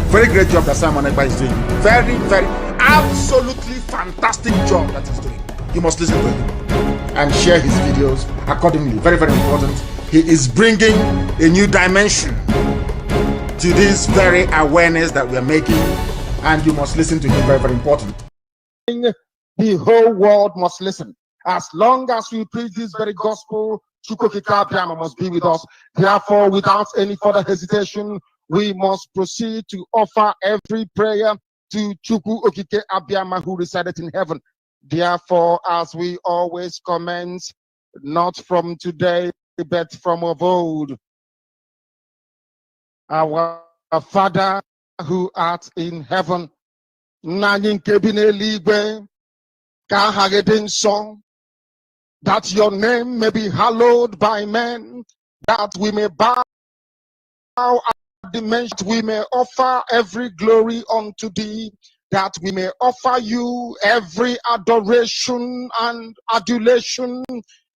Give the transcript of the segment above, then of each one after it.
very great job that Simon Ekpa is doing. Very, very, absolutely fantastic job that he's doing. You must listen to him and share his videos accordingly. Very, very important. He is bringing a new dimension to this very awareness that we are making, and you must listen to him. Very, very important. The whole world must listen. As long as we preach this very gospel, Chukwu must be with us. Therefore, without any further hesitation, we must proceed to offer every prayer to Chukwu Okike Abiyama, who resided in heaven. Therefore, as we always commence, not from today, but from of old, our Father who art in heaven, that your name may be hallowed by men, that we may bow at the mention, we may offer every glory unto thee, that we may offer you every adoration and adulation,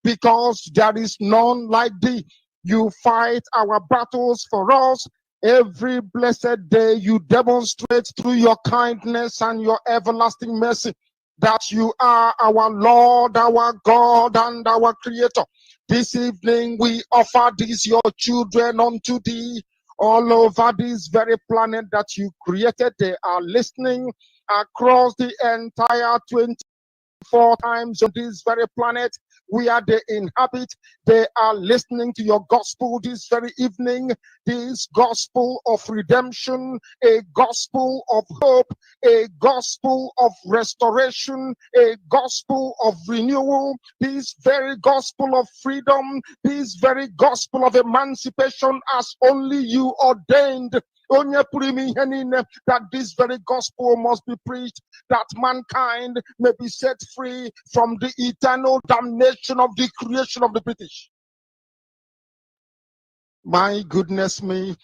because there is none like thee. You fight our battles for us. Every blessed day you demonstrate through your kindness and your everlasting mercy that you are our Lord, our God, and our Creator. This evening we offer these your children unto thee all over this very planet that you created. They are listening across the entire 24 times on this very planet where they inhabit. They are listening to your gospel this very evening, this gospel of redemption, a gospel of hope, a gospel of restoration, a gospel of renewal, this very gospel of freedom, this very gospel of emancipation as only you ordained. That this very gospel must be preached, that mankind may be set free from the eternal damnation of the creation of the British. My goodness me,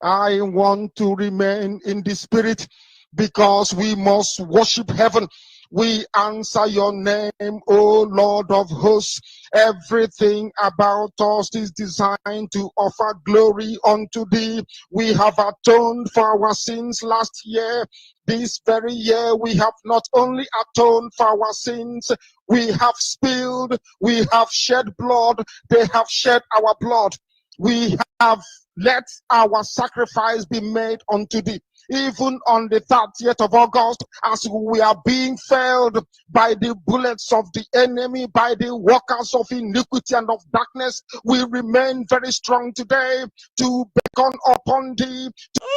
I want to remain in the spirit, because we must worship heaven. We answer your name, O Lord of hosts. Everything about us is designed to offer glory unto thee. We have atoned for our sins last year. This very year, we have not only atoned for our sins, we have spilled, we have shed blood, they have shed our blood. We have let our sacrifice be made unto thee. Even on the 30th of August, as we are being felled by the bullets of the enemy, by the workers of iniquity and of darkness, we remain very strong today to beckon upon thee,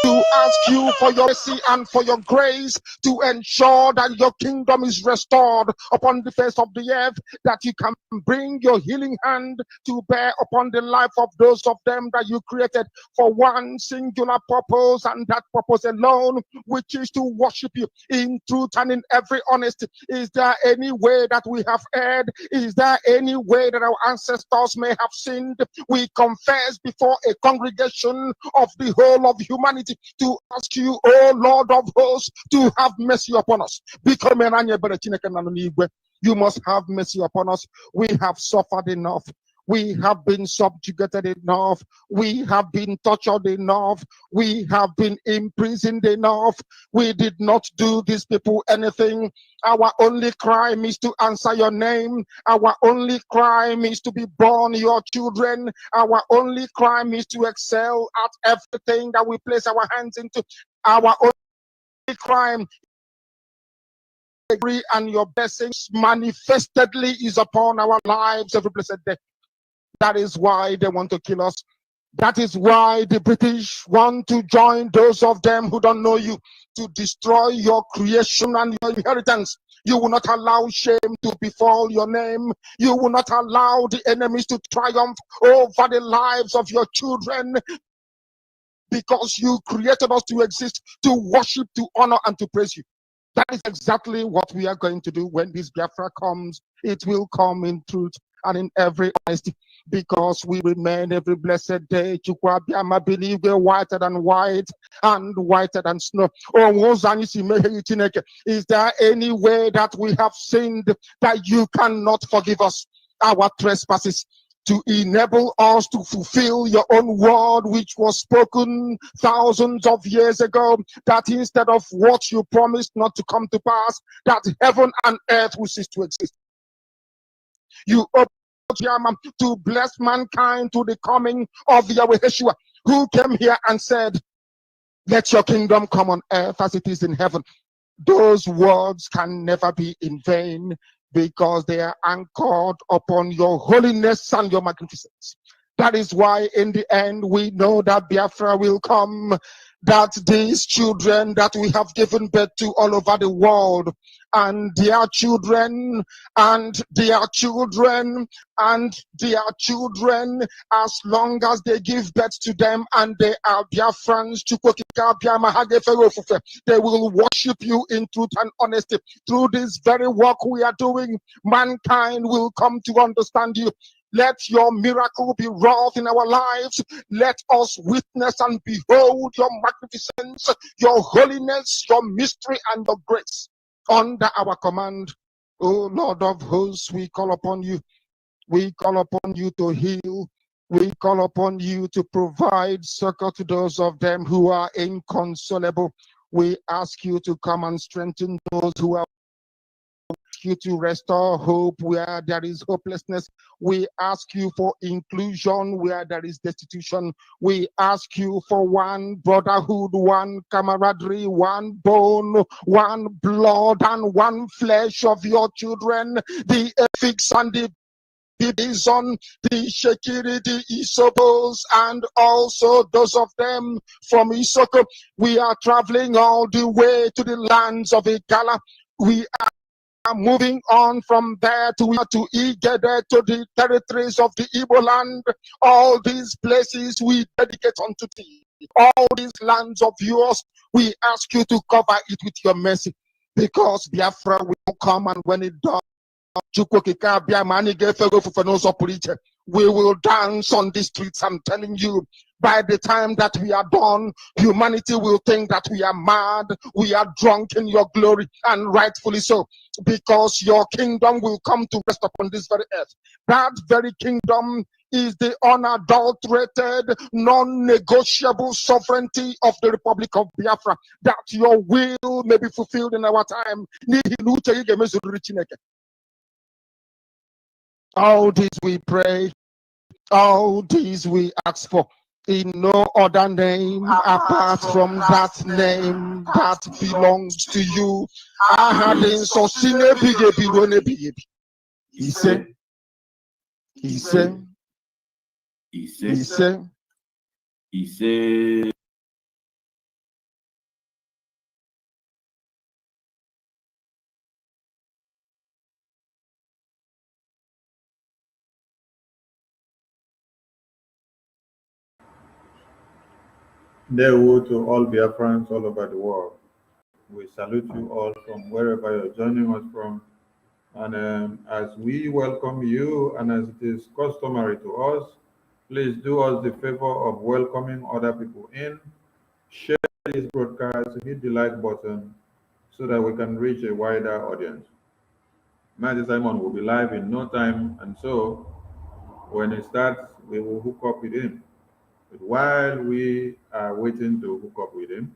to ask you for your mercy and for your grace, to ensure that your kingdom is restored upon the face of the earth, that you can bring your healing hand to bear upon the life of those of them that you created for one singular purpose, and that purpose alone, which is to worship you in truth and in every honesty. Is there any way that we have erred? Is there any way that our ancestors may have sinned? We confess before a congregation of the whole of humanity to ask you, O Lord of hosts, to have mercy upon us. You must have mercy upon us. We have suffered enough. We have been subjugated enough. We have been tortured enough. We have been imprisoned enough. We did not do these people anything. Our only crime is to answer your name. Our only crime is to be born your children. Our only crime is to excel at everything that we place our hands into. Our only crime and your blessings manifestedly is upon our lives every blessed day. That is why they want to kill us. That is why the British want to join those of them who don't know you to destroy your creation and your inheritance. You will not allow shame to befall your name. You will not allow the enemies to triumph over the lives of your children, because you created us to exist, to worship, to honor, and to praise you. That is exactly what we are going to do when this Biafra comes. It will come in truth and in every honesty, because we remain every blessed day. Chukwu Abiyama, believe we're whiter than white and whiter than snow. Is there any way that we have sinned that you cannot forgive us our trespasses? to enable us to fulfill your own word, which was spoken thousands of years ago, that instead of what you promised not to come to pass, that heaven and earth will cease to exist. You opened to bless mankind to the coming of Yahweh Yeshua, who came here and said, let your kingdom come on earth as it is in heaven. Those words can never be in vain, because they are anchored upon your holiness and your magnificence. That is why in the end we know that Biafra will come, that these children that we have given birth to all over the world, and their children, and their children, and their children, as long as they give birth to them and they are Biafrans, they will worship you in truth and honesty. Through this very work we are doing, mankind will come to understand you. Let your miracle be wrought in our lives. Let us witness and behold your magnificence, your holiness, your mystery, and your grace under our command. O Lord of hosts, we call upon you. We call upon you to heal. We call upon you to provide succor to those of them who are inconsolable. We ask you to come and strengthen those who are. You to restore hope where there is hopelessness. We ask you for inclusion where there is destitution. We ask you for one brotherhood, one camaraderie, one bone, one blood, and one flesh of your children, the ethics and the Bison, the Shekiri, the Isobos, and also those of them from Isoko. We are traveling all the way to the lands of Igala. We are moving on from there to Igede, to the territories of the Igbo land. All these places we dedicate unto thee. All these lands of yours, we ask you to cover it with your mercy, because Biafra will come, and when it does, we will dance on the streets. I'm telling you, by the time that we are done, humanity will think that we are mad, we are drunk in your glory, and rightfully so, because your kingdom will come to rest upon this very earth. That very kingdom is the unadulterated, non-negotiable sovereignty of the Republic of Biafra, that your will may be fulfilled in our time. All these we pray, all these we ask for, in no other name apart from that name that belongs to you. He said. Dewo to all Biafrans all over the world. We salute you all from wherever you're joining us from. And as we welcome you, and as it is customary to us, please do us the favor of welcoming other people in. Share this broadcast, hit the like button so that we can reach a wider audience. Matthew Simon will be live in no time, and so when it starts, we will hook up with him. But while we are waiting to hook up with him,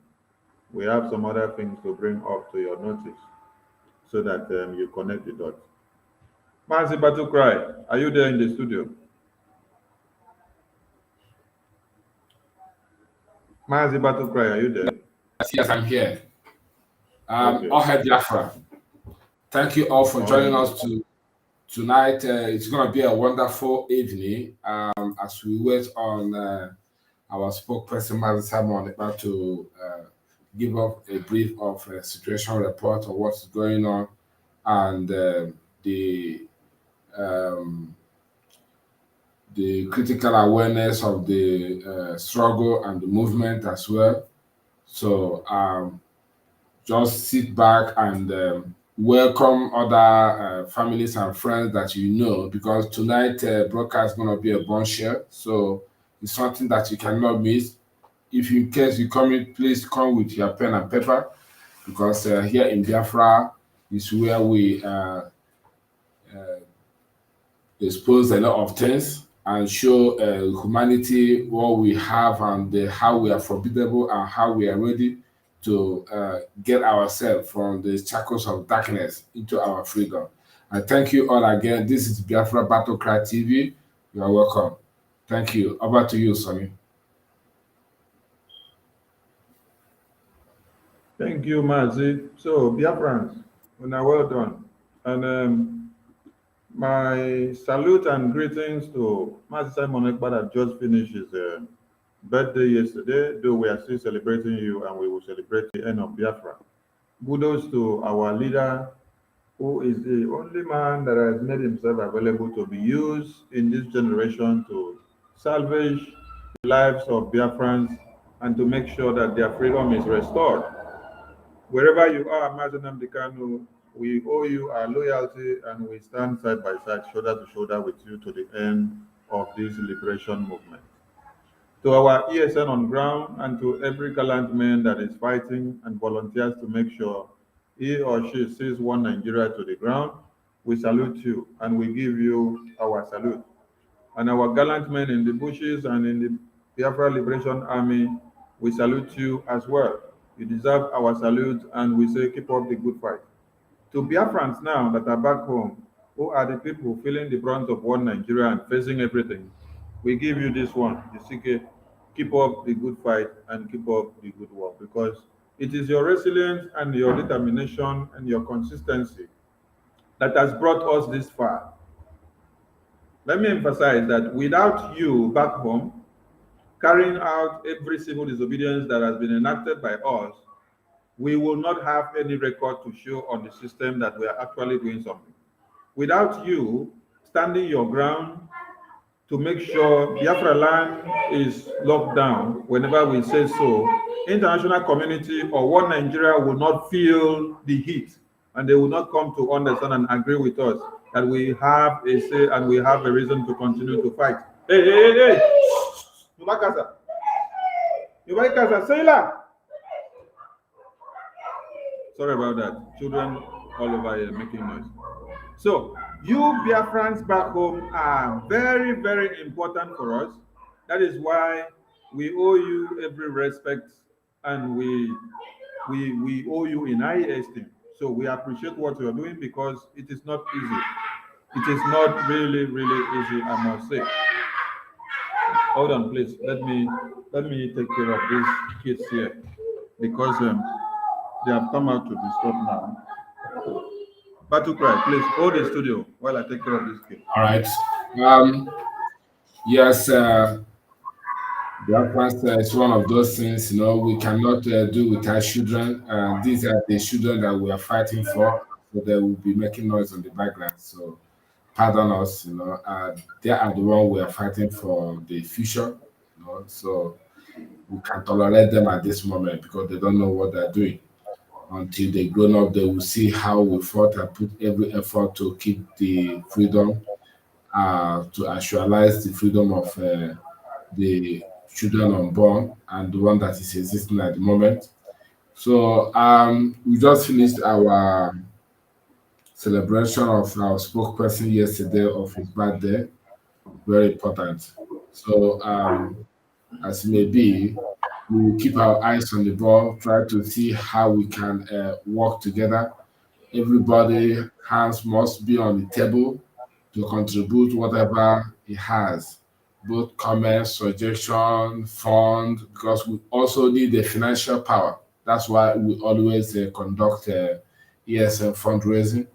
we have some other things to bring up to your notice so that you connect the dots. Mazi Batukrai, are you there in the studio? Mazi Batukrai, are you there? Yes, I'm here. Okay. Biafra. Thank you all for joining us tonight. It's going to be a wonderful evening as we wait on our spokesperson, Mazi Simon, about to give up a brief of a situation report of what's going on and the critical awareness of the struggle and the movement as well. So just sit back and welcome other families and friends that you know, because tonight broadcast is going to be a bombshell. So it's something that you cannot miss. If in case you come in, please come with your pen and paper, because here in Biafra is where we expose a lot of things. and show humanity what we have and how we are formidable and how we are ready to get ourselves from the shackles of darkness into our freedom. I thank you all again. This is Biafra Battlecry TV. You are welcome. Thank you. Over to you, Sonny. Thank you, Mazi. So, Biafrans, well done. And my salute and greetings to Mazi Simon Ekpa that just finished his birthday yesterday, though we are still celebrating you and we will celebrate the end of Biafra. Kudos to our leader, who is the only man that has made himself available to be used in this generation to salvage the lives of Biafrans and to make sure that their freedom is restored. Wherever you are, Mazenam Dikanu, we owe you our loyalty and we stand side by side, shoulder to shoulder with you to the end of this liberation movement. To our ESN on ground and to every gallant man that is fighting and volunteers to make sure he or she sees one Nigeria to the ground, we salute you and we give you our salute. And our gallant men in the bushes and in the Biafra Liberation Army, we salute you as well. You deserve our salute and we say keep up the good fight. To Biafrans now that are back home, who are the people feeling the brunt of one Nigeria and facing everything, we give you this one, the CK, keep up the good fight and keep up the good work, because it is your resilience and your determination and your consistency that has brought us this far. Let me emphasize that without you back home, carrying out every civil disobedience that has been enacted by us, we will not have any record to show on the system that we are actually doing something. Without you standing your ground to make sure Biafra land is locked down whenever we say so, international community or one Nigeria will not feel the heat and they will not come to understand and agree with us that we have a say and we have a reason to continue to fight. Hey! Yubakaza, Sailor! Sorry about that. Children all over here making noise. So, you Biafrans back home are very, very important for us. That is why we owe you every respect and we owe you in high esteem. So we appreciate what you are doing because it is not easy. It is not really, really easy, I must say. Hold on, please. Let me take care of these kids here because they have come out to disturb now. Battle Cry, please hold the studio while I take care of this kid. All right. Yes, Biafra is one of those things, we cannot do without children. These are the children that we are fighting for, so they will be making noise on the background. So pardon us, they are the one we are fighting for the future, so we can tolerate them at this moment because they don't know what they're doing. Until they grown up, they will see how we fought and put every effort to keep the freedom, to actualize the freedom of the children unborn and the one that is existing at the moment. So we just finished our celebration of our spokesperson yesterday of his birthday. Very important. So as it may be, we will keep our eyes on the ball, try to see how we can work together. Everybody hands must be on the table to contribute whatever he has, both comments, suggestion, fund, because we also need the financial power. That's why we always conduct ESN fundraising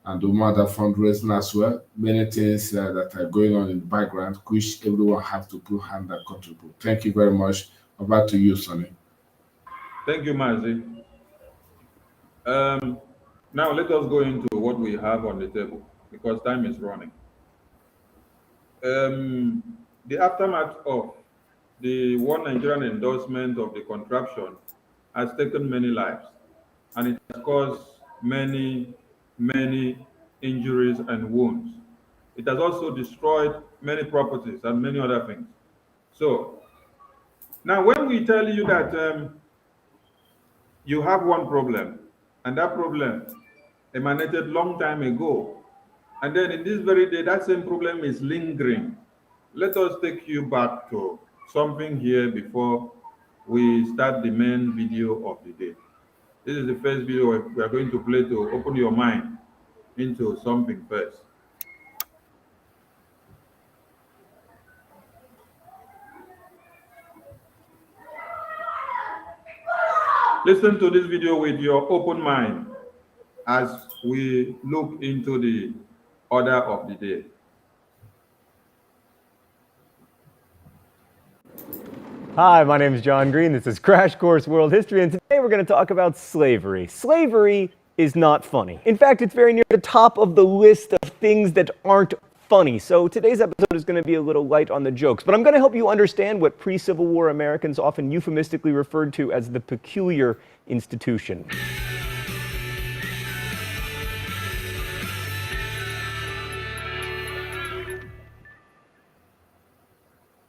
and do other fundraising as well. Many things that are going on in the background, which everyone has to put hand and contribute. Thank you very much. Over to you, Sonny. Thank you, Mazi. Now let us go into what we have on the table because time is running. The aftermath of the One Nigerian endorsement of the contraption has taken many lives and it has caused many, many injuries and wounds. It has also destroyed many properties and many other things. So now when we tell you that you have one problem and that problem emanated long time ago, and then in this very day that same problem is lingering, Let us take you back to something here before we start the main video of the day. This is the first video we are going to play to open your mind into something first. Listen to this video with your open mind as we look into the order of the day. Hi, my name is John Green. This is Crash Course World History, and today we're going to talk about slavery. Slavery is not funny. In fact, it's very near the top of the list of things that aren't funny. So today's episode is going to be a little light on the jokes, but I'm going to help you understand what pre-Civil War Americans often euphemistically referred to as the peculiar institution.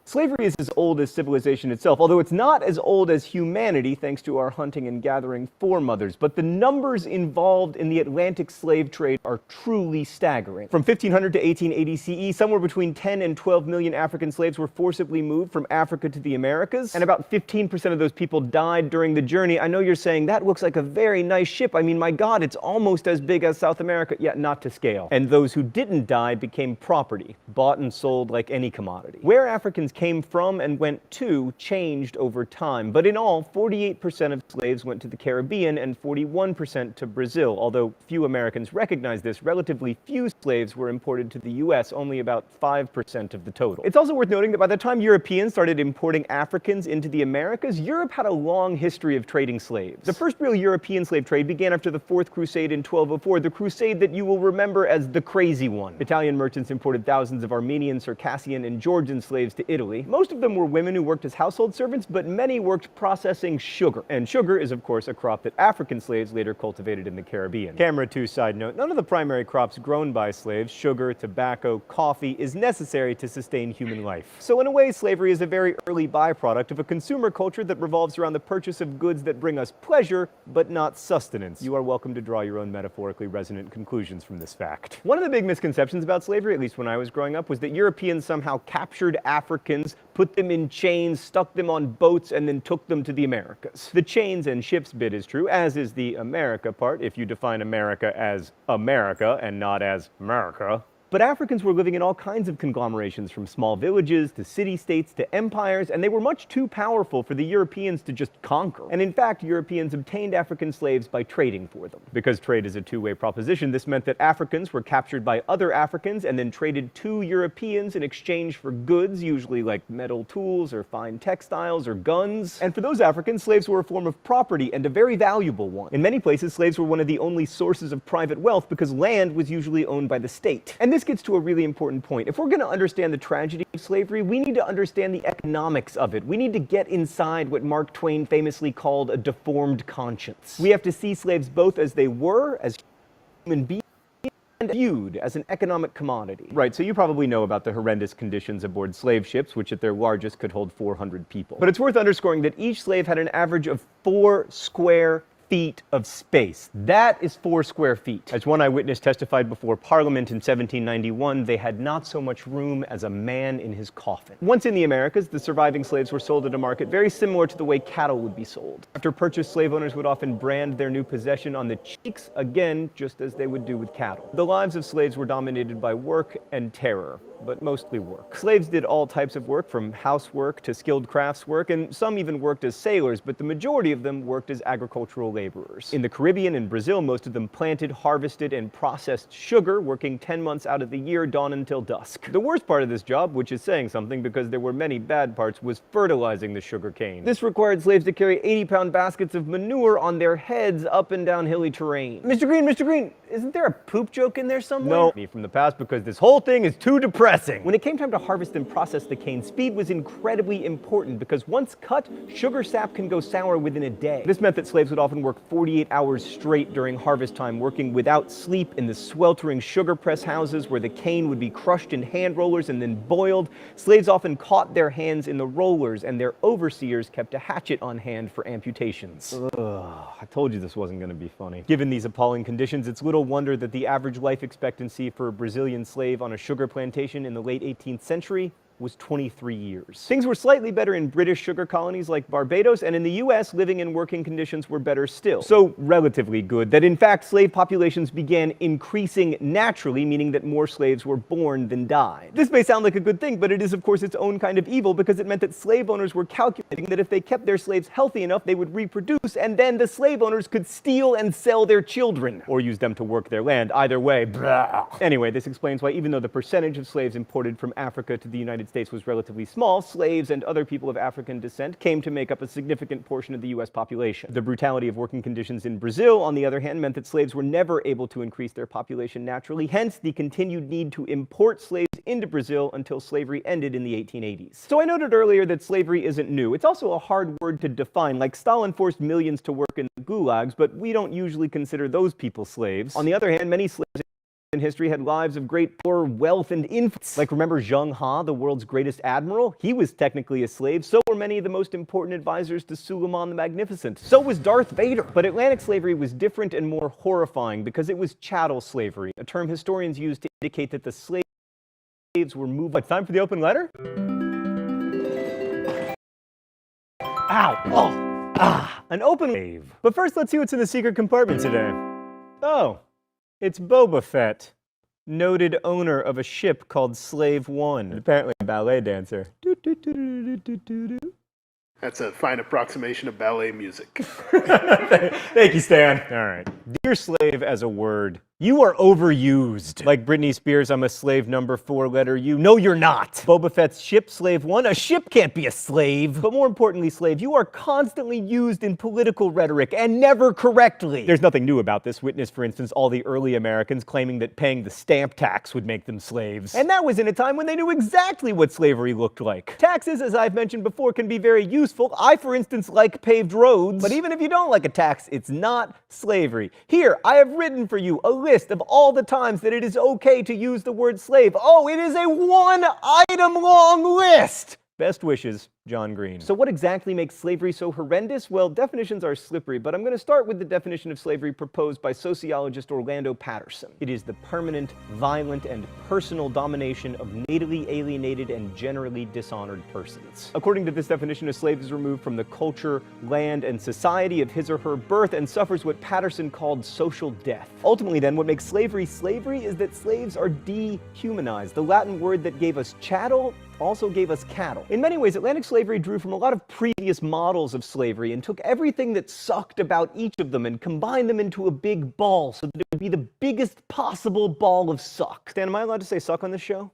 Slavery is as old as civilization itself, although it's not as old as humanity thanks to our hunting and gathering foremothers. But the numbers involved in the Atlantic slave trade are truly staggering. From 1500 to 1880 CE, somewhere between 10 and 12 million African slaves were forcibly moved from Africa to the Americas, and about 15% of those people died during the journey. I know you're saying, that looks like a very nice ship. I mean, my God, it's almost as big as South America. Yeah, not to scale. And those who didn't die became property, bought and sold like any commodity. Where Africans came from and went to changed over time, but in all, 48% of slaves went to the Caribbean and 41% to Brazil. Although few Americans recognize this, relatively few slaves were imported to the US, only about 5% of the total. It's also worth noting that by the time Europeans started importing Africans into the Americas, Europe had a long history of trading slaves. The first real European slave trade began after the Fourth Crusade in 1204, the crusade that you will remember as the crazy one. Italian merchants imported thousands of Armenian, Circassian, and Georgian slaves to Italy. Most of them were women who worked as household servants, but many worked processing sugar. And sugar is, of course, a crop that African slaves later cultivated in the Caribbean. Camera 2 side note, none of the primary crops grown by slaves, sugar, tobacco, coffee, is necessary to sustain human life. So in a way, slavery is a very early byproduct of a consumer culture that revolves around the purchase of goods that bring us pleasure, but not sustenance. You are welcome to draw your own metaphorically resonant conclusions from this fact. One of the big misconceptions about slavery, at least when I was growing up, was that Europeans somehow captured Africans, put them in chains, stuck them on boats, and then took them to the Americas. The chains and ships bit is true, as is the America part, if you define America as America and not as America. But Africans were living in all kinds of conglomerations, from small villages to city-states to empires, and they were much too powerful for the Europeans to just conquer. And in fact, Europeans obtained African slaves by trading for them. Because trade is a two-way proposition, this meant that Africans were captured by other Africans and then traded to Europeans in exchange for goods, usually like metal tools or fine textiles or guns. And for those Africans, slaves were a form of property, and a very valuable one. In many places, slaves were one of the only sources of private wealth because land was usually owned by the state. And this gets to a really important point. If we're going to understand the tragedy of slavery, we need to understand the economics of it. We need to get inside what Mark Twain famously called a deformed conscience. We have to see slaves both as they were, as human beings, and viewed as an economic commodity. Right, so you probably know about the horrendous conditions aboard slave ships, which at their largest could hold 400 people. But it's worth underscoring that each slave had an average of 4 square feet of space. That is 4 square feet. As one eyewitness testified before Parliament in 1791, they had not so much room as a man in his coffin. Once in the Americas, the surviving slaves were sold at a market very similar to the way cattle would be sold. After purchase, slave owners would often brand their new possession on the cheeks, again, just as they would do with cattle. The lives of slaves were dominated by work and terror, but mostly work. Slaves did all types of work, from housework to skilled crafts work, and some even worked as sailors, but the majority of them worked as agricultural laborers. In the Caribbean and Brazil, most of them planted, harvested, and processed sugar, working 10 months out of the year, dawn until dusk. The worst part of this job, which is saying something because there were many bad parts, was fertilizing the sugar cane. This required slaves to carry 80-pound baskets of manure on their heads up and down hilly terrain. Mr. Green, isn't there a poop joke in there somewhere? No, me from the past, because this whole thing is too depressing. When it came time to harvest and process the cane, speed was incredibly important because once cut, sugar sap can go sour within a day. This meant that slaves would often work 48 hours straight during harvest time, working without sleep in the sweltering sugar press houses where the cane would be crushed in hand rollers and then boiled. Slaves often caught their hands in the rollers, and their overseers kept a hatchet on hand for amputations. Ugh, I told you this wasn't going to be funny. Given these appalling conditions, it's little wonder that the average life expectancy for a Brazilian slave on a sugar plantation in the late 18th century was 23 years. Things were slightly better in British sugar colonies like Barbados, and in the US, living and working conditions were better still. So relatively good, that in fact slave populations began increasing naturally, meaning that more slaves were born than died. This may sound like a good thing, but it is of course its own kind of evil, because it meant that slave owners were calculating that if they kept their slaves healthy enough, they would reproduce, and then the slave owners could steal and sell their children, or use them to work their land. Either way, blah. Anyway, this explains why even though the percentage of slaves imported from Africa to the United States was relatively small, slaves and other people of African descent came to make up a significant portion of the US population. The brutality of working conditions in Brazil, on the other hand, meant that slaves were never able to increase their population naturally, hence the continued need to import slaves into Brazil until slavery ended in the 1880s. So I noted earlier that slavery isn't new. It's also a hard word to define. Like, Stalin forced millions to work in the gulags, but we don't usually consider those people slaves. On the other hand, many slaves in history had lives of great power, wealth, and influence. Like, remember Zheng He, the world's greatest admiral? He was technically a slave. So were many of the most important advisors to Suleiman the Magnificent. So was Darth Vader. But Atlantic slavery was different and more horrifying because it was chattel slavery, a term historians use to indicate that the slaves were moved. It's time for the open letter? Ow! Oh! Ah! An open slave. But first, let's see what's in the secret compartment today. Oh. It's Boba Fett, noted owner of a ship called Slave One, apparently a ballet dancer. That's a fine approximation of ballet music. Thank you, Stan. All right. Dear slave as a word. You are overused. Like Britney Spears, I'm a slave number 4 letter U. No, you're not. Boba Fett's ship, Slave One. A ship can't be a slave. But more importantly, slave, you are constantly used in political rhetoric and never correctly. There's nothing new about this. Witness, for instance, all the early Americans claiming that paying the stamp tax would make them slaves. And that was in a time when they knew exactly what slavery looked like. Taxes, as I've mentioned before, can be very useful. I, for instance, like paved roads. But even if you don't like a tax, it's not slavery. Here, I have written for you a list of all the times that it is okay to use the word slave. Oh, it is a 1-item long list! Best wishes, John Green. So what exactly makes slavery so horrendous? Well, definitions are slippery, but I'm going to start with the definition of slavery proposed by sociologist Orlando Patterson. It is the permanent, violent, and personal domination of natively alienated and generally dishonored persons. According to this definition, a slave is removed from the culture, land, and society of his or her birth and suffers what Patterson called social death. Ultimately, then, what makes slavery slavery is that slaves are dehumanized. The Latin word that gave us chattel also gave us cattle. In many ways, Atlantic slavery drew from a lot of previous models of slavery and took everything that sucked about each of them and combined them into a big ball so that it would be the biggest possible ball of suck. Stan, am I allowed to say suck on this show?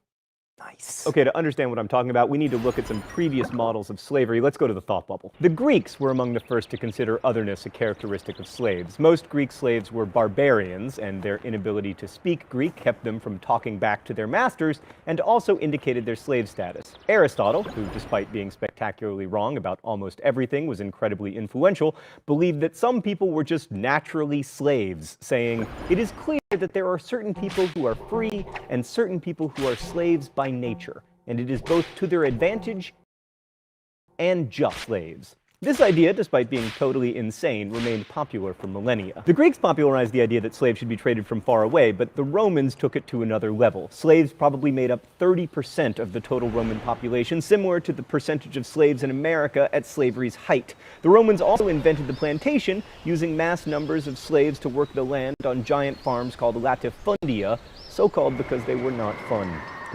Nice. Okay, to understand what I'm talking about, we need to look at some previous models of slavery. Let's go to the thought bubble. The Greeks were among the first to consider otherness a characteristic of slaves. Most Greek slaves were barbarians, and their inability to speak Greek kept them from talking back to their masters and also indicated their slave status. Aristotle, who despite being spectacularly wrong about almost everything was incredibly influential, believed that some people were just naturally slaves, saying, "It is clear that there are certain people who are free and certain people who are slaves by nature, and it is both to their advantage and just slaves." This idea, despite being totally insane, remained popular for millennia. The Greeks popularized the idea that slaves should be traded from far away, but the Romans took it to another level. Slaves probably made up 30% of the total Roman population, similar to the percentage of slaves in America at slavery's height. The Romans also invented the plantation, using mass numbers of slaves to work the land on giant farms called latifundia, so called because they were not fun.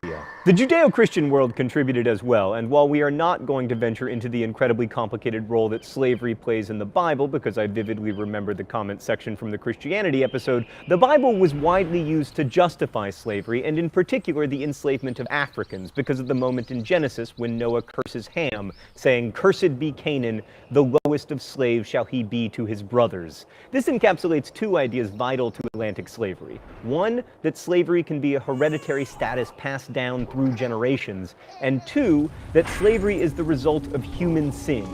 Yeah. The Judeo-Christian world contributed as well, and while we are not going to venture into the incredibly complicated role that slavery plays in the Bible, because I vividly remember the comment section from the Christianity episode, the Bible was widely used to justify slavery, and in particular the enslavement of Africans, because of the moment in Genesis when Noah curses Ham, saying, "Cursed be Canaan, the lowest of slaves shall he be to his brothers." This encapsulates two ideas vital to Atlantic slavery. One, that slavery can be a hereditary status passed down through generations, and two, that slavery is the result of human sin.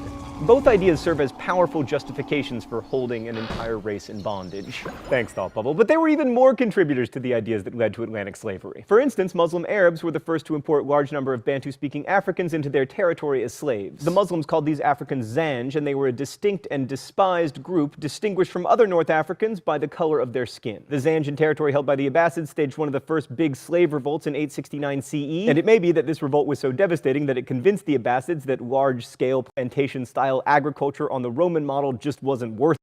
Both ideas serve as powerful justifications for holding an entire race in bondage. Thanks, Thought Bubble. But there were even more contributors to the ideas that led to Atlantic slavery. For instance, Muslim Arabs were the first to import large number of Bantu-speaking Africans into their territory as slaves. The Muslims called these Africans Zanj, and they were a distinct and despised group, distinguished from other North Africans by the color of their skin. The Zanjan territory held by the Abbasids staged one of the first big slave revolts in 869 CE, and it may be that this revolt was so devastating that it convinced the Abbasids that large-scale plantation-style agriculture on the Roman model just wasn't worth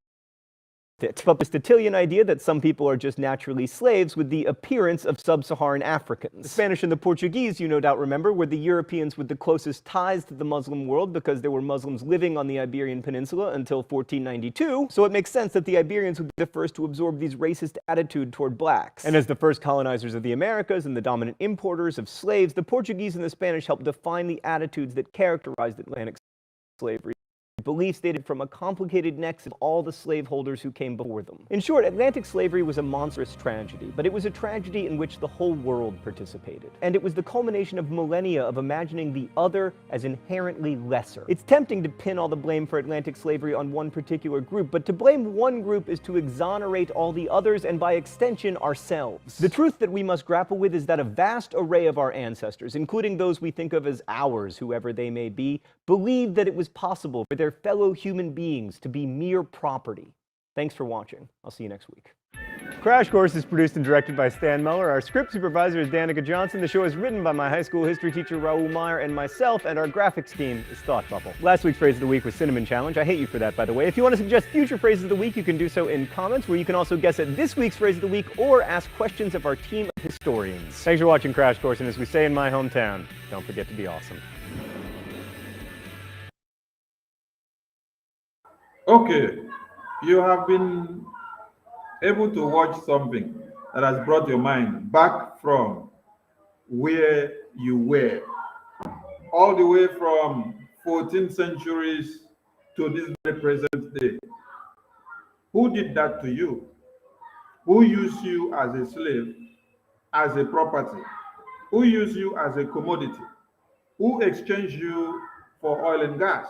it. But the Statilian idea that some people are just naturally slaves with the appearance of sub-Saharan Africans. The Spanish and the Portuguese, you no doubt remember, were the Europeans with the closest ties to the Muslim world because there were Muslims living on the Iberian Peninsula until 1492, so it makes sense that the Iberians would be the first to absorb these racist attitude toward blacks. And as the first colonizers of the Americas and the dominant importers of slaves, the Portuguese and the Spanish helped define the attitudes that characterized Atlantic slavery. Beliefs dated from a complicated nexus of all the slaveholders who came before them. In short, Atlantic slavery was a monstrous tragedy, but it was a tragedy in which the whole world participated. And it was the culmination of millennia of imagining the other as inherently lesser. It's tempting to pin all the blame for Atlantic slavery on one particular group, but to blame one group is to exonerate all the others and by extension ourselves. The truth that we must grapple with is that a vast array of our ancestors, including those we think of as ours, whoever they may be, believed that it was possible for their fellow human beings to be mere property. Thanks for watching. I'll see you next week. Crash Course is produced and directed by Stan Muller. Our script supervisor is Danica Johnson. The show is written by my high school history teacher Raoul Meyer and myself, and our graphics team is Thought Bubble. Last week's phrase of the week was Cinnamon Challenge. I hate you for that, by the way. If you want to suggest future phrases of the week, you can do so in comments, where you can also guess at this week's phrase of the week or ask questions of our team of historians. Thanks for watching Crash Course, and as we say in my hometown, don't forget to be awesome. Okay, you have been able to watch something that has brought your mind back from where you were, all the way from 14th centuries to this very present day. Who did that to you? Who used you as a slave, as a property? Who used you as a commodity? Who exchanged you for oil and gas?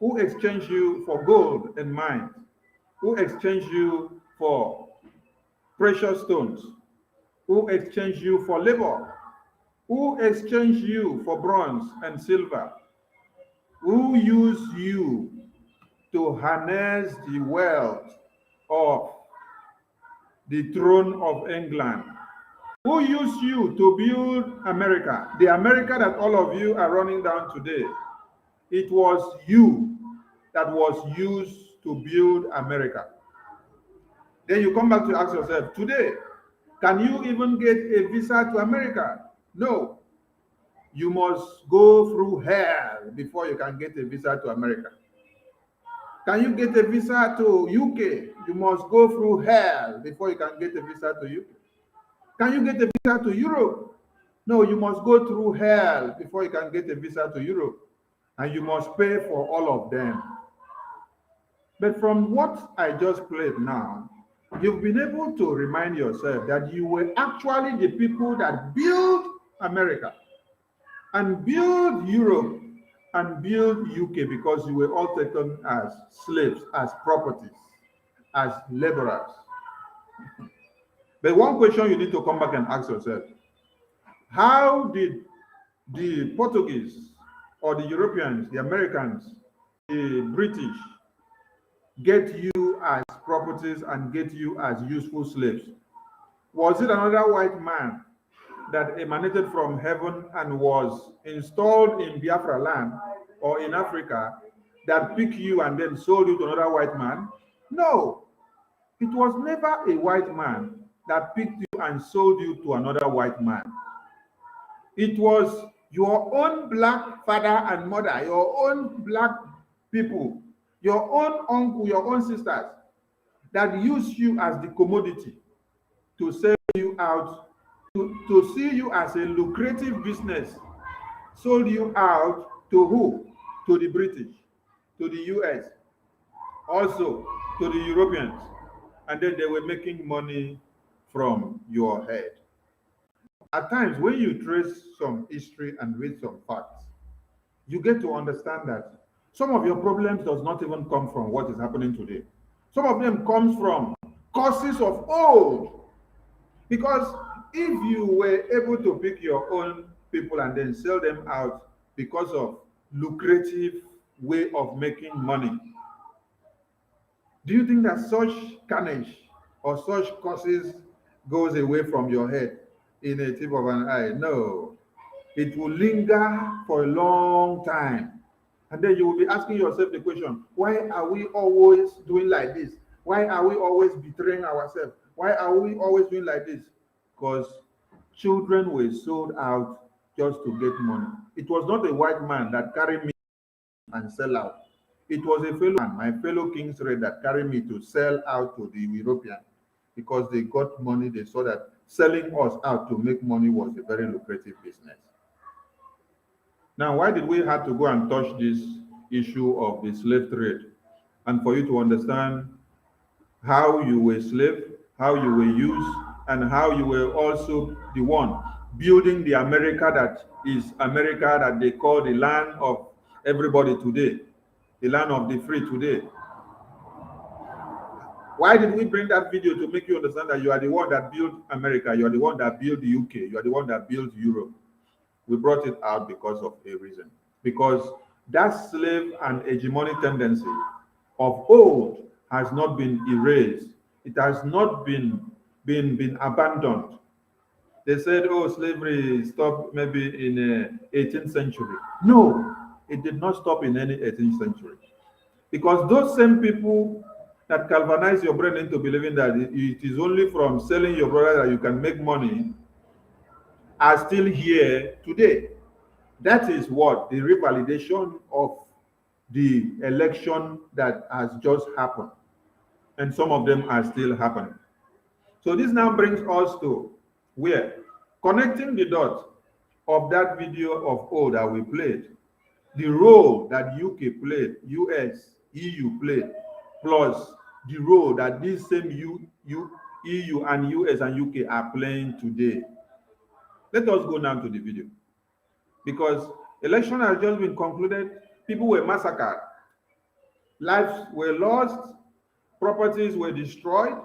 Who exchanged you for gold and mines? Who exchanged you for precious stones? Who exchanged you for labor? Who exchanged you for bronze and silver? Who used you to harness the wealth of the throne of England? Who used you to build America? The America that all of you are running down today. It was you that was used to build America. Then you come back to ask yourself, today, can you even get a visa to America? No. You must go through hell before you can get a visa to America. Can you get a visa to UK? You must go through hell before you can get a visa to UK. Can you get a visa to Europe? No, you must go through hell before you can get a visa to Europe. And you must pay for all of them. But from what I just played now, you've been able to remind yourself that you were actually the people that built America and built Europe and built UK, because you were all taken as slaves, as properties, as laborers. But one question you need to come back and ask yourself: how did the Portuguese or the Europeans, the Americans, the British get you as properties and get you as useful slaves? Was it another white man that emanated from heaven and was installed in Biafra land or in Africa that picked you and then sold you to another white man? No, it was never a white man that picked you and sold you to another white man. It was your own black father and mother, your own black people, your own uncle, your own sisters, that used you as the commodity to sell you out, to see you as a lucrative business, sold you out to who? To the British, to the US, also to the Europeans, and then they were making money from your head. At times, when you trace some history and read some facts, you get to understand that Some of your problems does not even come from what is happening today. Some of them comes from causes of old. Because if you were able to pick your own people and then sell them out because of lucrative way of making money, do you think that such carnage or such causes goes away from your head in a tip of an eye? No. It will linger for a long time. And then you will be asking yourself the question, why are we always doing like this? Why are we always betraying ourselves? Why are we always doing like this? Because children were sold out just to get money. It was not a white man that carried me and sell out. It was a fellow man, my fellow King's Red, that carried me to sell out to the European because they got money. They saw that selling us out to make money was a very lucrative business. Now, why did we have to go and touch this issue of the slave trade? And for you to understand how you were slave, how you were used, and how you were also the one building the America that is America that they call the land of everybody today, the land of the free today. Why did we bring that video? To make you understand that you are the one that built America, you are the one that built the UK, you are the one that built Europe. We brought it out because of a reason. Because that slave and hegemony tendency of old has not been erased. It has not been abandoned. They said, oh, slavery stopped maybe in the 18th century. No, it did not stop in any 18th century. Because those same people that galvanize your brain into believing that it is only from selling your brother that you can make money are still here today. That is what the revalidation of the election that has just happened. And some of them are still happening. So this now brings us to where connecting the dots of that video of old that we played, the role that UK played, US, EU played, plus the role that this same EU and US and UK are playing today. Let us go now to the video. Because election has just been concluded, people were massacred, lives were lost, properties were destroyed.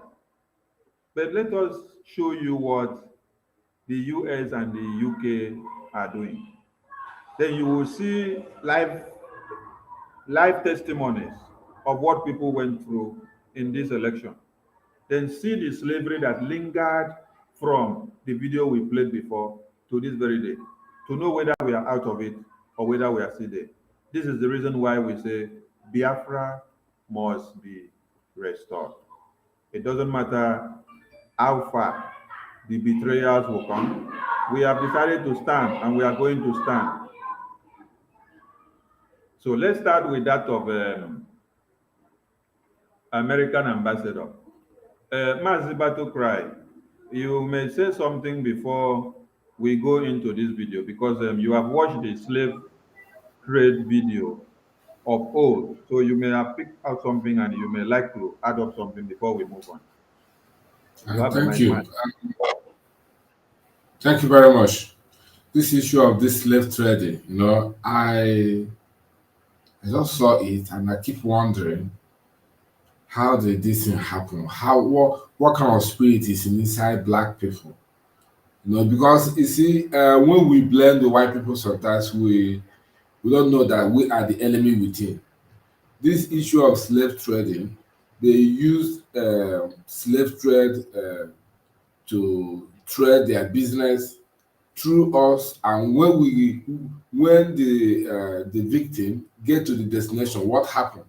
But let us show you what the US and the UK are doing. Then you will see live testimonies of what people went through in this election. Then see the slavery that lingered from the video we played before to this very day, to know whether we are out of it or whether we are still there. This is the reason why we say Biafra must be restored. It doesn't matter how far the betrayers will come. We have decided to stand, and we are going to stand. So let's start with that of American ambassador. Mazibato Cry, you may say something before we go into this video, because you have watched the slave trade video of old, so you may have picked out something and you may like to add up something before we move on. Thank you. Thank you very much. This issue of this slave trading, I just saw it and I keep wondering, how did this thing happen? What kind of spirit is inside black people? Because you see, when we blame the white people, sometimes we don't know that we are the enemy within. This issue of slave trading, they used slave trade to trade their business through us, and when the victim get to the destination, what happened?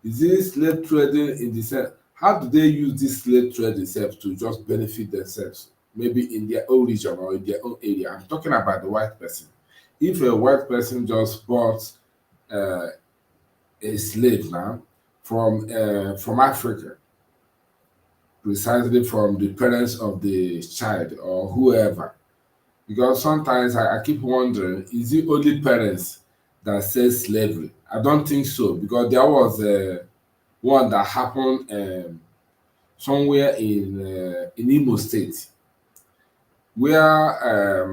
Is this slave trading in the sense? How do they use this slave trade itself to just benefit themselves? Maybe in their own region or in their own area. I'm talking about the white person. If a white person just bought a slave now from Africa, precisely from the parents of the child or whoever, because sometimes I keep wondering, is it only parents that say slavery? I don't think so, because there was one that happened somewhere in Imo State, where a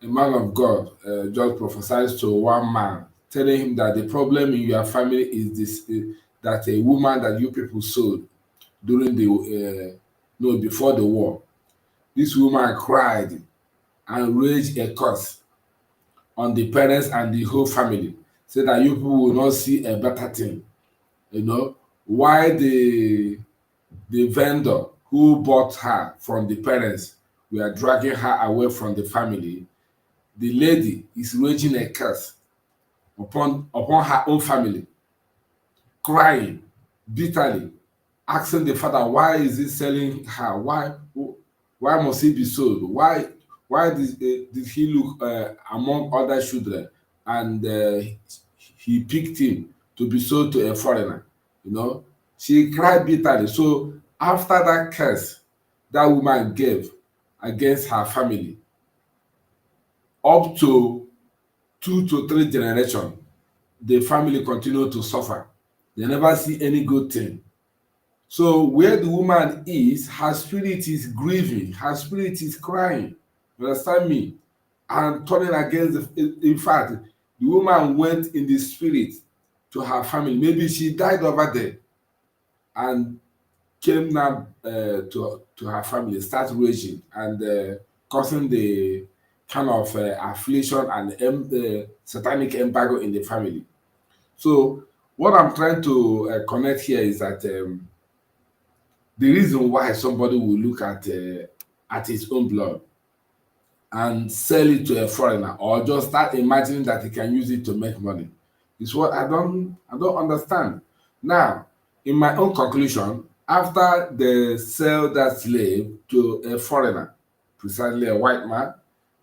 man of God just prophesied to one man, telling him that the problem in your family is this, that a woman that you people sold during the no, before the war. This woman cried and raised a curse on the parents and the whole family, so that you people will not see a better thing. You know, why the vendor who bought her from the parents were dragging her away from the family, the lady is raging a curse upon her own family, crying bitterly, asking the father, why is he selling her? Why must he be sold? Why did he look among other children and he picked him to be sold to a foreigner? You know, she cried bitterly. So after that curse that woman gave against her family, up to 2 to 3 generations, the family continued to suffer. They never see any good thing. So where the woman is, her spirit is grieving, her spirit is crying. You understand me? And turning against in fact, the woman went in the spirit to her family. Maybe she died over there and came now to her family, start raging and causing the kind of affliction and the satanic embargo in the family. So what I'm trying to connect here is that the reason why somebody will look at his own blood and sell it to a foreigner or just start imagining that he can use it to make money is what I don't understand. Now, in my own conclusion, after they sell that slave to a foreigner, precisely a white man,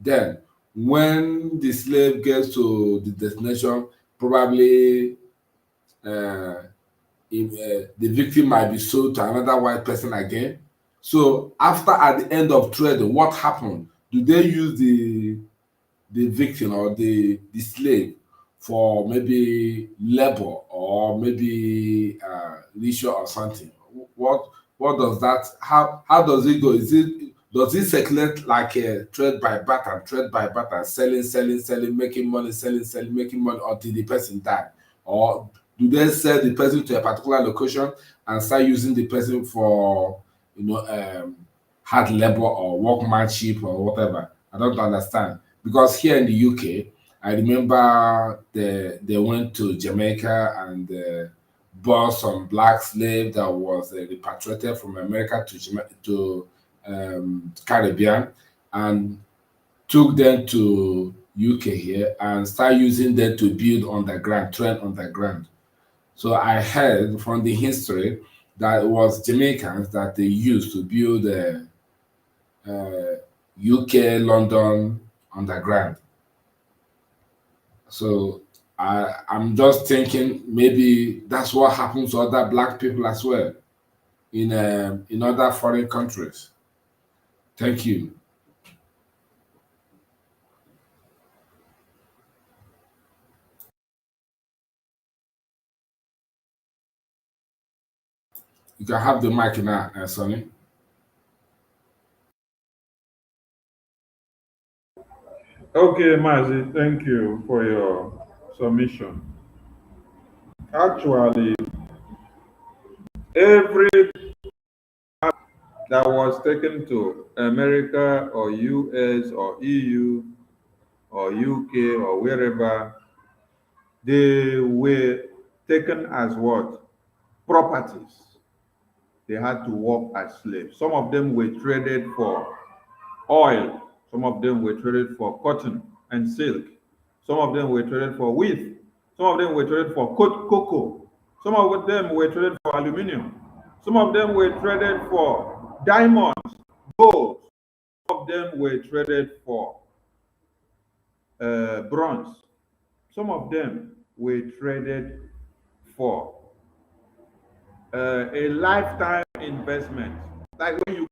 then when the slave gets to the destination, probably the victim might be sold to another white person again. So after, at the end of trading, what happened? Do they use the victim or the slave for maybe labor or maybe leisure or something? What does that, how does it go? Does it circulate like a trade by barter, selling, making money, selling, making money until the person die? Or do they sell the person to a particular location and start using the person for, hard labor or workmanship or whatever? I don't understand. Because here in the UK, I remember they went to Jamaica and bought some black slave that was repatriated from America to Caribbean and took them to UK here and start using them to build underground, train underground. So I heard from the history that it was Jamaicans that they used to build UK, London underground. So I'm just thinking maybe that's what happens to other black people as well in other foreign countries. Thank you. You can have the mic now, Sonny. Okay, Mazi, thank you for your submission. Actually, every that was taken to America or US or EU or UK or wherever, they were taken as what? Properties. They had to work as slaves. Some of them were traded for oil. Some of them were traded for cotton and silk. Some of them were traded for wheat. Some of them were traded for cocoa. Some of them were traded for aluminum. Some of them were traded for diamonds, gold. Some of them were traded for bronze. Some of them were traded for a lifetime investment. Like when you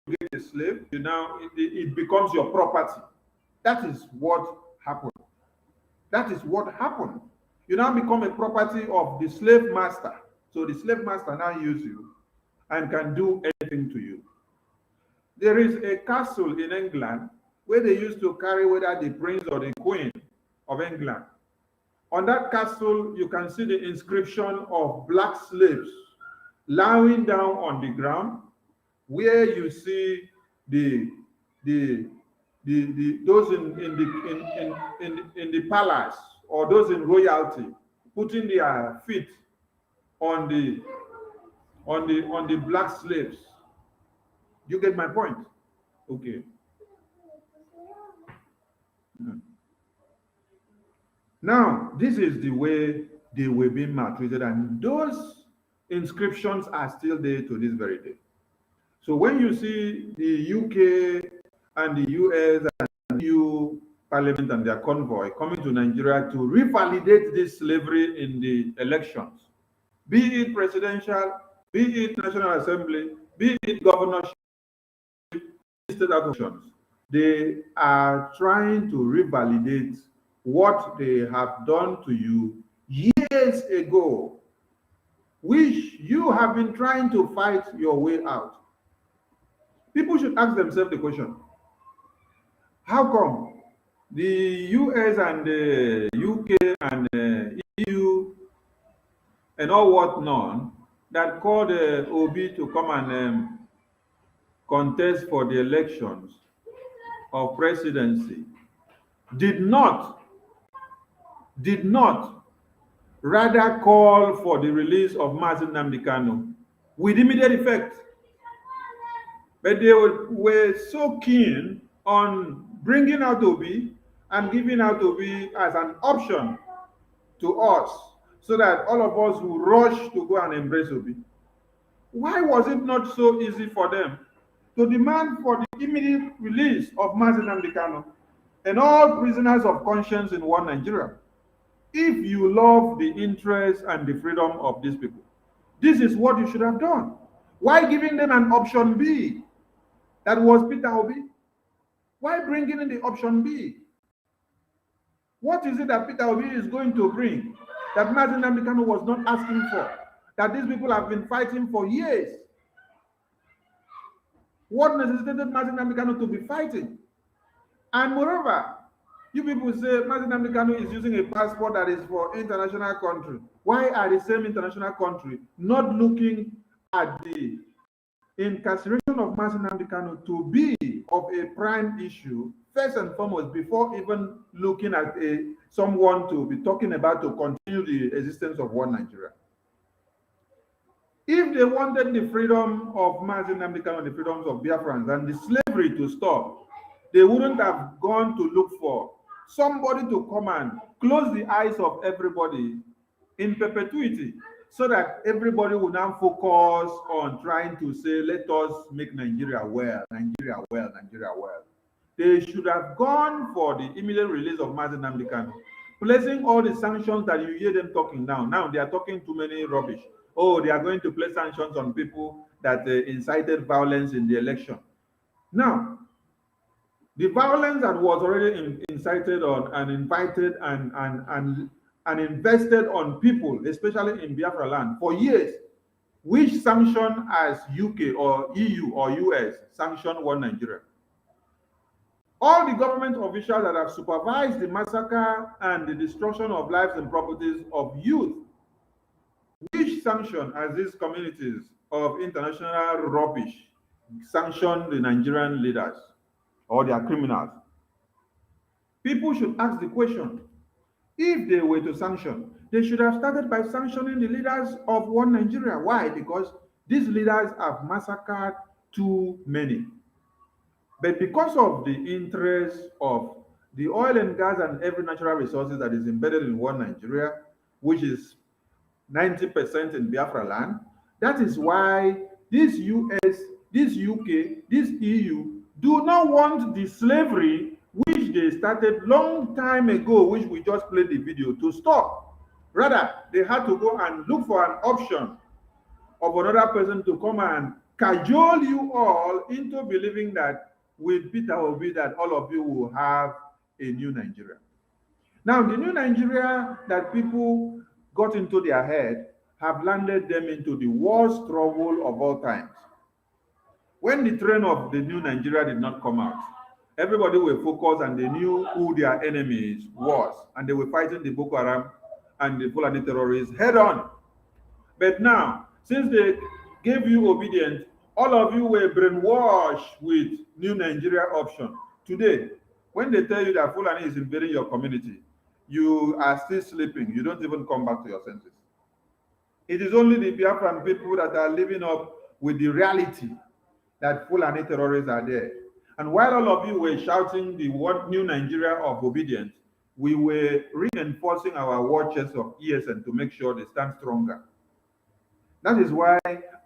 get a slave, it becomes your property. That is what happened. That is what happened. You now become a property of the slave master. So the slave master now uses you and can do anything to you. There is a castle in England where they used to carry whether the prince or the queen of England On that castle, you can see the inscription of black slaves lying down on the ground, where you see those in the palace, or those in royalty, putting their feet on the black slaves. You get my point? Okay. Now, this is the way they were being maltreated, and those inscriptions are still there to this very day. So when you see the UK and the US and the EU Parliament and their convoy coming to Nigeria to revalidate this slavery in the elections, be it presidential, be it National Assembly, be it governorship, state elections, they are trying to revalidate what they have done to you years ago, which you have been trying to fight your way out. People should ask themselves the question, how come the US and the UK and the EU and all whatnot that called Obi to come and contest for the elections of presidency did not rather call for the release of Mazi Nnamdi Kanu with immediate effect? But they were so keen on bringing out Obi and giving out Obi as an option to us, so that all of us will rush to go and embrace Obi. Why was it not so easy for them to demand for the immediate release of Mazi Nnamdi Kanu and all prisoners of conscience in one Nigeria? If you love the interests and the freedom of these people, this is what you should have done. Why giving them an option B? That was Peter Obi. Why bringing in the option B? What is it that Peter Obi is going to bring that Mazi Nnamdi Kanu was not asking for, that these people have been fighting for years? What necessitated Mazi Nnamdi Kanu to be fighting? And moreover, you people say Mazi Nnamdi Kanu is using a passport that is for international country. Why are the same international country not looking at the incarceration of Mazi Nnamdi Kanu to be of a prime issue first and foremost, before even looking at someone to be talking about to continue the existence of one Nigeria? If they wanted the freedom of Mazi Nnamdi Kanu, the freedoms of Biafrans, and the slavery to stop, they wouldn't have gone to look for somebody to come and close the eyes of everybody in perpetuity, so that everybody will now focus on trying to say, let us make Nigeria well, Nigeria well, Nigeria well. They should have gone for the immediate release of Mazi Nnamdi Kanu, placing all the sanctions that you hear them talking now. Now they are talking too many rubbish. Oh, they are going to place sanctions on people that incited violence in the election. Now, the violence that was already incited on and invited and invested on people, especially in Biafra land, for years, which sanction as UK or EU or US sanctioned one Nigeria. All the government officials that have supervised the massacre and the destruction of lives and properties of youth, which sanction as these communities of international rubbish sanction the Nigerian leaders or their criminals? People should ask the question, if they were to sanction, they should have started by sanctioning the leaders of one Nigeria. Why? Because these leaders have massacred too many. But because of the interest of the oil and gas and every natural resources that is embedded in one Nigeria, which is 90% in Biafra land, that is why this US, this UK, this EU do not want the slavery which they started long time ago, which we just played the video, to stop. Rather, they had to go and look for an option of another person to come and cajole you all into believing that with Peter Obi that all of you will have a new Nigeria. Now, the new Nigeria that people got into their head have landed them into the worst trouble of all times. When the train of the new Nigeria did not come out, everybody were focused and they knew who their enemies was, and they were fighting the Boko Haram and the Fulani terrorists head on. But now, since they gave you obedience, all of you were brainwashed with new Nigeria option. Today, when they tell you that Fulani is invading your community, you are still sleeping. You don't even come back to your senses. It is only the Biafran people that are living up with the reality that Fulani terrorists are there. And while all of you were shouting the new Nigeria of obedience, we were reinforcing our war chest of ESN to make sure they stand stronger. That is why,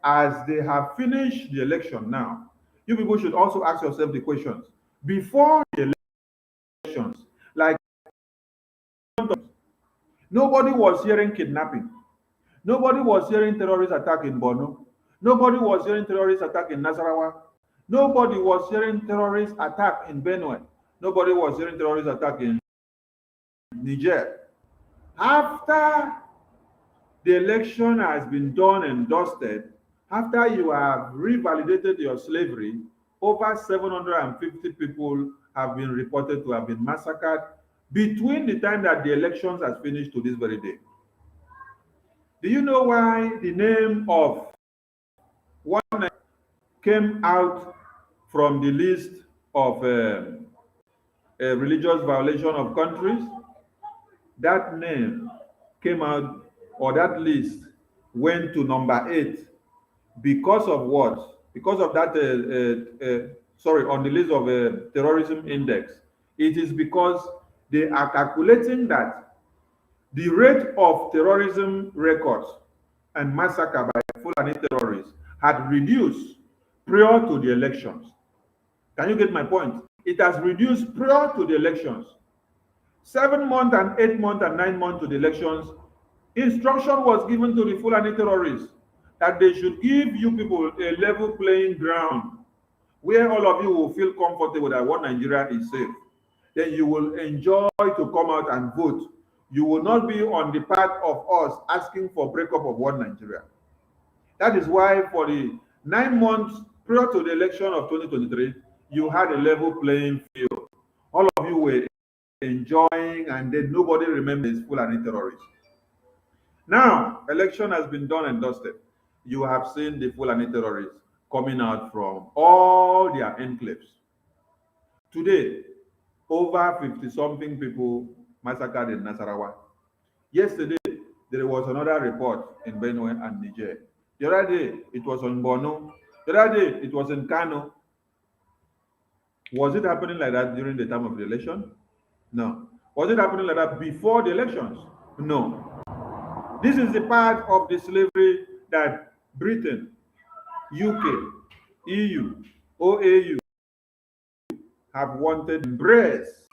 as they have finished the election now, you people should also ask yourself the questions. Before the elections, like, nobody was hearing kidnapping. Nobody was hearing terrorist attack in Borno. Nobody was hearing terrorist attack in Nasarawa. Nobody was hearing terrorist attack in Benue. Nobody was hearing terrorist attack in Niger. After the election has been done and dusted, after you have revalidated your slavery, over 750 people have been reported to have been massacred between the time that the elections has finished to this very day. Do you know why the name of one came out from the list of a religious violation of countries? That name came out, or that list went to number 8 because of what? Because of that, on the list of terrorism index. It is because they are calculating that the rate of terrorism records and massacre by Fulani terrorists had reduced prior to the elections. Can you get my point? It has reduced prior to the elections. 7 months and 8 months and 9 months to the elections, instruction was given to the Fulani terrorists that they should give you people a level playing ground where all of you will feel comfortable that one Nigeria is safe. Then you will enjoy to come out and vote. You will not be on the path of us asking for breakup of one Nigeria. That is why for the 9 months prior to the election of 2023, you had a level playing field. All of you were enjoying, and then nobody remembers Fulani terrorists. Now, election has been done and dusted. You have seen the Fulani terrorists coming out from all their enclaves. Today, over 50-something people massacred in Nasarawa. Yesterday, there was another report in Benue and Niger. The other day, it was on Borno. The other day, it was in Kano. Was it happening like that during the time of the election? No. Was it happening like that before the elections? No. This is the part of the slavery that Britain, UK, EU, OAU have wanted to embrace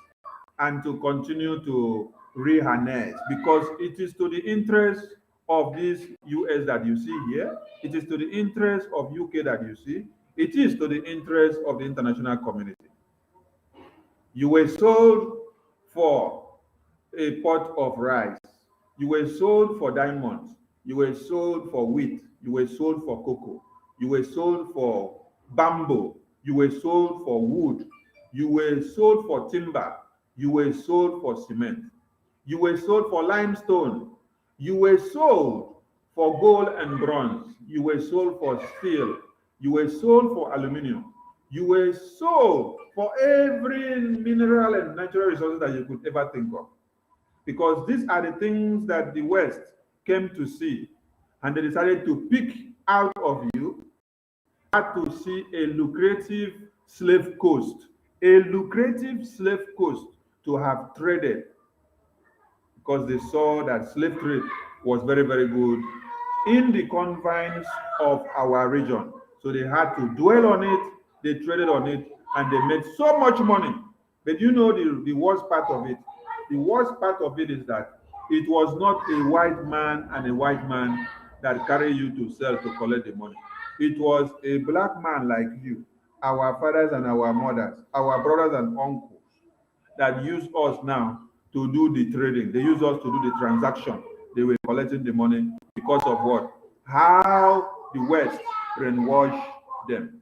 and to continue to reharness, because it is to the interest of this US that you see here, it is to the interest of UK that you see, it is to the interest of the international community. You were sold for a pot of rice. You were sold for diamonds. You were sold for wheat. You were sold for cocoa. You were sold for bamboo. You were sold for wood. You were sold for timber. You were sold for cement. You were sold for limestone. You were sold for gold and bronze. You were sold for steel. You were sold for aluminum. You were sold for every mineral and natural resources that you could ever think of. Because these are the things that the West came to see, and they decided to pick out of you, had to see a lucrative slave coast, to have traded, because they saw that slave trade was very, very good in the confines of our region. So they had to dwell on it, they traded on it, and they made so much money. But you know the worst part of it? The worst part of it is that it was not a white man and a white man that carried you to sell to collect the money. It was a black man like you, our fathers and our mothers, our brothers and uncles, that use us now to do the trading. They use us to do the transaction. They were collecting the money because of what? How the West brainwashed them.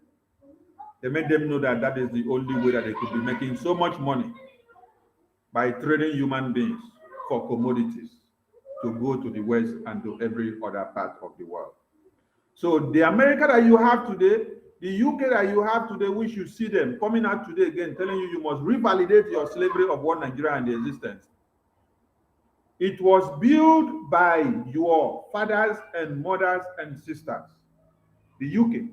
They made them know that that is the only way that they could be making so much money, by trading human beings for commodities. to go to the West and to every other part of the world. So the America that you have today, the UK that you have today, we should see them coming out today again, telling you you must revalidate your slavery of one Nigeria and the existence. It was built by your fathers and mothers and sisters. The UK,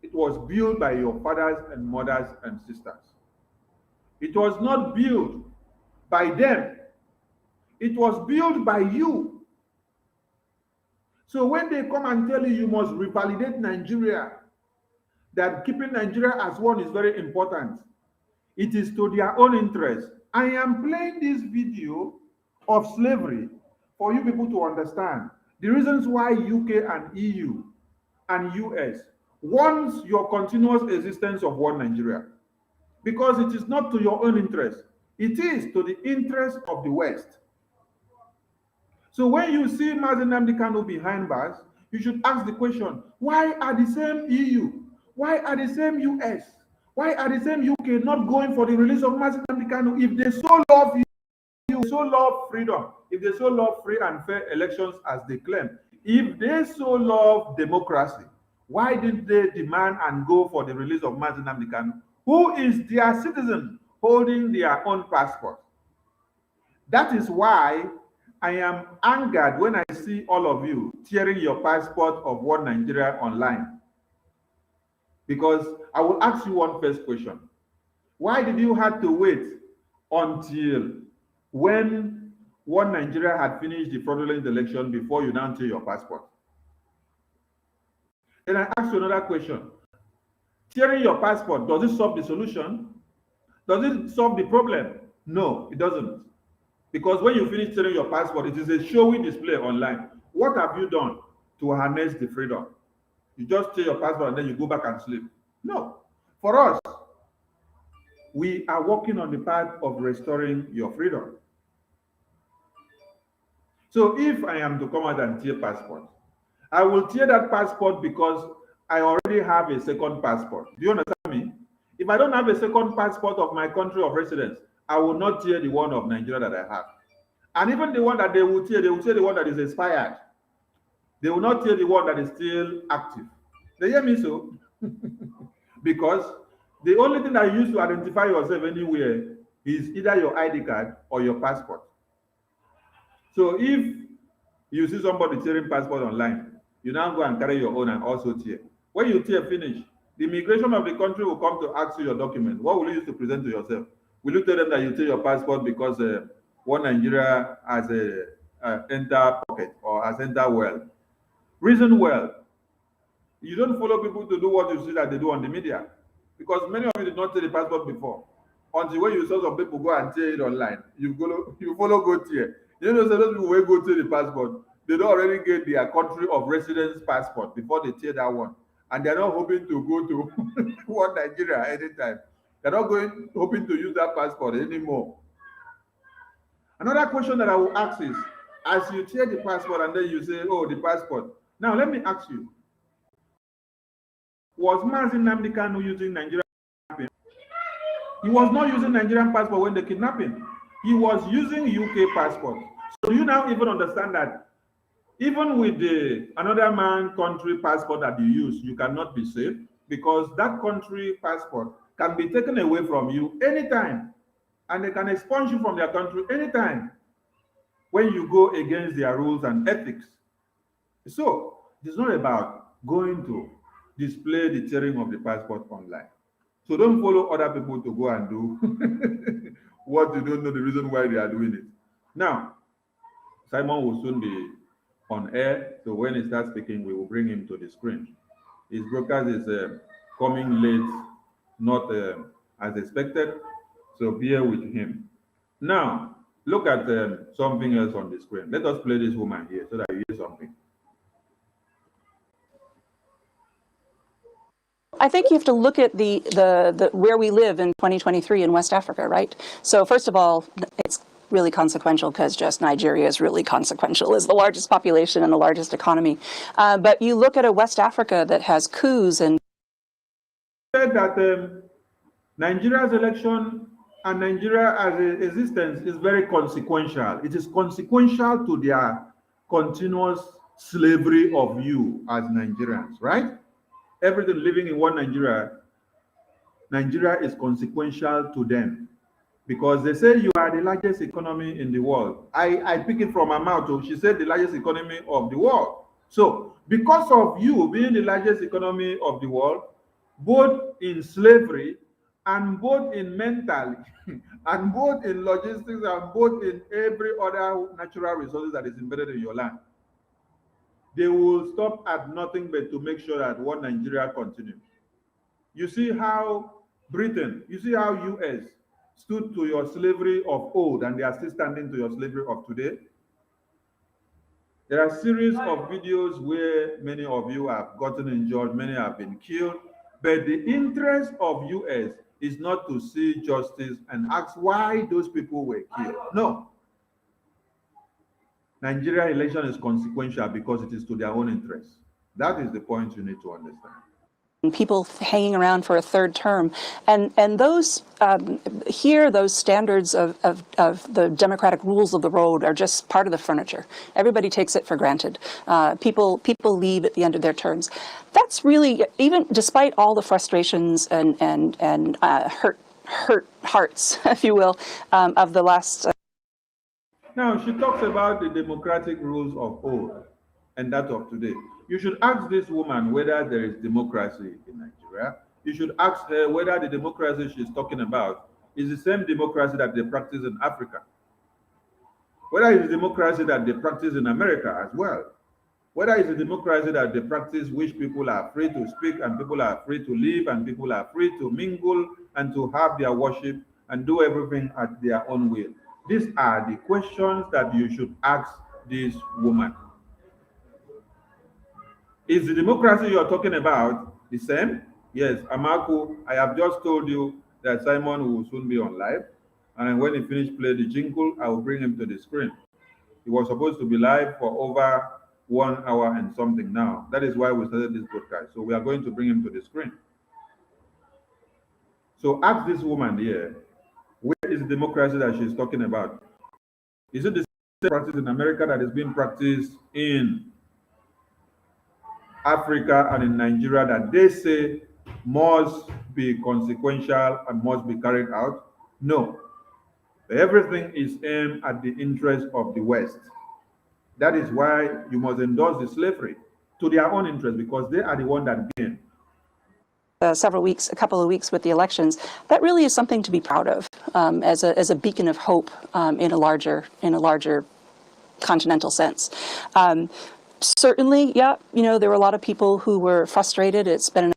it was built by your fathers and mothers and sisters. It was not built by them. It was built by you. So when they come and tell you you must revalidate Nigeria, that keeping Nigeria as one is very important, it is to their own interest. I am playing this video of slavery for you people to understand the reasons why UK and EU and US wants your continuous existence of one Nigeria. Because it is not to your own interest. It is to the interest of the West. So when you see Mazi Nnamdi Kanu behind bars, you should ask the question, why are the same EU, why are the same US, why are the same UK not going for the release of Mazi Nnamdi Kanu if they so love you, so love freedom, if they so love free and fair elections as they claim, if they so love democracy, why did they demand and go for the release of Mazi Nnamdi Kanu, who is their citizen holding their own passport? That is why I am angered when I see all of you tearing your passport of one Nigeria online. Because I will ask you one first question. Why did you have to wait until when one Nigeria had finished the fraudulent election before you now tear your passport? Then I ask you another question. Tearing your passport, does it solve the solution? Does it solve the problem? No, it doesn't. Because when you finish tearing your passport, it is a showy display online. What have you done to harness the freedom? You just tear your passport and then you go back and sleep. No. For us, we are working on the path of restoring your freedom. So if I am to come out and tear passport, I will tear that passport because I already have a second passport. Do you understand me? If I don't have a second passport of my country of residence, I will not tear the one of Nigeria that I have. And even the one that they will tear the one that is expired. They will not tear the one that is still active. They hear me so? Because the only thing that you use to identify yourself anywhere is either your ID card or your passport. So if you see somebody tearing passport online, you now go and carry your own and also tear. When you tear finish, the immigration of the country will come to ask you your document. What will you use to present to yourself? Will you tell them that you tear your passport because one Nigeria has enter pocket or has enter well? Reason well. You don't follow people to do what you see that they do on the media. Because many of you did not tear the passport before. Until when you saw some people go and tear it online, you follow go tear. You know, so those people will go tear the passport. They don't already get their country of residence passport before they tear that one. And they're not hoping to go to one Nigeria anytime. They're not hoping to use that passport anymore. Another question that I will ask is, as you tear the passport and then you say, oh, the passport. Now, let me ask you, was Mazi Nnamdi Kanu using Nigerian passport? He was not using Nigerian passport when they kidnapped him. He was using UK passport. So do you now even understand that even with the another man country passport that you use, you cannot be safe because that country passport can be taken away from you anytime, and they can expunge you from their country anytime when you go against their rules and ethics. So it's not about going to display the tearing of the passport online. So don't follow other people to go and do what you don't know the reason why they are doing it. Now, Simon will soon be on air, so when he starts speaking, we will bring him to the screen. His broadcast is coming late, not as expected, so bear with him. Now, look at something else on the screen. Let us play this woman here so that you hear something. I think you have to look at the where we live in 2023 in West Africa, right? So first of all, it's really consequential because just Nigeria is really consequential, is the largest population and the largest economy. But you look at a West Africa that has coups and said that Nigeria's election and Nigeria as an existence is very consequential. It is consequential to their continuous slavery of you as Nigerians, right? Everything living in one Nigeria is consequential to them because they say you are the largest economy in the world. I pick it from her mouth. So she said the largest economy of the world. So because of you being the largest economy of the world, both in slavery and both in mental and both in logistics and both in every other natural resources that is embedded in your land, they will stop at nothing but to make sure that one Nigeria continues. You see how Britain, you see how US stood to your slavery of old and they are still standing to your slavery of today. There are a series of videos where many of you have gotten injured, many have been killed, but the interest of US is not to see justice and ask why those people were killed. No. Nigeria election is consequential because it is to their own interest. That is the point you need to understand. People hanging around for a third term, and those here, those standards of the democratic rules of the road are just part of the furniture. Everybody takes it for granted. People leave at the end of their terms. That's really, even despite all the frustrations and hurt hearts, if you will, of the last. Now she talks about the democratic rules of old and that of today. You should ask this woman whether there is democracy in Nigeria. You should ask her whether the democracy she's talking about is the same democracy that they practice in Africa. Whether it's the democracy that they practice in America as well. Whether it's the democracy that they practice which people are free to speak and people are free to live and people are free to mingle and to have their worship and do everything at their own will. These are the questions that you should ask this woman. Is the democracy you're talking about the same? Yes, Amaku, I have just told you that Simon will soon be on live. And when he finished playing the jingle, I will bring him to the screen. He was supposed to be live for over 1 hour and something now. That is why we started this broadcast. So we are going to bring him to the screen. So ask this woman here, where is the democracy that she's talking about? Is it the same practice in America that is being practiced in Africa and in Nigeria that they say must be consequential and must be carried out? No. Everything is aimed at the interest of the West. That is why you must endorse the slavery to their own interest because they are the one that gain. A couple of weeks with the elections, that really is something to be proud of as a beacon of hope in a larger continental sense. Certainly, yeah, there were a lot of people who were frustrated. It's been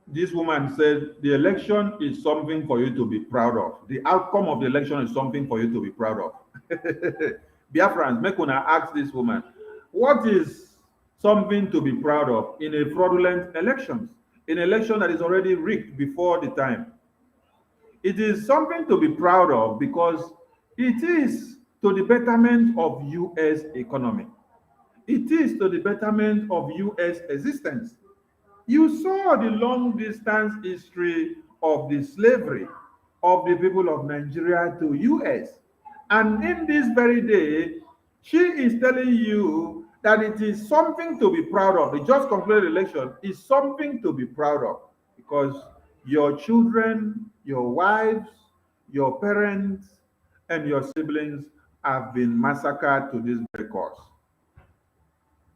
This woman said the election is something for you to be proud of. The outcome of the election is something for you to be proud of. Biafrans, make una ask this woman, what is something to be proud of in a fraudulent election? An election that is already rigged before the time. It is something to be proud of because it is to the betterment of U.S. economy. It is to the betterment of U.S. existence. You saw the long distance history of the slavery of the people of Nigeria to U.S. And in this very day, she is telling you that it is something to be proud of. The just concluded election is something to be proud of because your children, your wives, your parents, and your siblings have been massacred to this very cause.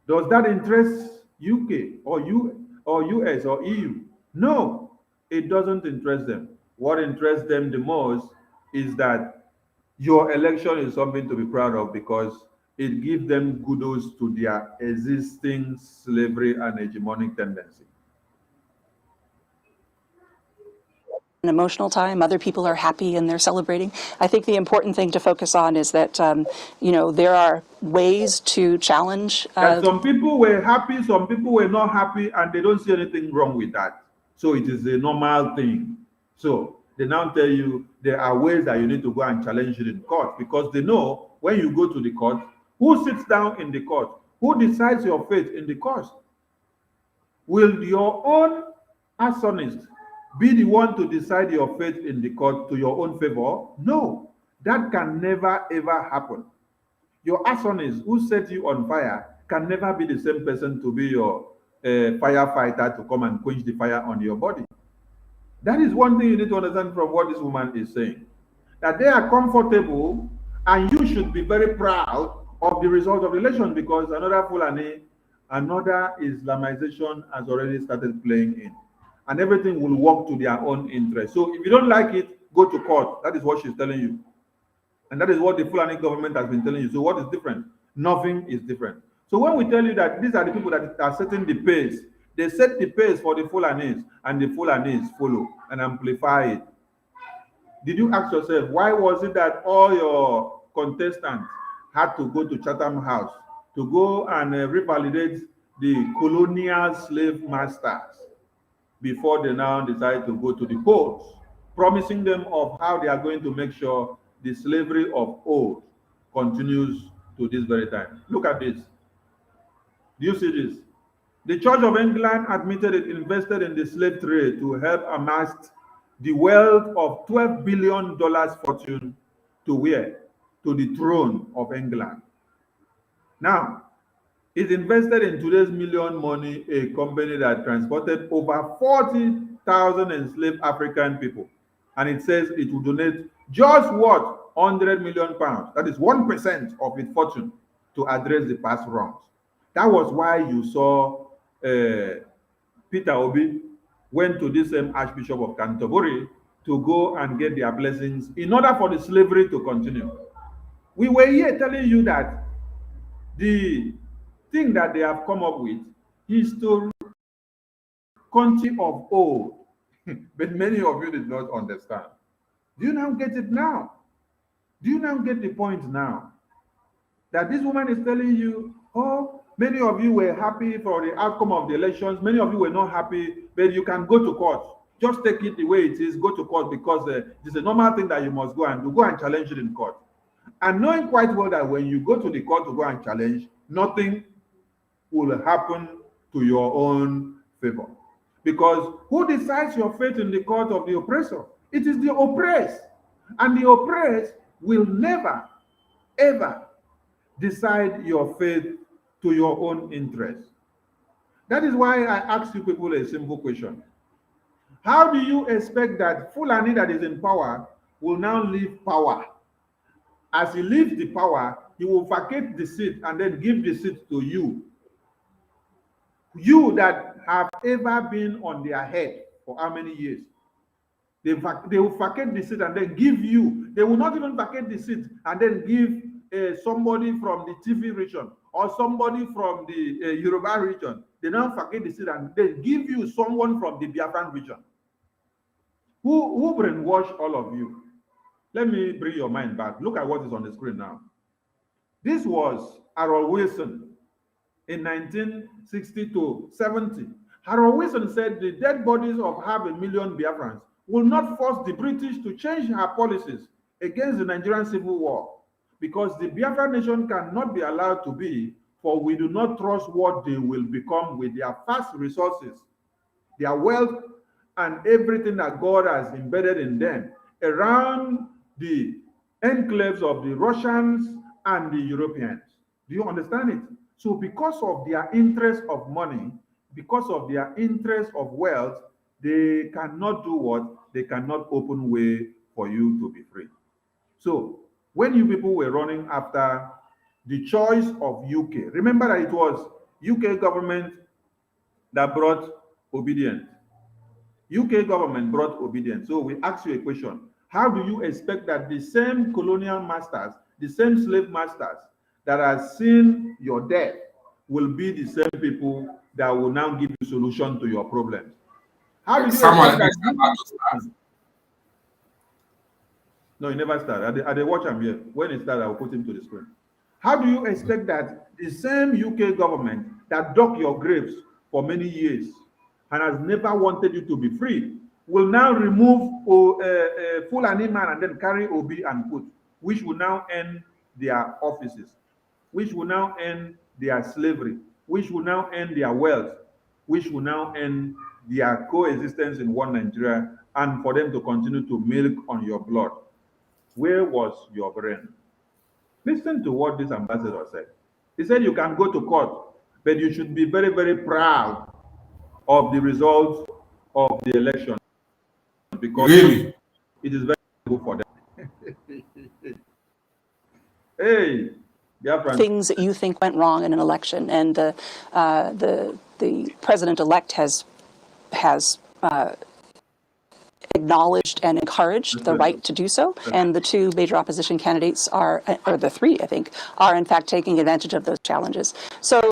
Does that interest UK or US or EU? No, it doesn't interest them. What interests them the most is that your election is something to be proud of because it gives them kudos to their existing slavery and hegemonic tendency. an emotional time. Other people are happy and they're celebrating. I think the important thing to focus on is that, there are ways to challenge. Some people were happy, some people were not happy, and they don't see anything wrong with that. So it is a normal thing. So they now tell you there are ways that you need to go and challenge it in court because they know when you go to the court, who sits down in the court? Who decides your fate in the court? Will your own arsonist be the one to decide your fate in the court to your own favor? No, that can never ever happen. Your arsonist who set you on fire can never be the same person to be your firefighter to come and quench the fire on your body. That is one thing you need to understand from what this woman is saying. That they are comfortable, and you should be very proud of the result of the election, because another Fulani, another Islamization has already started playing in. And everything will work to their own interest. So if you don't like it, go to court. That is what she's telling you. And that is what the Fulani government has been telling you. So what is different? Nothing is different. So when we tell you that these are the people that are setting the pace, they set the pace for the Fulanis, and the Fulanis follow and amplify it. Did you ask yourself, why was it that all your contestants had to go to Chatham House to go and revalidate the colonial slave masters before they now decide to go to the polls, promising them of how they are going to make sure the slavery of old continues to this very time? Look at this. Do you see this? The Church of England admitted it invested in the slave trade to help amass the wealth of $12 billion fortune to where? To the throne of England. Now, it invested in today's million money a company that transported over 40,000 enslaved African people. And it says it will donate just what? 100 million pounds. That is 1% of its fortune to address the past wrongs. That was why you saw Peter Obi went to this same Archbishop of Canterbury to go and get their blessings in order for the slavery to continue. We were here telling you that the thing that they have come up with is to country of old. But many of you did not understand. Do you now get it now? Do you now get the point now? That this woman is telling you, oh, many of you were happy for the outcome of the elections. Many of you were not happy, but you can go to court. Just take it the way it is, go to court, because it's a normal thing that you must go and do. Go and challenge it in court. And knowing quite well that when you go to the court to go and challenge, nothing will happen to your own favor. Because who decides your fate in the court of the oppressor? It is the oppressed. And the oppressed will never, ever decide your fate to your own interest. That is why I ask you people a simple question. How do you expect that Fulani that is in power will now leave power? As he leaves the power, he will vacate the seat and then give the seat to you. You that have ever been on their head for how many years? They will vacate the seat and then give you. They will not even vacate the seat and then give somebody from the TV region or somebody from the Yoruba region. They now vacate the seat and then give you someone from the Biafran region. Who brainwashed all of you? Let me bring your mind back. Look at what is on the screen now. This was Harold Wilson in 1960 to 70. Harold Wilson said the dead bodies of 500,000 Biafrans will not force the British to change her policies against the Nigerian Civil War, because the Biafran nation cannot be allowed to be, for we do not trust what they will become with their vast resources, their wealth, and everything that God has embedded in them around the enclaves of the Russians and the Europeans. Do you understand it? So because of their interest of money, because of their interest of wealth, they cannot do what? They cannot open way for you to be free. So when you people were running after the choice of UK, remember that it was UK government that brought obedience. UK government brought obedience. So we ask you a question. How do you expect that the same colonial masters, the same slave masters that have seen your death will be the same people that will now give you solution to your problems? How do you expect that? No, he never started. I watch him here. When he started, I will put him to the screen. How do you expect that the same UK government that dug your graves for many years and has never wanted you to be free will now remove a Fulani man and then carry Obi and put, which will now end their offices, which will now end their slavery, which will now end their wealth, which will now end their coexistence in one Nigeria, and for them to continue to milk on your blood? Where was your brain? Listen to what this ambassador said. He said you can go to court, but you should be very, very proud of the results of the election because Really? it is very good for them. Hey, Biafrans. Things that you think went wrong in an election, and the president-elect has acknowledged and encouraged the right to do so, and the two major opposition candidates are, or the three, I think, are in fact taking advantage of those challenges. So,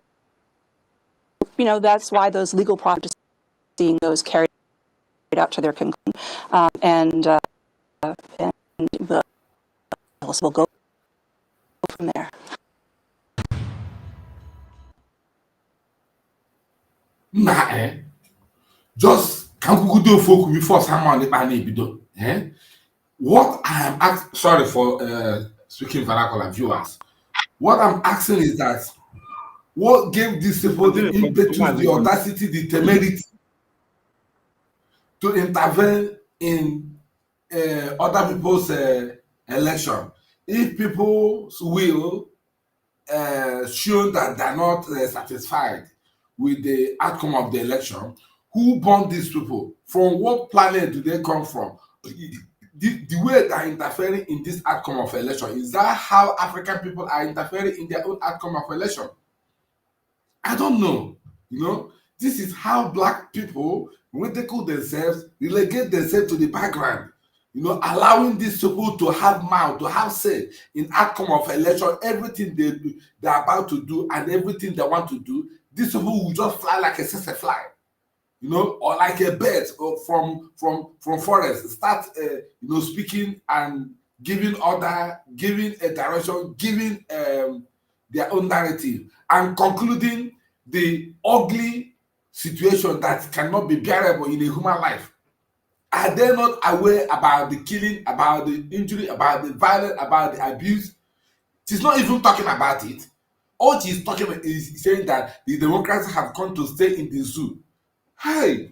you know, that's why those legal processes, seeing those carried out to their conclusion, and we'll go from there. Nah, just can we do folk before someone be done? What I am asking, sorry for speaking vernacular viewers. What I'm asking is that what gave these people the impetus, the audacity, the temerity to intervene in other people's election? If people's will show that they're not satisfied with the outcome of the election, who born these people? From what planet do they come from? The way they are interfering in this outcome of election, is that how African people are interfering in their own outcome of election? I don't know. You know, this is how Black people ridicule themselves, relegate themselves to the background. You know, allowing these people to have mouth, to have say in outcome of election, everything they're about to do and everything they want to do, these people will just fly like a fly. You know, or like a bird from forest, start speaking and giving order, giving a direction, giving their own narrative, and concluding the ugly situation that cannot be bearable in a human life. Are they not aware about the killing, about the injury, about the violence, about the abuse? She's not even talking about it. All she's talking about is saying that the Democrats have come to stay in the zoo. Hey,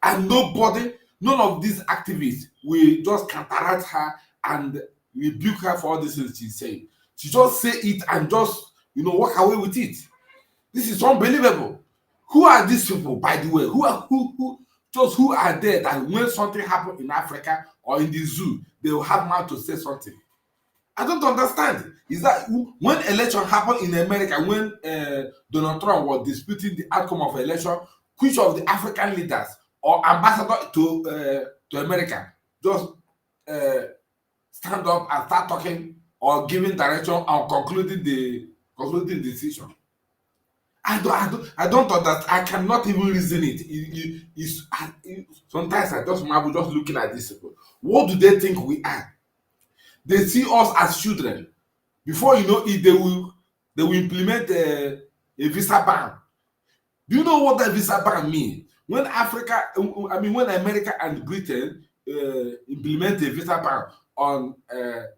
and nobody, none of these activists will just counteract her and rebuke her for all these things she's saying. She just say it and just, walk away with it. This is unbelievable. Who are these people, by the way? Who are there that when something happens in Africa or in the zoo, they will have mouth to say something? I don't understand. Is that when election happened in America, when Donald Trump was disputing the outcome of election, which of the African leaders or ambassador to America just stand up and start talking or giving direction or concluding the decision? I don't understand. I cannot even reason it. Sometimes I just marvel just looking at these people. What do they think we are? They see us as children. Before you know it, they will implement a visa ban. Do you know what that visa ban means? When America and Britain implement a visa ban on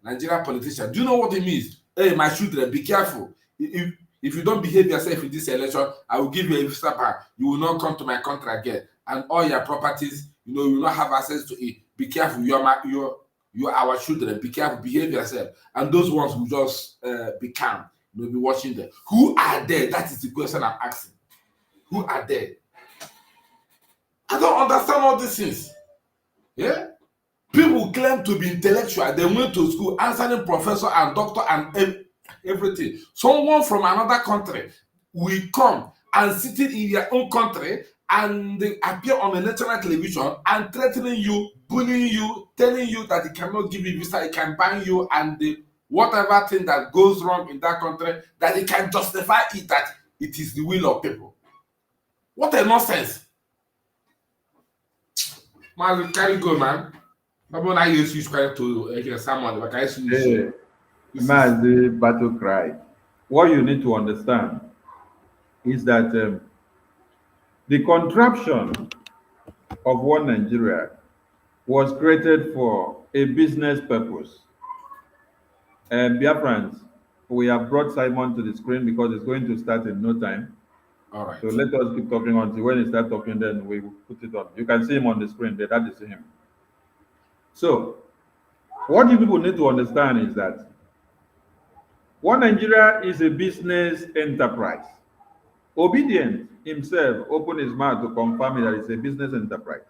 Nigerian politicians, do you know what it means? Hey, my children, be careful. If you don't behave yourself in this election, I will give you a visa ban. You will not come to my country again, and all your properties, you will not have access to it. Be careful. You're our children. Be careful. Behave yourself. And those ones will just be calm. Be watching them. Who are they? That is the question I'm asking. Who are they? I don't understand all these things. Yeah. People claim to be intellectual. They went to school, answering professor and doctor and everything. Someone from another country will come and sit in their own country and they appear on the national television and threatening you, bullying you, telling you that he cannot give you visa, he can ban you, and whatever thing that goes wrong in that country, that he can justify it, that it is the will of people. What a nonsense. Man, carry go, man. I use you to someone like I use. Man, the battle cry. What you need to understand is that the contraption of one Nigeria was created for a business purpose. And Biafrans, we have brought Simon to the screen because it's going to start in no time. All right. So let us keep talking until when he starts talking, then we will put it on. You can see him on the screen there. That is him. So, what you people need to understand is that One Nigeria is a business enterprise. Obedient himself opened his mouth to confirm that it's a business enterprise.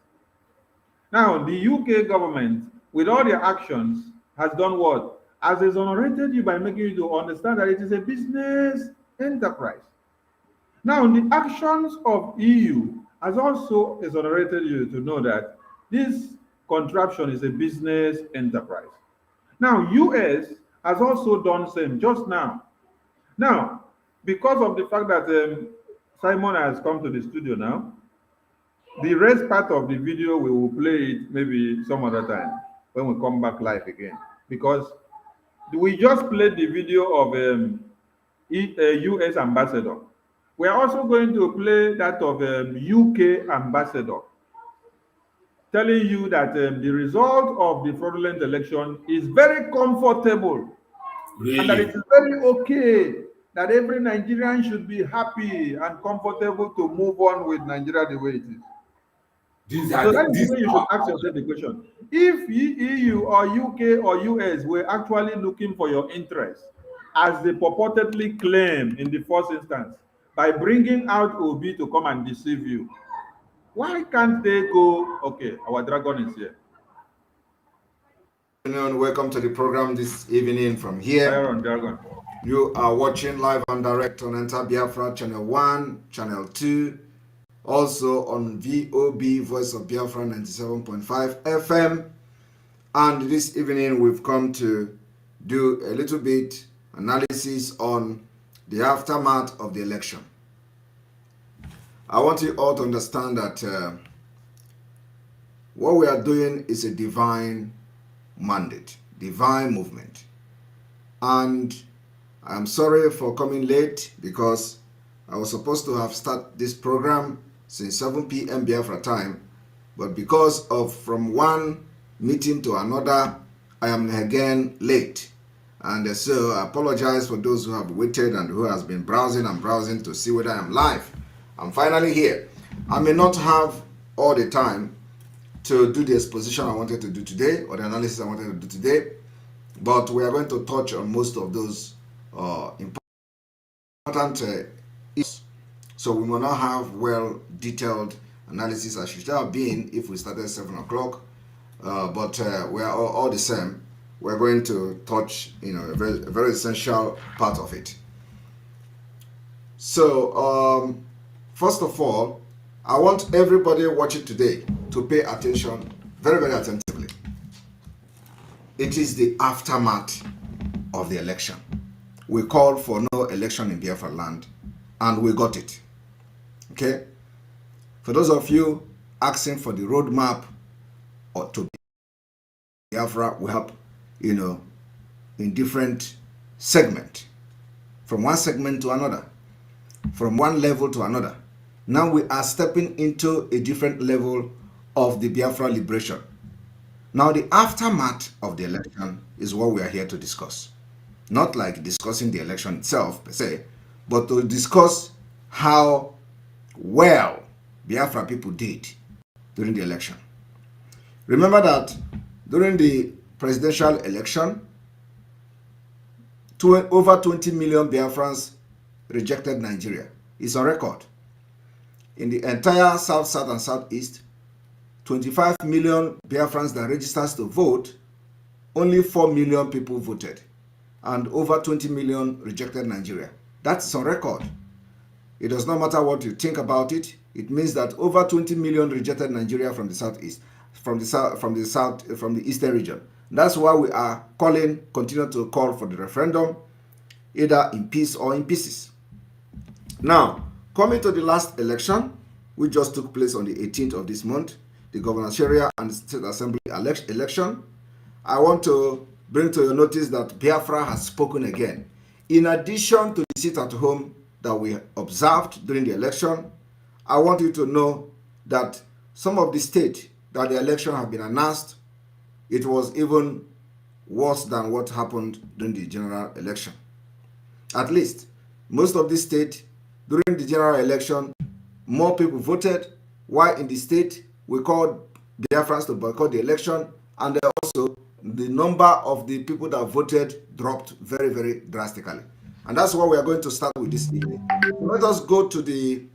Now, the UK government, with all their actions, has done what? Has exonerated you by making you to understand that it is a business enterprise. Now, the actions of EU has also exonerated you to know that this contraption is a business enterprise. Now, US has also done same just now. Now, because of the fact that Simon has come to the studio now, the rest part of the video we will play it maybe some other time when we come back live again, because we just played the video of US ambassador. We are also going to play that of UK ambassador, telling you that the result of the fraudulent election is very comfortable, and that it Really? is very okay, that every Nigerian should be happy and comfortable to move on with Nigeria the way it is. These So are that is the these way you should ask yourself the question. If EU or UK or US were actually looking for your interest, as they purportedly claim in the first instance, by bringing out Obi to come and deceive you, why can't they go, okay, our dragon is here. Good afternoon. Welcome to the program this evening from here. Fire on dragon. You are watching live and direct on Enter Biafra Channel 1, Channel 2, also on VOB Voice of Biafra 97.5 FM. And this evening we've come to do a little bit analysis on the aftermath of the election. I want you all to understand that what we are doing is a divine mandate, divine movement. And I'm sorry for coming late because I was supposed to have started this program since 7 p.m. Biafra time, but because of from one meeting to another, I am again late. And so I apologize for those who have waited and who has been browsing and browsing to see whether I am live. I'm finally here. I may not have all the time to do the exposition I wanted to do today or the analysis I wanted to do today, but we are going to touch on most of those important issues. So we will not have well detailed analysis as should have been if we started 7 o'clock, but we are all the same. We're going to touch, a very essential part of it. So first of all, I want everybody watching today to pay attention very, very attentively. It is the aftermath of the election. We called for no election in Biafra land, and we got it. Okay? For those of you asking for the roadmap or to Biafra, we have, in different segments, from one segment to another, from one level to another. Now we are stepping into a different level of the Biafra liberation. Now the aftermath of the election is what we are here to discuss. Not like discussing the election itself per se, but to discuss how well Biafra people did during the election. Remember that during the presidential election, over 20 million Biafrans rejected Nigeria. It's on record. In the entire South, South, and Southeast, 25 million Biafrans that registered to vote, only 4 million people voted, and over 20 million rejected Nigeria. That's on record. It does not matter what you think about it. It means that over 20 million rejected Nigeria from the Southeast, from the Eastern region. That's why we are continue to call for the referendum, either in peace or in pieces. Now, coming to the last election, which just took place on the 18th of this month, the gubernatorial and state assembly election, I want to bring to your notice that Biafra has spoken again. In addition to the sit at home that we observed during the election, I want you to know that some of the states that the election have been announced, it was even worse than what happened during the general election. At least, most of the states during the general election, more people voted, while in the state, we called Biafrans to boycott the election, and also the number of the people that voted dropped very, very drastically. And that's what we are going to start with this evening. Let us go to the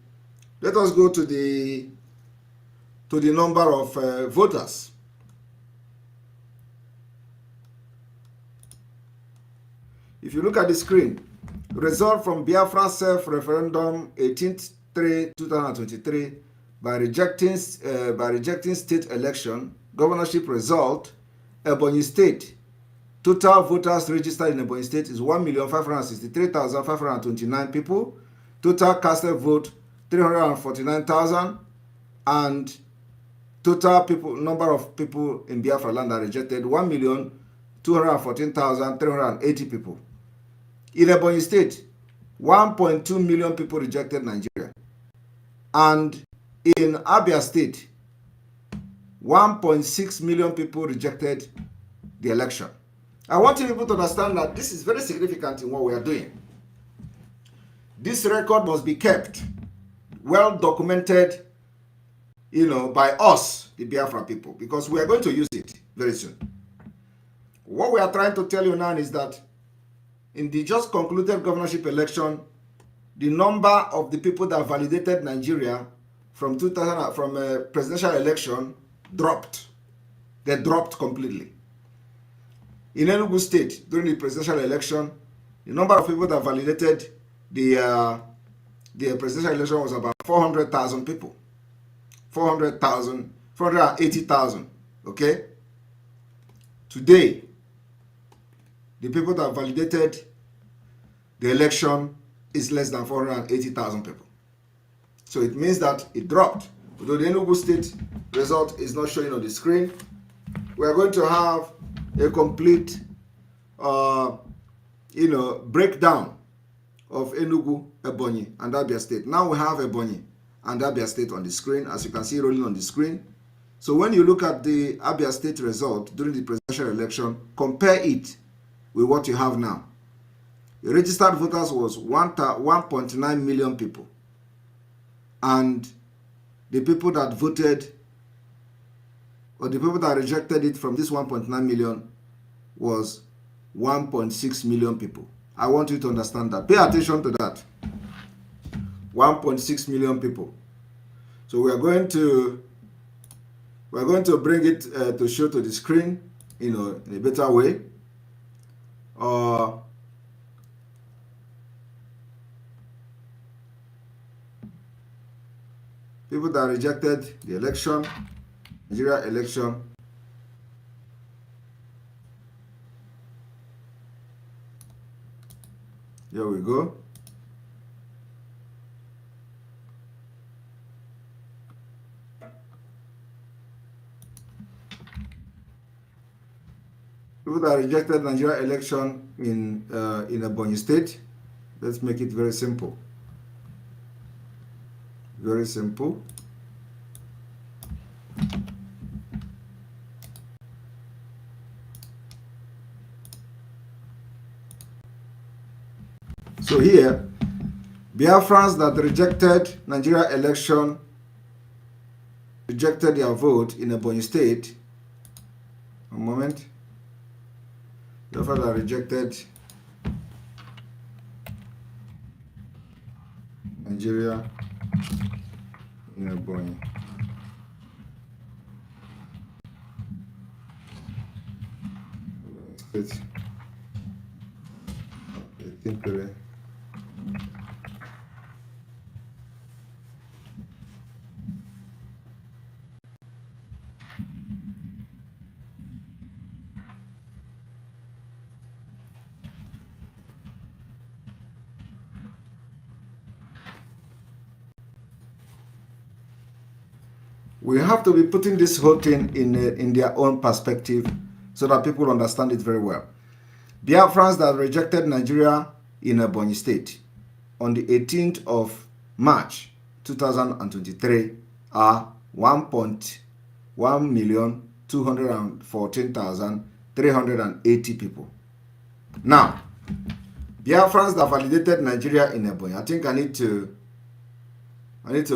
number of voters. If you look at the screen, result from Biafran self-referendum 18/3/2023 by rejecting state election governorship result, Ebonyi State. Total voters registered in Ebonyi State is 1,563,529 people. Total casted vote 349,000, and total number of people in Biafra land are rejected 1,214,380 people. In Ebonyi State, 1.2 million people rejected Nigeria. And in Abia State, 1.6 million people rejected the election. I want you people to understand that this is very significant in what we are doing. This record must be kept, well documented, by us, the Biafra people, because we are going to use it very soon. What we are trying to tell you now is that in the just concluded governorship election, the number of the people that validated Nigeria from presidential election dropped. They dropped completely. In Enugu State, during the presidential election, the number of people that validated the presidential election was about 400,000 people. 480,000. Okay? Today, the people that validated the election is less than 480,000 people. So it means that it dropped. Although the Enugu State result is not showing on the screen, we are going to have a complete breakdown of Enugu, Ebonyi, and Abia State. Now we have Ebonyi and Abia State on the screen, as you can see rolling on the screen. So when you look at the Abia State result during the presidential election, compare it with what you have now. The registered voters was 1.9 million people. And the people that voted, or the people that rejected it from this 1.9 million was 1.6 million people. I want you to understand that. Pay attention to that. 1.6 million people. So we are going to bring it to show to the screen, in a better way. People that rejected the election, Nigeria election. Here we go. People that rejected Nigeria election in Ebonyi State. Let's make it very simple. Very simple. So here, Biafrans that rejected Nigeria election, rejected their vote in Ebonyi State. A moment. Biafrans that rejected Nigeria in Ebonyi. State. We have to be putting this whole thing in their own perspective so that people understand it very well. Biafrans that rejected Nigeria in Ebonyi State on the 18th of March 2023 are 1,214,380 people. Now, Biafrans that validated Nigeria in Ebonyi, I think I need to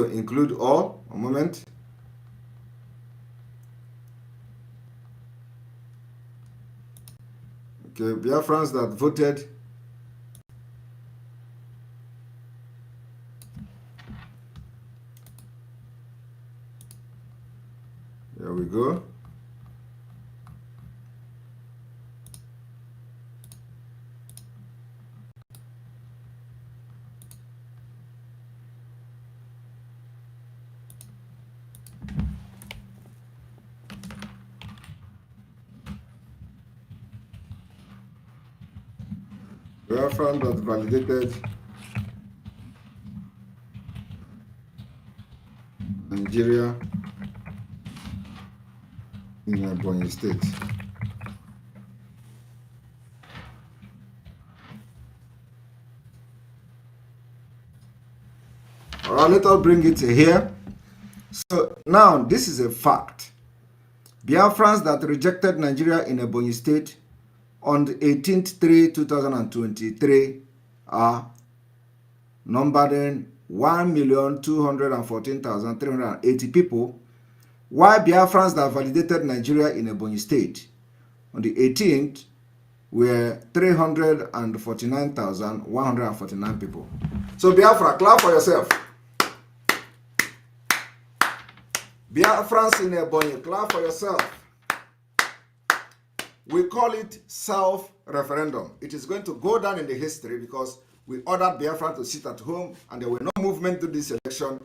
include all. A moment. Okay, Biafrans that voted. There we go. Biafran that validated Nigeria in Ebonyi State. All right, let us bring it here. So now this is a fact. Biafrans that rejected Nigeria in Ebonyi State on the 18th 3 2023 are numbering 1,214,380 people, while Biafrans that validated Nigeria in Ebonyi State on the 18th were 349,149 people. So Biafra, clap for yourself. Biafrans in Ebonyi, clap for yourself. We call it self-referendum. It is going to go down in the history because we ordered Biafra to sit at home and there were no movement to this election.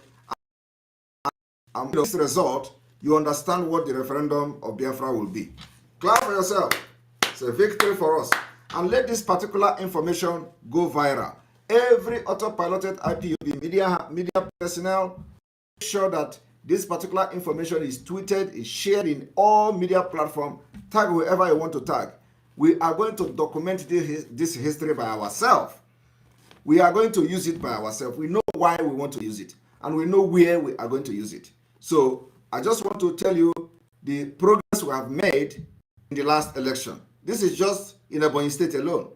And this result, you understand what the referendum of Biafra will be. Clap for yourself. It's a victory for us. And let this particular information go viral. Every auto-piloted IPOB media personnel, make sure that this particular information is tweeted, is shared in all media platforms. Tag whoever you want to tag. We are going to document this history by ourselves. We are going to use it by ourselves. We know why we want to use it, and we know where we are going to use it. So I just want to tell you the progress we have made in the last election. This is just in Ebonyi State alone.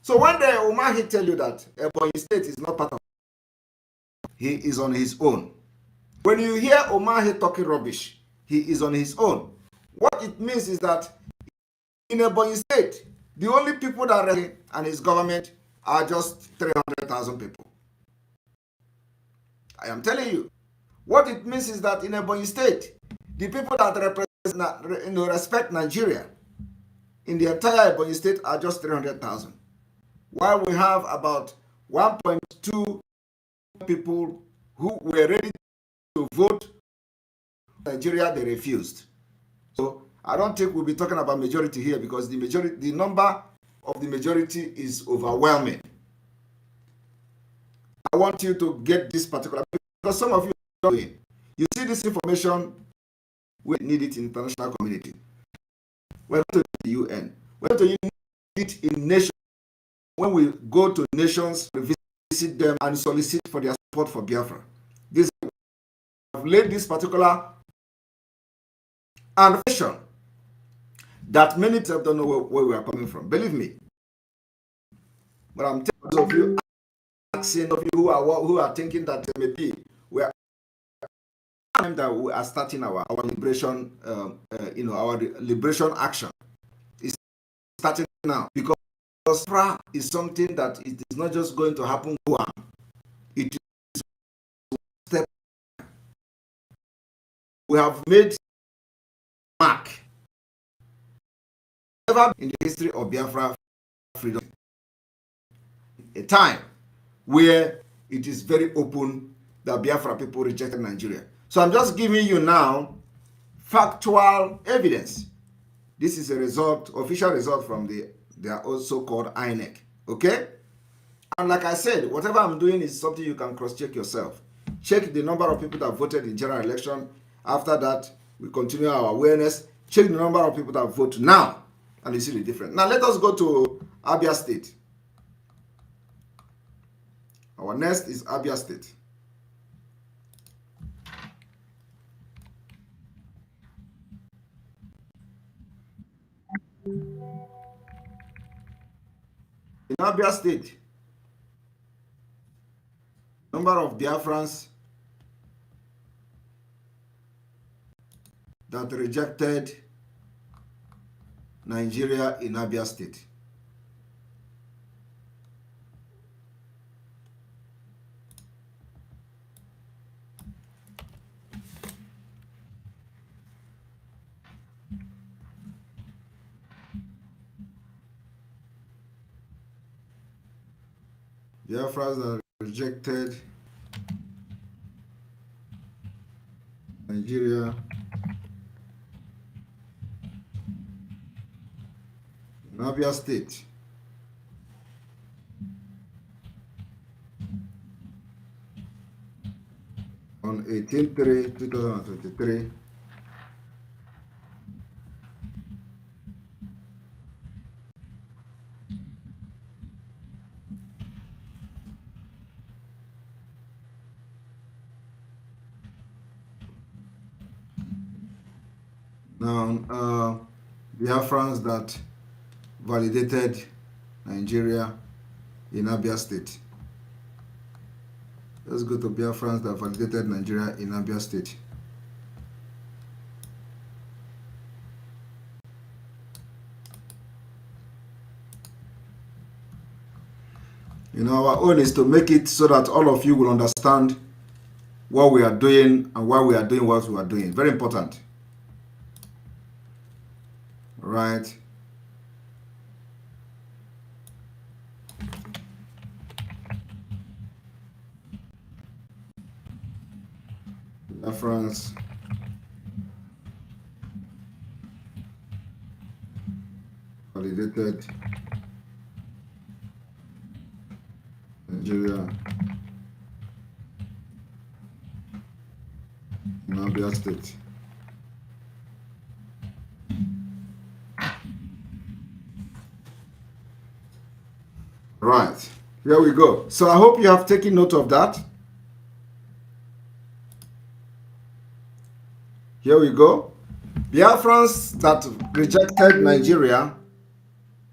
So when the Umahi tell you that Ebonyi State is not part of, he is on his own. When you hear Umahi talking rubbish, he is on his own. What it means is that in Ebonyi State, the only people that are and his government are just 300,000 people. I am telling you. What it means is that in Ebonyi State, the people that respect Nigeria in the entire Ebonyi State are just 300,000. While we have about 1.2 people who were ready to vote Nigeria, they refused. So I don't think we'll be talking about majority here because the number of the majority is overwhelming. I want you to get this particular, because some of you are doing. You see this information, we need it in international community. We're going to the UN. We're going to need it in nations. When we go to nations, we visit them and solicit for their support for Biafra. This have laid this particular ambition that many people don't know where we are coming from. Believe me. But I'm telling those of you, asking of you who are thinking that maybe we are starting our liberation, our liberation action. It's starting now because Biafra is something that it is not just going to happen. It is step. We have made mark never in the history of Biafra freedom. A time where it is very open that Biafra people rejected Nigeria. So I'm just giving you now factual evidence. This is a result, official result from they are also called INEC. Okay? And like I said, whatever I'm doing is something you can cross-check yourself. Check the number of people that voted in general election. After that, we continue our awareness. Check the number of people that vote now. And you see the difference. Now let us go to Abia State. Our next is Abia State. In Abia State, number of Biafrans that rejected Nigeria in Abia State Biafrans that rejected Nigeria in Abia State. On 18/3/2023, now Biafrans that validated Nigeria in Abia State. Let's go to Biafrans that validated Nigeria in Abia State. Our own is to make it so that all of you will understand what we are doing and why we are doing what we are doing. Very important. Right. Biafrans validated Nigeria in Abia State. Right, here we go. So I hope you have taken note of that. Here we go. Biafrans that rejected Nigeria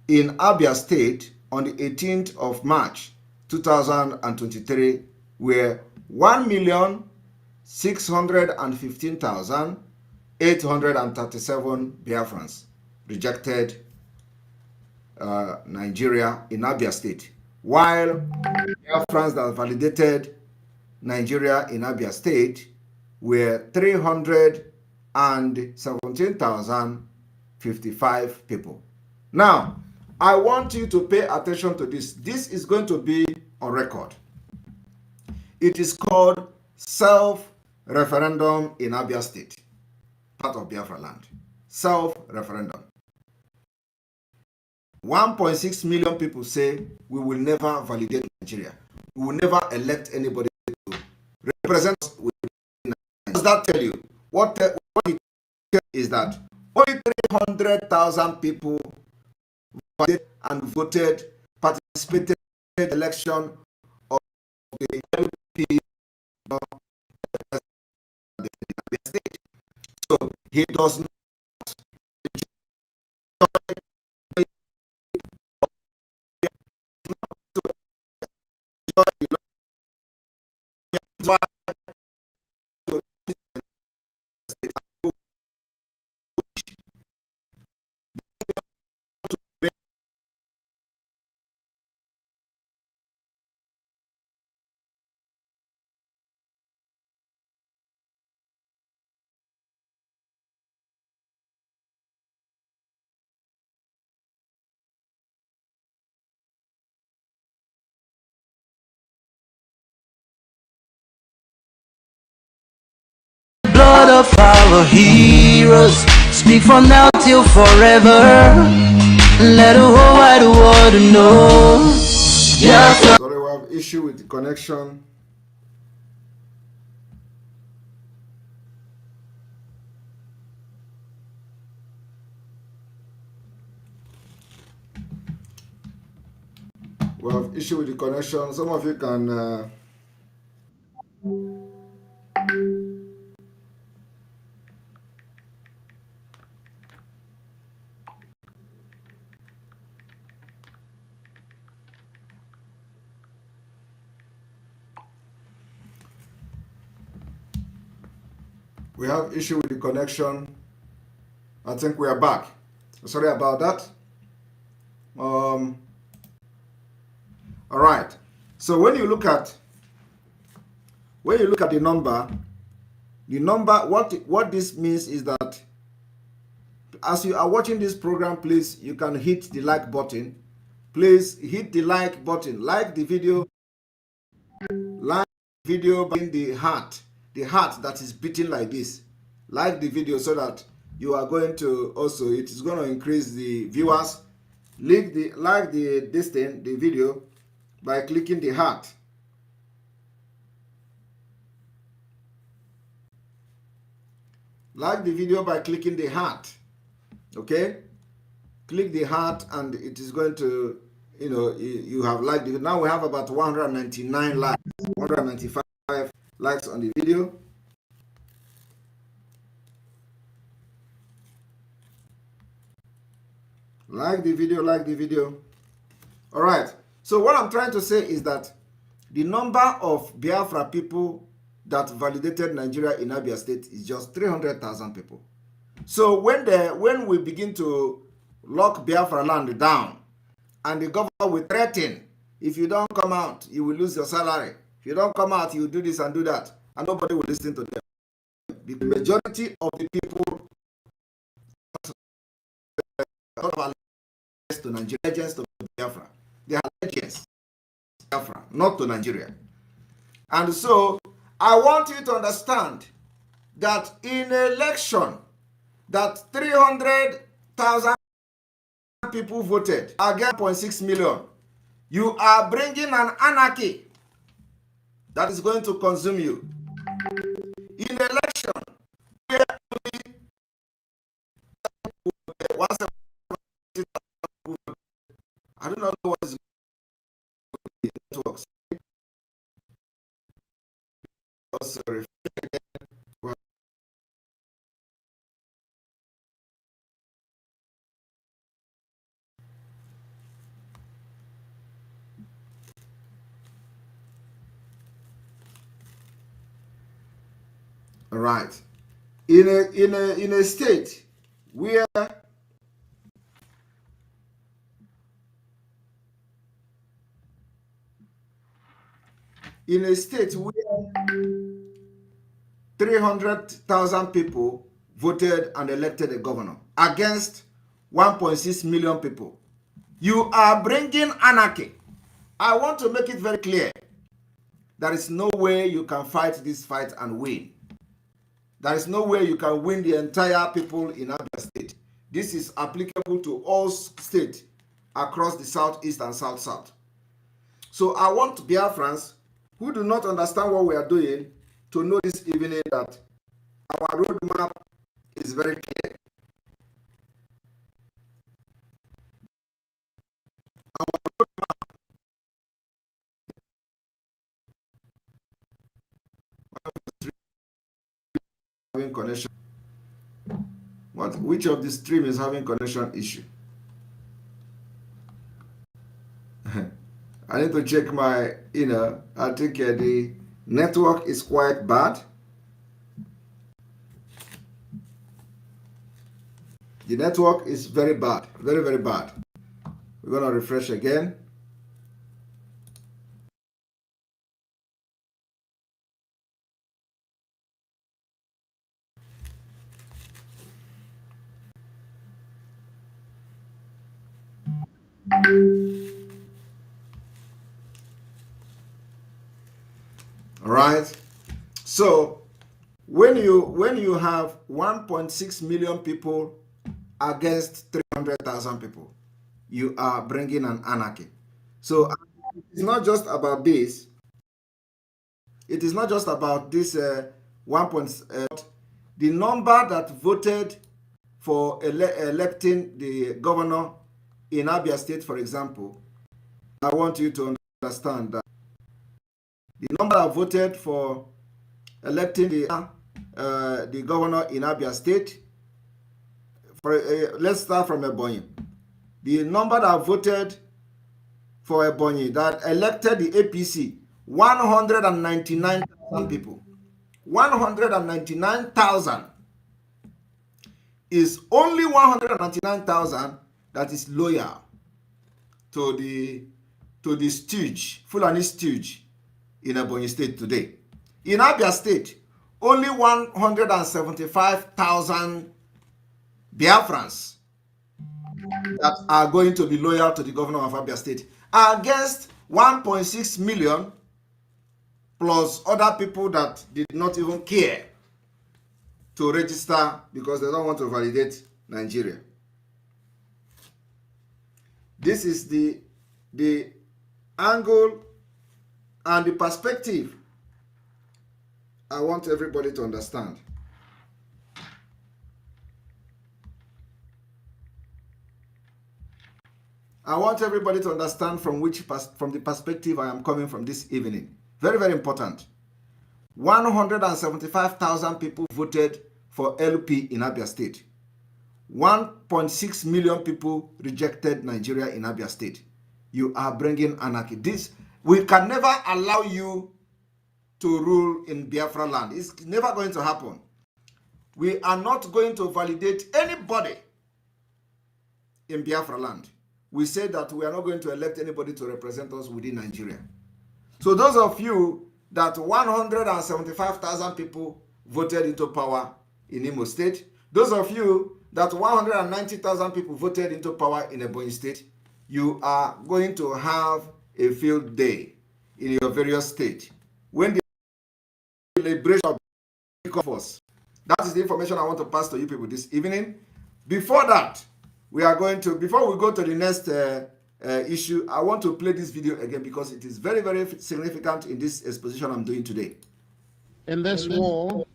in Abia State on the 18th of March 2023 were 1,615,837 Biafrans rejected Nigeria in Abia State, while Biafrans that validated Nigeria in Abia State were 317,055 people. Now, I want you to pay attention to this. This is going to be on record. It is called self-referendum in Abia State, part of Biafra land. Self-referendum. 1.6 million people say we will never validate Nigeria. We will never elect anybody to represent us. What does that tell you? What it tells is that only 300,000 people validated and voted, participated in the election of the LP of the state. So he does not blood of our heroes, speak from now till forever. Let the whole wide world know. Yeah. Sorry, we have issue with the connection. We have issue with the connection. Some of you can we have issue with the connection. I think we are back. Sorry about that. All right. So when you look at the number, what this means is that as you are watching this program, please, you can hit the like button. Please hit the like button, like the video. video in the heart that is beating like this. Like the video so that you are going to also, it is going to increase the viewers. Like the video by clicking the heart. Like the video by clicking the heart. Okay? Click the heart and it is going to, you have liked it. Now we have about 199 likes, 195 likes on the video. Like the video, like the video. All right. So what I'm trying to say is that the number of Biafra people that validated Nigeria in Abia State is just 300,000 people. So when we begin to lock Biafra land down, and the government will threaten, if you don't come out, you will lose your salary. If you don't come out, you will do this and do that, and nobody will listen to them. The majority of the people are to Nigeria, legends to Biafra. They are legends to Biafra, not to Nigeria. And so I want you to understand that in an election that 300,000 people voted against 0.6 million, you are bringing an anarchy that is going to consume you. In an election where I do not know what is networks. Sorry. All right. In a state where in a state where 300,000 people voted and elected a governor against 1.6 million people, you are bringing anarchy. I want to make it very clear. There is no way you can fight this fight and win. There is no way you can win the entire people in Abia State. This is applicable to all states across the southeast and south-south. So I want Biafrans who do not understand what we are doing to know this evening that our roadmap is very clear. Our roadmap having connection. Which of the stream is having connection issue? I need to check my, I think the network is quite bad. The network is very bad, very, very bad. We're going to refresh again. All right. So when you have 1.6 million people against 300,000 people, you are bringing an anarchy. So it's not just about this. It is not just about this the number that voted for electing the governor in Abia State, for example. I want you to understand that the number that voted for electing the governor in Abia State, let's start from Ebonyi. The number that voted for Ebonyi, that elected the APC, 199,000 people. 199,000 is only 199,000 that is loyal to the stooge, Fulani stooge in Ebonyi State today. In Abia State, only 175,000 Biafrans that are going to be loyal to the governor of Abia State against 1.6 million plus other people that did not even care to register because they don't want to validate Nigeria. This is the angle and the perspective I want everybody to understand. I want everybody to understand from the perspective I am coming from this evening. Very, very important. 175,000 people voted for LP in Abia State. 1.6 million people rejected Nigeria in Abia State. You are bringing anarchy. We can never allow you to rule in Biafra land. It's never going to happen. We are not going to validate anybody in Biafra land. We say that we are not going to elect anybody to represent us within Nigeria. So those of you that 175,000 people voted into power in Imo State, those of you that 190,000 people voted into power in Ebonyi State, you are going to have a field day in your various states. When the liberation of us, that is the information I want to pass to you people this evening. Before that, before we go to the next issue, I want to play this video again because it is very, very significant in this exposition I'm doing today. In this war,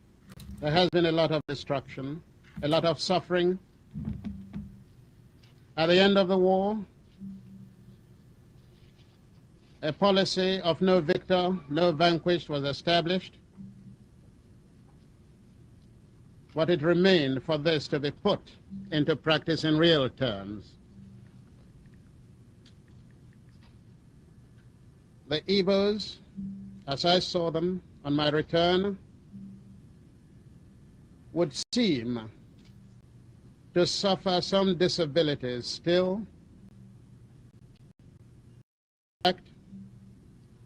there has been a lot of destruction, a lot of suffering. At the end of the war, a policy of no victor, no vanquished was established. But it remained for this to be put into practice in real terms. The Igbos, as I saw them on my return, would seem to suffer some disabilities still. In fact,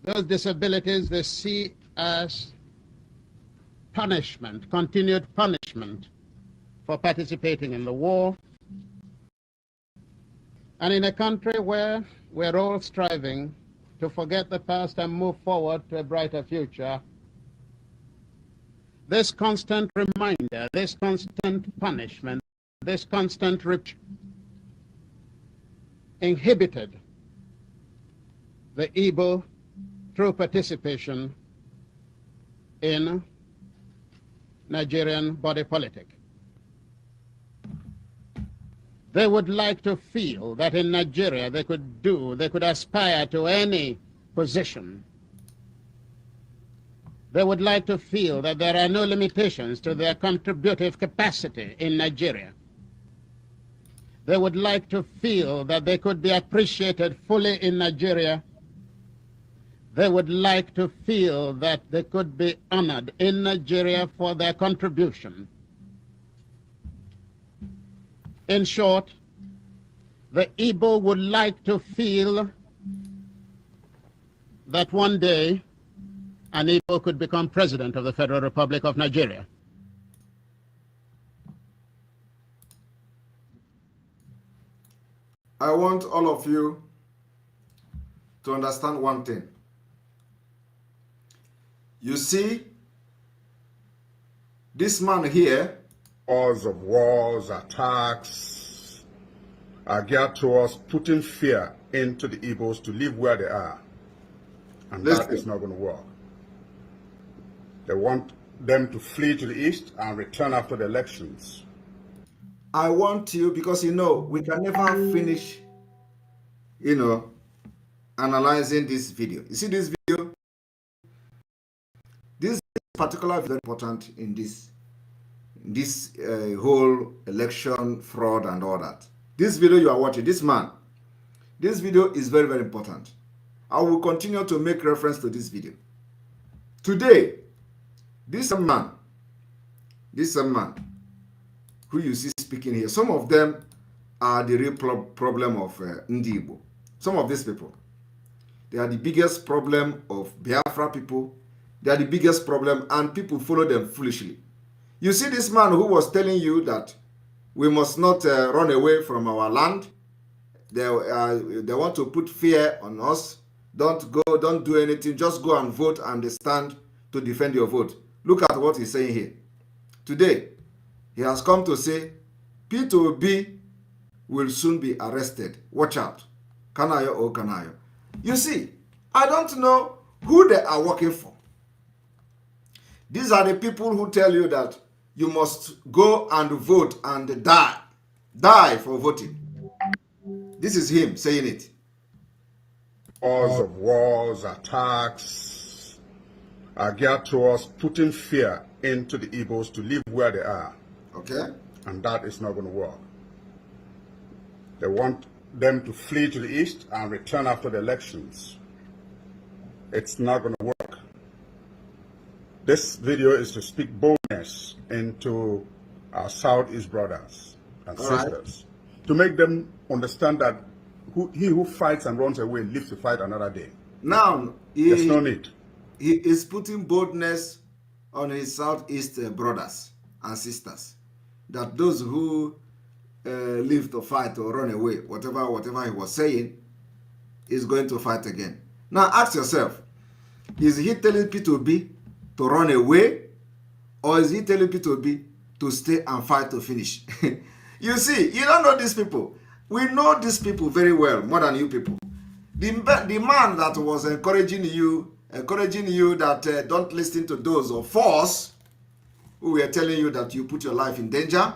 those disabilities they see as punishment, continued punishment for participating in the war. And in a country where we're all striving to forget the past and move forward to a brighter future, this constant reminder, this constant punishment, this constant inhibited the Igbo through participation in Nigerian body politic. They would like to feel that in Nigeria they could aspire to any position. They would like to feel that there are no limitations to their contributive capacity in Nigeria. They would like to feel that they could be appreciated fully in Nigeria. They would like to feel that they could be honored in Nigeria for their contribution. In short, the Igbo would like to feel that one day an Igbo could become president of the Federal Republic of Nigeria. I want all of you to understand one thing. You see, this man here, cause of wars, attacks, are geared towards putting fear into the Igbos to live where they are. And that is not going to work. They want them to flee to the east and return after the elections. I want you, because we can never finish, analyzing this video. You see this video? This is particularly very important in this whole election fraud and all that. This video you are watching, this video is very, very important. I will continue to make reference to this video. Today, this man who you see speaking here, some of them are the real problem of Ndi Igbo. Some of these people, they are the biggest problem of Biafra people. They are the biggest problem, and people follow them foolishly. You see this man who was telling you that we must not run away from our land. They want to put fear on us. Don't go, don't do anything. Just go and vote and stand to defend your vote. Look at what he's saying here. Today, he has come to say, P2B will soon be arrested. Watch out. Kanayo or Kanayo. You see, I don't know who they are working for. These are the people who tell you that you must go and vote and die. Die for voting. This is him saying it. Cause of wars, attacks are geared towards putting fear into the Igbos to live where they are. Okay. And that is not going to work. They want them to flee to the east and return after the elections. It's not going to work. This video is to speak boldness into our Southeast brothers and sisters, to make them understand that he who fights and runs away lives to fight another day. Now, there's no need. He is putting boldness on his Southeast brothers and sisters, that those who live to fight or run away, whatever he was saying, is going to fight again. Now ask yourself, is he telling P2B to run away, or is he telling P2B to stay and fight to finish? You see, you don't know these people. We know these people very well, more than you people. The man that was encouraging you that don't listen to those of us who were telling you that you put your life in danger,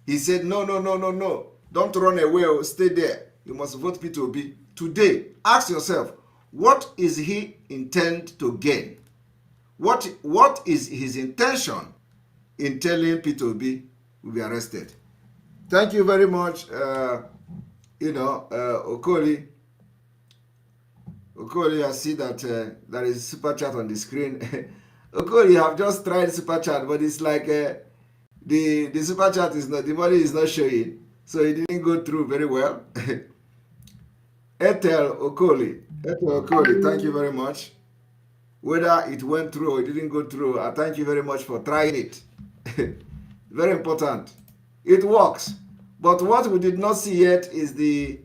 he said, no, don't run away, stay there. You must vote P2B. Today, ask yourself, what is he intend to gain? What is his intention in telling P2B will be arrested? Thank you very much, Okoli. Okoli, I see that there is super chat on the screen. Okoli, you have just tried super chat, but it's like the super chat is not, the money is not showing, so it didn't go through very well. Ethel Okoli, thank you very much. Whether it went through or it didn't go through, I thank you very much for trying it. Very important. It works. But what we did not see yet is the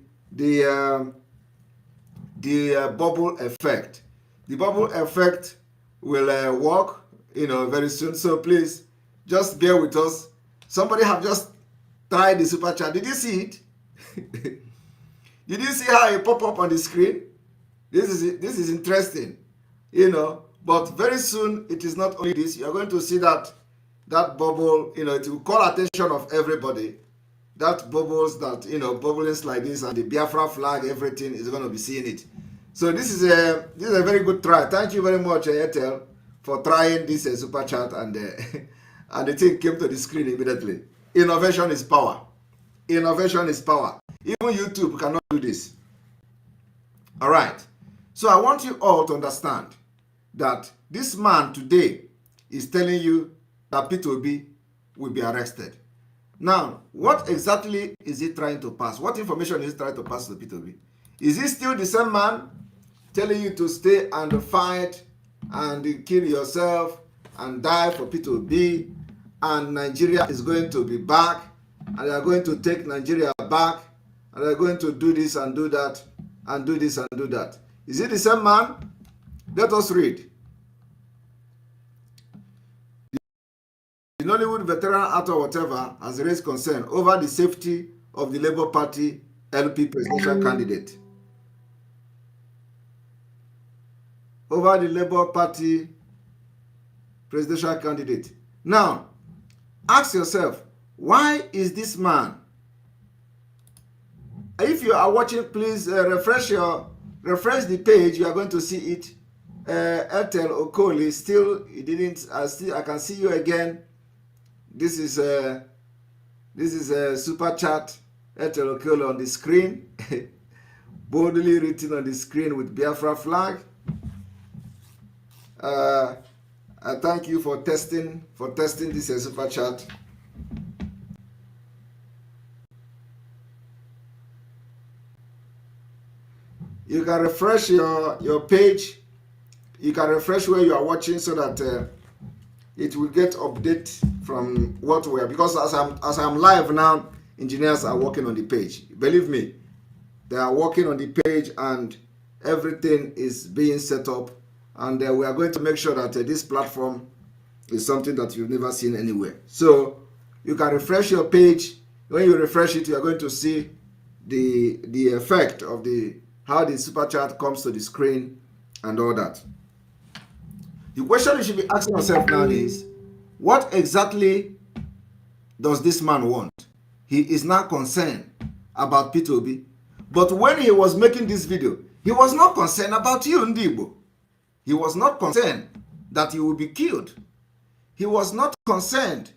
bubble effect. The bubble effect will work, very soon. So please, just bear with us. Somebody have just tried the super chat. Did you see it? Did you see how it pop up on the screen? This is interesting, But very soon, it is not only this. You are going to see that bubble. It will call attention of everybody. That bubbles that bubbling like this, and the Biafra flag, everything is going to be seeing it. So this is a very good try. Thank you very much, Airtel, for trying this super chat, and the thing came to the screen immediately. Innovation is power. Innovation is power. Even YouTube cannot do this. All right. So I want you all to understand that this man today is telling you that P2B will be arrested. Now, what exactly is he trying to pass? What information is he trying to pass to P2B? Is he still the same man telling you to stay and fight and kill yourself and die for P2B, and Nigeria is going to be back, and they are going to take Nigeria back, and they are going to do this and do that, and do this and do that? Is it the same man? Let us read. The Nollywood veteran actor whatever has raised concern over the safety of the Labour Party LP presidential candidate. Over the Labour Party presidential candidate. Now, ask yourself, why is this man? If you are watching, please refresh the page. You are going to see it. Ethel Okoli, still, you didn't. I can see you again. This is a super chat. Ethel Okoli on the screen, boldly written on the screen with Biafra flag. I thank you for testing this super chat. You can refresh your page. You can refresh where you are watching so that it will get update from what we are. Because as I'm live now, engineers are working on the page. Believe me, they are working on the page, and everything is being set up, and we are going to make sure that this platform is something that you've never seen anywhere. So you can refresh your page. When you refresh it, you are going to see the effect of how the super chat comes to the screen and all that. The question you should be asking yourself now is, what exactly does this man want? He is not concerned about P2B. But when he was making this video, he was not concerned about you, Ndibo. He was not concerned that you will be killed. He was not concerned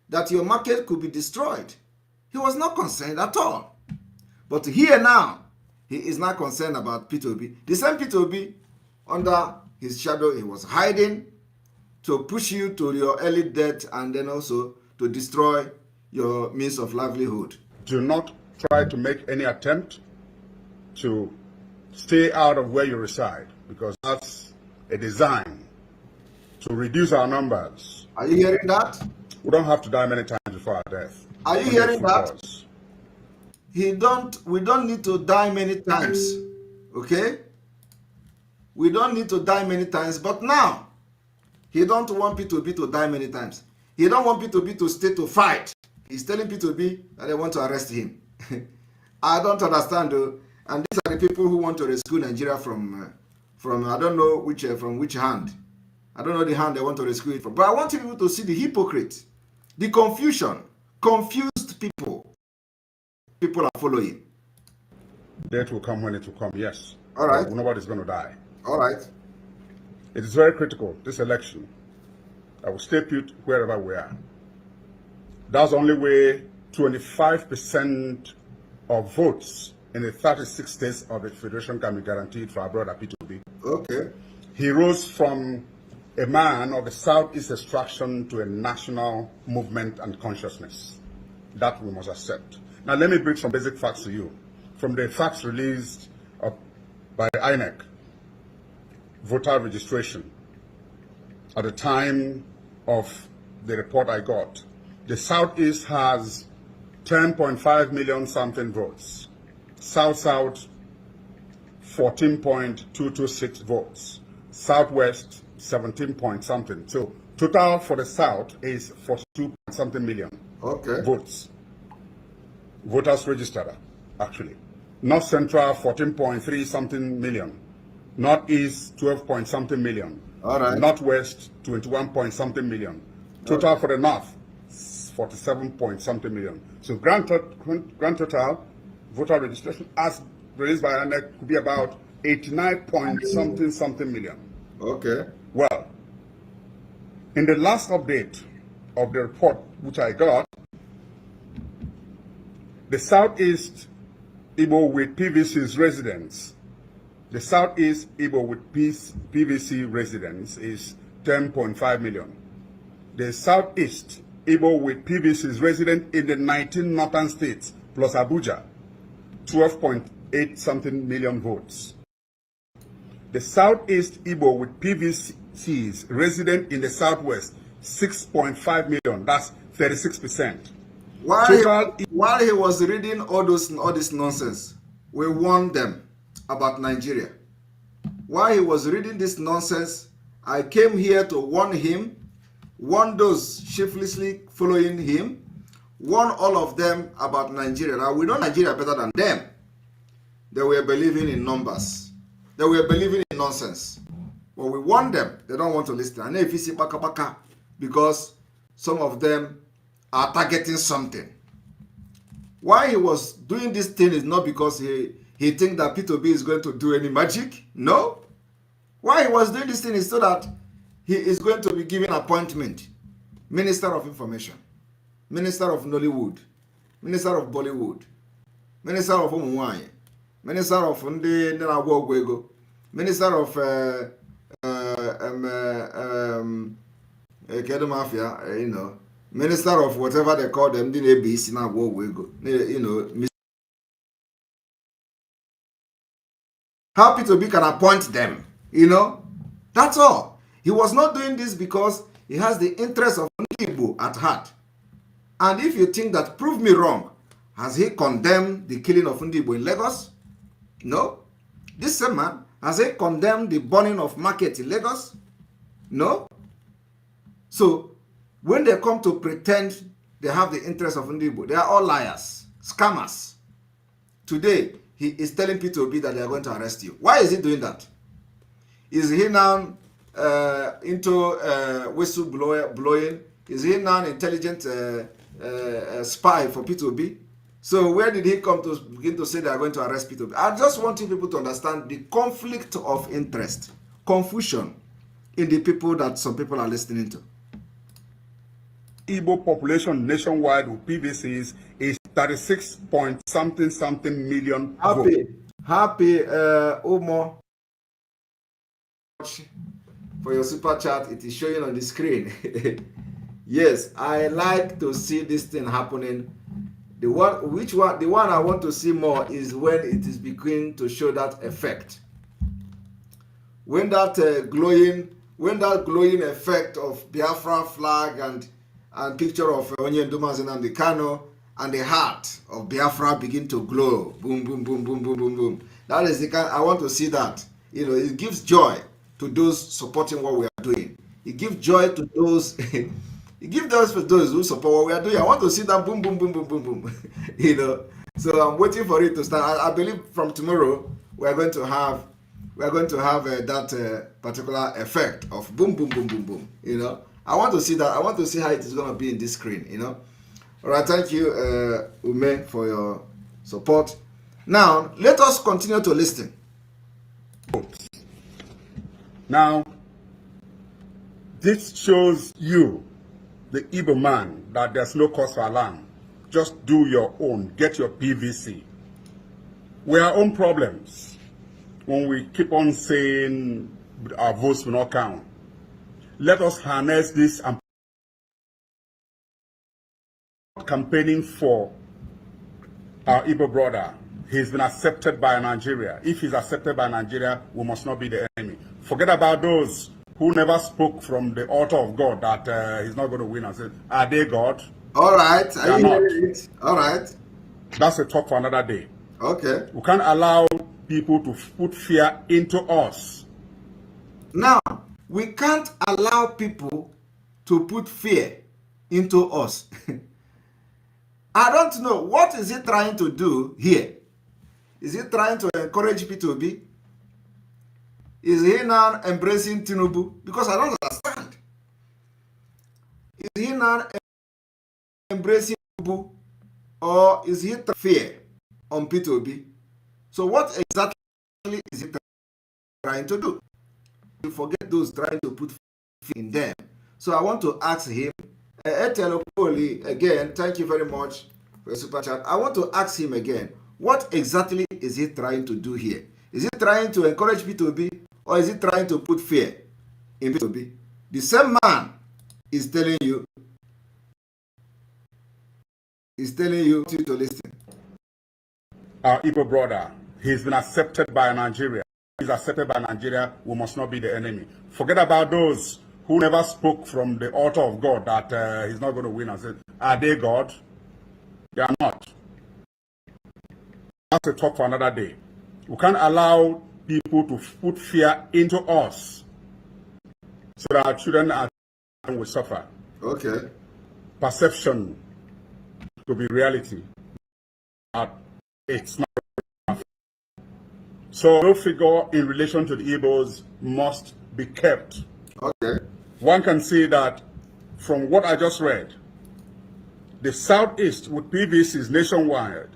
that your market could be destroyed. He was not concerned at all. But here now, he is not concerned about P2B. The same P2B, under his shadow, he was hiding to push you to your early death and then also to destroy your means of livelihood. Do not try to make any attempt to stay out of where you reside, because that's a design to reduce our numbers. Are you hearing that? We don't have to die many times before our death. Are you hearing that? We don't need to die many times. Okay? We don't need to die many times, but now he don't want P2B to die many times. He don't want P2B to stay to fight. He's telling P2B that they want to arrest him. I don't understand though. And these are the people who want to rescue Nigeria from I don't know which from which hand. I don't know the hand they want to rescue it from. But I want people to see the hypocrite, the confusion, confused people. People are following. Death will come when it will come, yes. All right. Nobody's going to die. All right. It is very critical, this election. I will stay put wherever we are. That's the only way 25% of votes in the 36 states of the Federation can be guaranteed for our brother P2B. Okay. He rose from a man of the Southeast extraction to a national movement and consciousness. That we must accept. Now let me bring some basic facts to you. From the facts released by INEC, voter registration, at the time of the report I got, the Southeast has 10.5 million something votes. South-South, 14.226 votes. Southwest, 17 point something. So total for the South is 42 something million votes. Voters registered, actually. North Central, 14.3 something million. Northeast, 12 point something million. All right. Northwest, 21 point something million. Total for the North, 47 point something million. So grand total voter registration as released by INEC could be about 89 point something million. Okay. Well, in the last update of the report which I got, the Southeast Igbo with PVC's residents, the Southeast Igbo with PVC residents is 10.5 million. The Southeast Igbo with PVC's resident in the 19 northern states plus Abuja, 12.8 something million votes. The Southeast Igbo with PVC's resident in the Southwest, 6.5 million. That's 36%. While he was reading all this nonsense, we warned them about Nigeria. While he was reading this nonsense, I came here to warn him, warn those shiftlessly following him, warn all of them about Nigeria. Now, we know Nigeria better than them. They were believing in numbers. They were believing in nonsense. But we warn them. They don't want to listen. And if you see baka baka, because some of them are targeting something. Why he was doing this thing is not because he thinks that P2B is going to do any magic. No. Why he was doing this thing is so that he is going to be given appointment. Minister of Information, Minister of Nollywood, Minister of Bollywood, Minister of Umuwanye, Minister of Ndi, Minister of Kedu Mafia, Minister of whatever they call them, how P2B can appoint them, that's all. He was not doing this because he has the interest of Igbo at heart. And if you think that, prove me wrong, has he condemned the killing of Ndigbo in Lagos? No. This same man Has he condemned the burning of market in Lagos? No. So when they come to pretend they have the interest of Ndibo, they are all liars, scammers. Today, he is telling P2B that they are going to arrest you. Why is he doing that? Is he now into whistle blowing? Is he now an intelligent spy for P2B? So where did he come to begin to say they are going to arrest P2B? I just want people to understand the conflict of interest, confusion in the people that some people are listening to. Igbo population nationwide with PVCs is 36 point something million votes. Happy Omo for your super chat. It is showing on the screen. Yes, I like to see this thing happening. The one I want to see more is when it is beginning to show that effect. When that glowing effect of Biafra flag and picture of Onyenduma Nnamdi Kanu and the heart of Biafra begin to glow. Boom, boom, boom, boom, boom, boom, boom. That is the kind I want to see that. You know, it gives joy to those supporting what we are doing. It gives joy to those. It gives those for those who support what we are doing. I want to see that boom, boom, boom, boom, boom, boom. You know. So I'm waiting for it to start. I believe from tomorrow we are going to have that particular effect of boom, boom, boom, boom, boom. You know. I want to see that. I want to see how it is going to be in this screen. You know. All right. Thank you, Ume, for your support. Now let us continue to listen. Now, this shows you, the Igbo man, that there's no cause for alarm. Just do your own. Get your PVC. We have our own problems when we keep on saying our votes will not count. Let us harness this and campaigning for our Igbo brother. He's been accepted by Nigeria. If he's accepted by Nigeria, we must not be the enemy. Forget about those who never spoke from the altar of God that he's not going to win and said, are they God? All right. They are not. All right. That's a talk for another day. Okay. We can't allow people to put fear into us. Now, we can't allow people to put fear into us. I don't know. What is he trying to do here? Is he trying to encourage P2B? Is he now embracing Tinubu? Because I don't understand. Is he now embracing Tinubu? Or is he fear on P2B? So what exactly is he trying to do? You forget those trying to put fear in them. So I want to ask him, again, thank you very much for your super chat. I want to ask him again, what exactly is he trying to do here? Is he trying to encourage P2B or is he trying to put fear in P2B? The same man is telling you to listen. Our Igbo brother, he's been accepted by Nigeria. He's accepted by Nigeria, we must not be the enemy. Forget about those who never spoke from the altar of God that he's not going to win and said, are they God? They are not. That's a talk for another day. We can't allow people to put fear into us so that our children will suffer. Okay. Perception to be reality. It's not. So no figure in relation to the Igbos must be kept. Okay. One can see that from what I just read, the Southeast with PVCs nationwide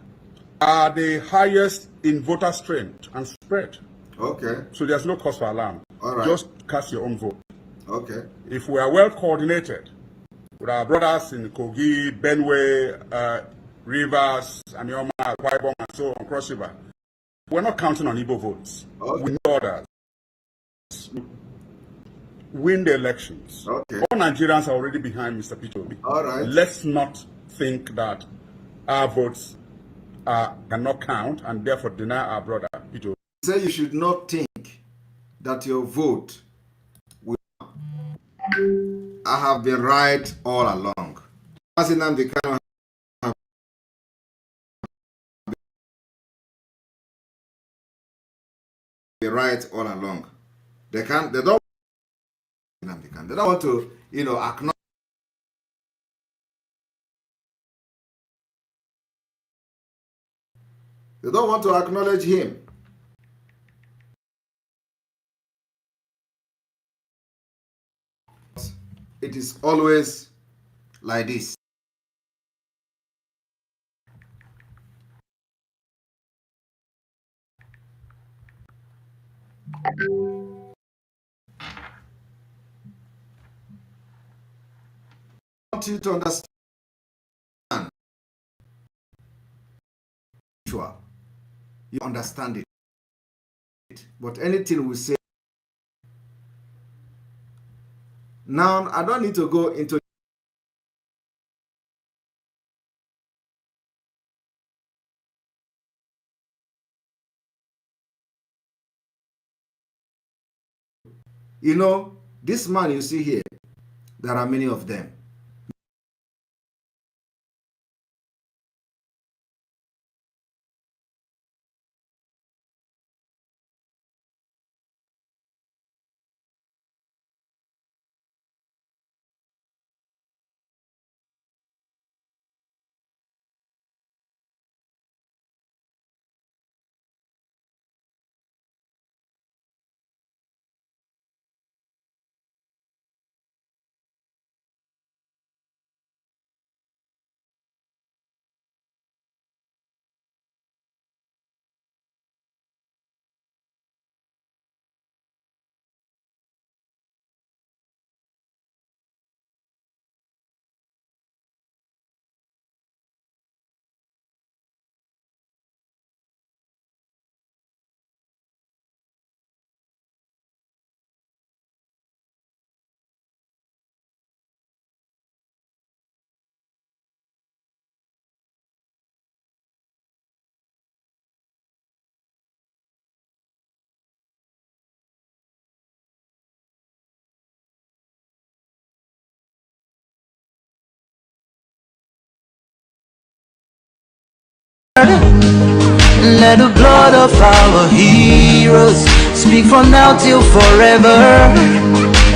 are the highest in voter strength and spread. Okay. So there's no cause for alarm. All right. Just cast your own vote. Okay. If we are well coordinated with our brothers in Kogi, Benue, Rivers, Anioma, Akwa Ibom, and so on, Cross River, we're not counting on Igbo votes. Okay. We know others. Win the elections. Okay. All Nigerians are already behind Mr. P2B. All right. Let's not think that our votes cannot count and therefore deny our brother P2B. Say you should not think that your vote will. I have been right all along. be right all along. They don't want to, acknowledge. They don't want to acknowledge him. It is always like this. I want you to understand. Sure, you understand it. But anything we say now, I don't need to go into. This man you see here, there are many of them. Let the blood of our heroes speak from now till forever.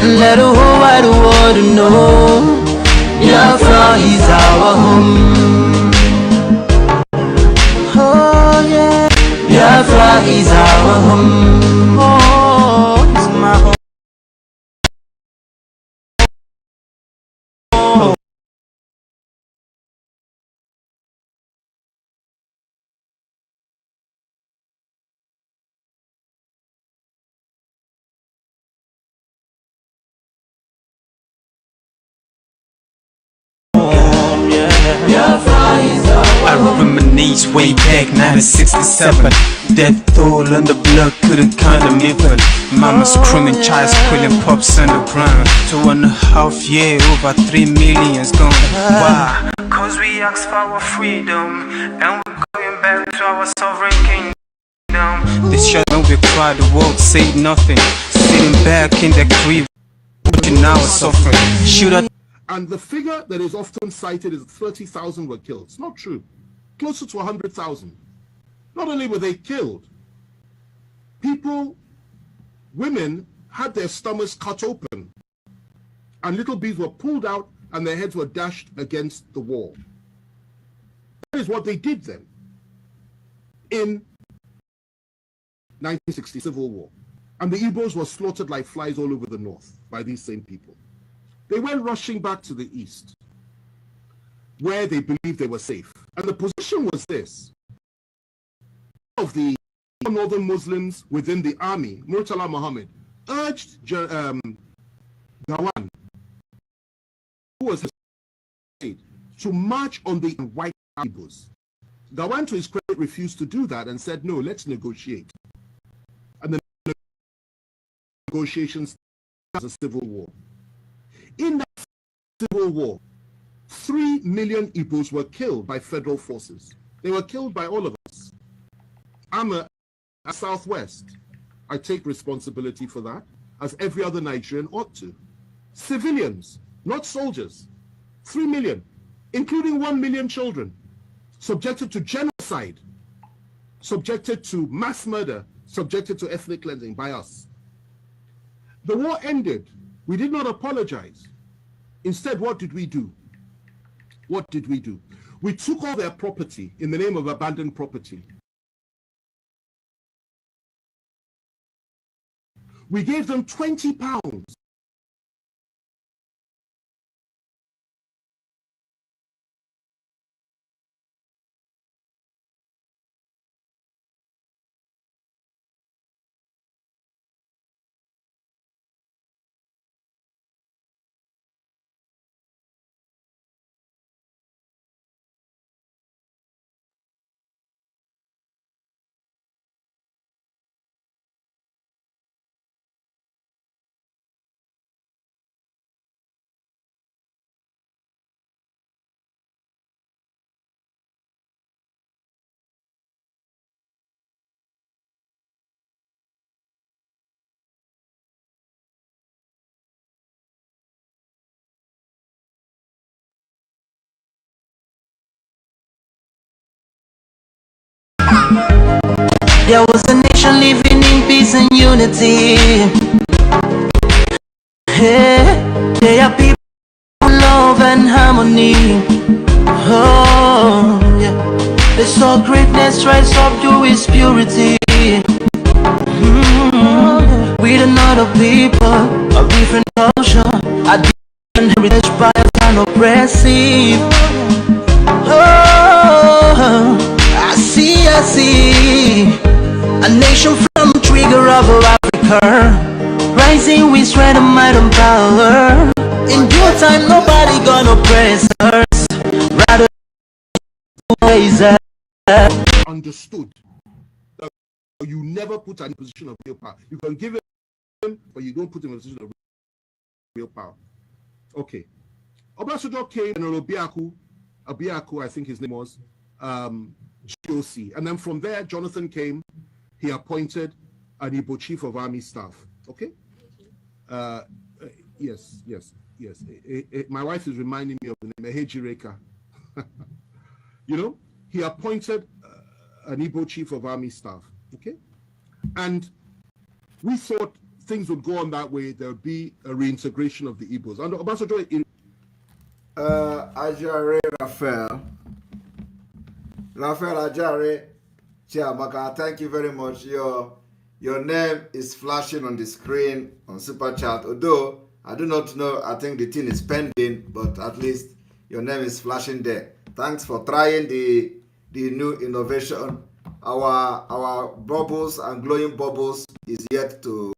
Let the whole wide world know Biafra is our home. Oh yeah, Biafra is our home. Oh, it's my home. I reminisce way back 1967. Death toll on the blood couldn't count them even. Mama screaming, child squealing, pops on the ground. 2.5 years, over 3 million's gone. Why? Cause we asked for our freedom, and we're going back to our sovereign kingdom. This shut when we cry, the world say nothing. Sitting back in the crib, watching our suffering. Should I? And the figure that is often cited is 30,000 were killed. It's not true. Closer to 100,000. Not only were they killed, women had their stomachs cut open, and little bees were pulled out and their heads were dashed against the wall. That is what they did then in 1960 Civil War. And the Igbos were slaughtered like flies all over the north by these same people. They went rushing back to the east, where they believed they were safe. And the position was this: of the northern Muslims within the army, Murtala Muhammad urged Gawan, who was to march on the white Igbos. Gawan, to his credit, refused to do that and said, no, let's negotiate. And the negotiations was a civil war. In that civil war, 3 million Igbos were killed by federal forces. They were killed by all of us. I'm a Southwest. I take responsibility for that, as every other Nigerian ought to. Civilians, not soldiers. 3 million, including 1 million children, subjected to genocide, subjected to mass murder subjected to ethnic cleansing by us. The war ended. We did not apologize. Instead, what did we do? What did we do? We took all their property in the name of abandoned property. We gave them £20. There was a nation living in peace and unity. Hey, they are people of love and harmony. Oh, yeah. They saw greatness rise up to its purity. With another people of different culture, a different heritage, bias and oppressive. Oh, I see. A nation from trigger of Africa, rising with strength and might and power. In due time, nobody gonna oppress us. Rather, ways understood that you never put in a position of real power. You can give him, but you don't put him in a position of real power. Okay. Obasanjo came, and Obiaku, I think his name was, GOC. And then from there, Jonathan came. He appointed an Igbo chief of army staff. Okay? Yes. My wife is reminding me of the name Ehejireka. You know, he appointed an Igbo chief of army staff. Okay? And we thought things would go on that way. There would be a reintegration of the Igbos. And Obasanjo... Ajare Raphael Ajare Chiamaka, thank you very much. Your name is flashing on the screen on Super Chat. Although I do not know, I think the thing is pending, but at least your name is flashing there. Thanks for trying the new innovation. Our bubbles and glowing bubbles is yet to.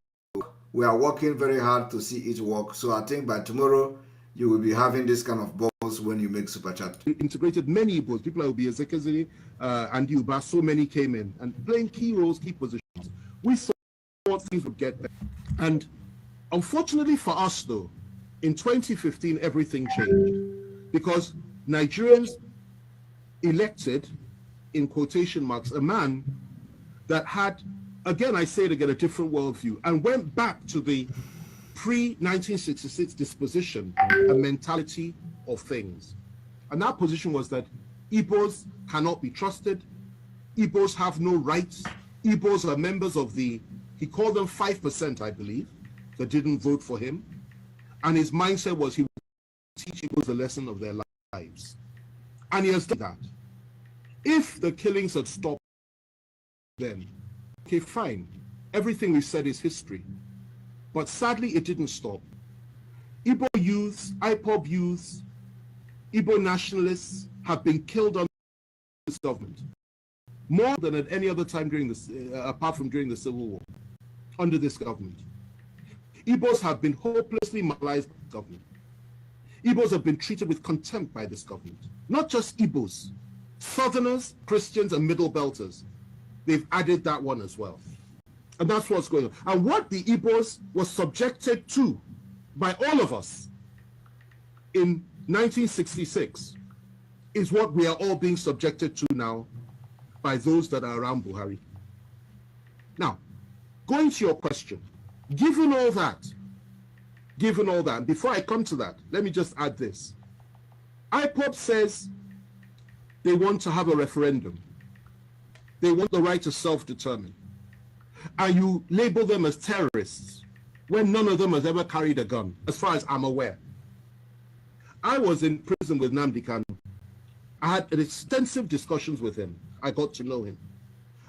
We are working very hard to see it work. So I think by tomorrow you will be having this kind of bubbles when you make Super Chat. We integrated many Igbos, people like Obiezekazili and Yuba, so many came in and playing key roles, key positions. We thought things would get better. And unfortunately for us though, in 2015, everything changed because Nigerians elected, in quotation marks, a man that had, again, I say it again, a different worldview and went back to the pre-1966 disposition, a mentality of things. And that position was that Igbos cannot be trusted, Igbos have no rights, Igbos are members of the, he called them 5%, I believe, that didn't vote for him. And his mindset was he would teach Igbos a lesson of their lives. And he has done that. If the killings had stopped then, okay, fine. Everything we said is history. But sadly, it didn't stop. Igbo youths, IPOB youths, Igbo nationalists have been killed under this government. More than at any other time during this, apart from during the Civil War, under this government. Igbos have been hopelessly marginalized by the government. Igbos have been treated with contempt by this government. Not just Igbos, Southerners, Christians, and Middle Belters. They've added that one as well. And that's what's going on. And what the Igbos were subjected to by all of us in 1966 is what we are all being subjected to now by those that are around Buhari. Now, going to your question, given all that, before I come to that, let me just add this. IPOB says they want to have a referendum. They want the right to self-determine. and you label them as terrorists when none of them has ever carried a gun, as far as I'm aware. I was in prison with Nnamdi Kanu. I had extensive discussions with him. I got to know him.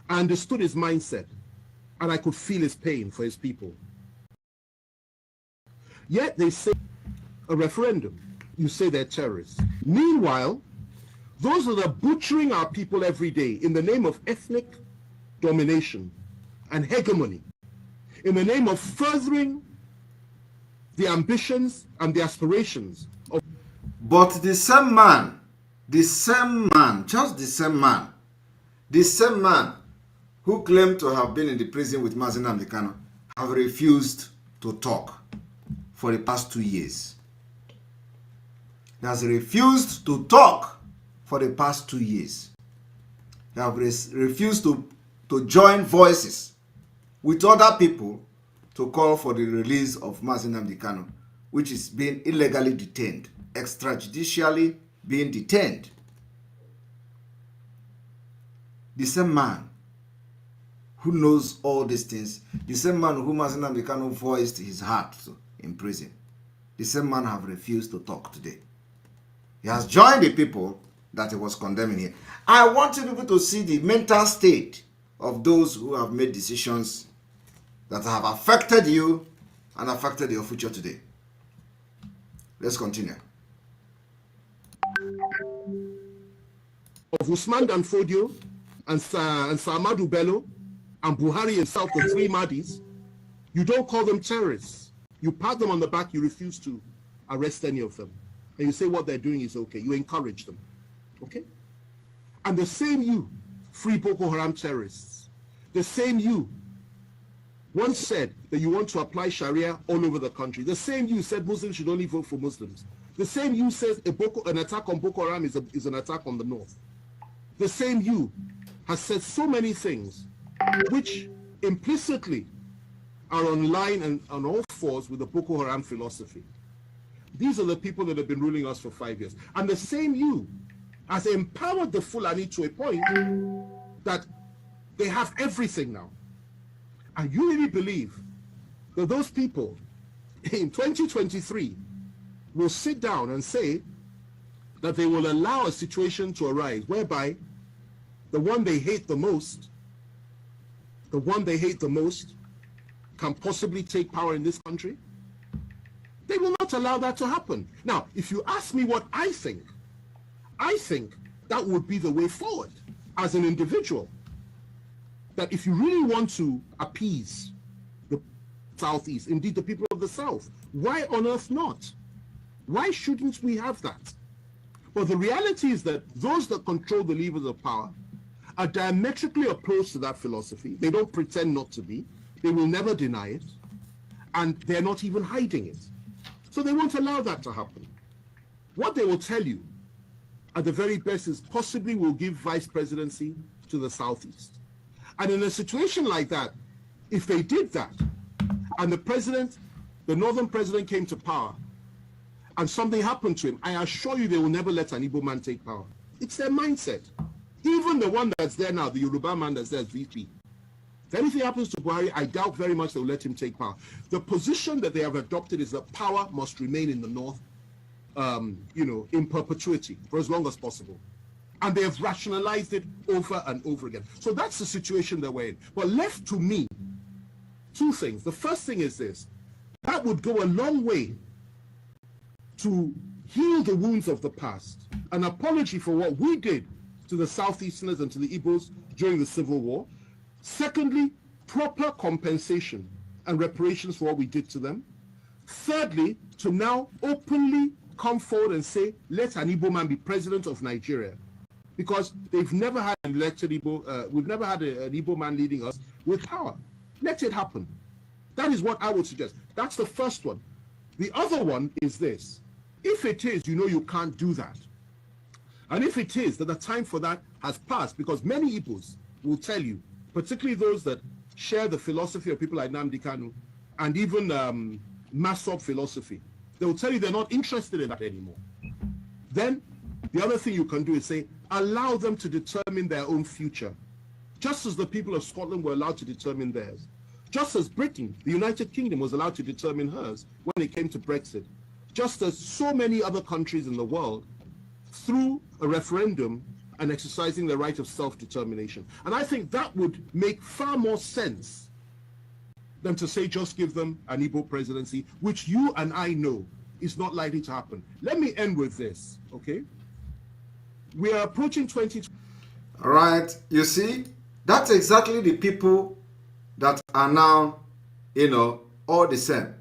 I understood his mindset, and I could feel his pain for his people. Yet they say a referendum, you say they're terrorists. Meanwhile, those that are butchering our people every day in the name of ethnic domination and hegemony, in the name of furthering the ambitions and the aspirations of... But the same man, just the same man who claimed to have been in the prison with Mazi Nnamdi Kanu have refused to talk for the past 2 years. He has refused to talk for the past 2 years. They have refused to join voices with other people to call for the release of Mazi Nnamdi Kanu, which is being illegally detained, extrajudicially being detained. The same man who knows all these things, the same man who Mazi Nnamdi Kanu voiced his heart to in prison, the same man have refused to talk today. He has joined the people that he was condemning here. I want you people to see the mental state of those who have made decisions that have affected you and affected your future today. Let's continue. Of Usman Dan Fodio and Samadu Bello and Buhari and South, the three Madis, you don't call them terrorists. You pat them on the back, you refuse to arrest any of them. And you say what they're doing is okay. You encourage them. Okay? And the same you, free Boko Haram terrorists, the same you once said that you want to apply Sharia all over the country. The same you said Muslims should only vote for Muslims. The same you says an attack on Boko Haram is an attack on the North. The same you has said so many things which implicitly are on line and on all fours with the Boko Haram philosophy. These are the people that have been ruling us for 5 years. And the same you has empowered the Fulani to a point that they have everything now. And you really believe that those people in 2023 will sit down and say that they will allow a situation to arise whereby the one they hate the most can possibly take power in this country? They will not allow that to happen. Now, if you ask me what I think that would be the way forward as an individual. That if you really want to appease the Southeast, indeed the people of the South, why on earth not? Why shouldn't we have that? Well, the reality is that those that control the levers of power are diametrically opposed to that philosophy. They don't pretend not to be. They will never deny it. And they're not even hiding it. So they won't allow that to happen. What they will tell you at the very best is possibly we'll give vice presidency to the Southeast. And in a situation like that, if they did that, and the northern president came to power, and something happened to him, I assure you they will never let an Igbo man take power. It's their mindset. Even the one that's there now, the Yoruba man that's there as VP. If anything happens to Buhari, I doubt very much they'll let him take power. The position that they have adopted is that power must remain in the north, in perpetuity for as long as possible. And they have rationalized it over and over again. So that's the situation that we're in. But left to me, two things. The first thing is this. That would go a long way to heal the wounds of the past. An apology for what we did to the Southeasterners and to the Igbos during the Civil War. Secondly, proper compensation and reparations for what we did to them. Thirdly, to now openly come forward and say, let an Igbo man be president of Nigeria. Because they've never had an elected Igbo, we've never had an Igbo man leading us with power. Let it happen. That is what I would suggest. That's the first one. The other one is this. If it is, you can't do that. And if it is that the time for that has passed, because many Igbos will tell you, particularly those that share the philosophy of people like Nnamdi Kanu and even Masop philosophy, they will tell you they're not interested in that anymore. Then the other thing you can do is say, allow them to determine their own future. just as the people of Scotland were allowed to determine theirs, just as Britain, the United Kingdom, was allowed to determine hers when it came to Brexit, just as so many other countries in the world, through a referendum and exercising the right of self-determination. And I think that would make far more sense than to say just give them an Igbo presidency, which you and I know is not likely to happen. Let me end with this, okay? We are approaching 2020. All right, you see, that's exactly the people that are now, all the same,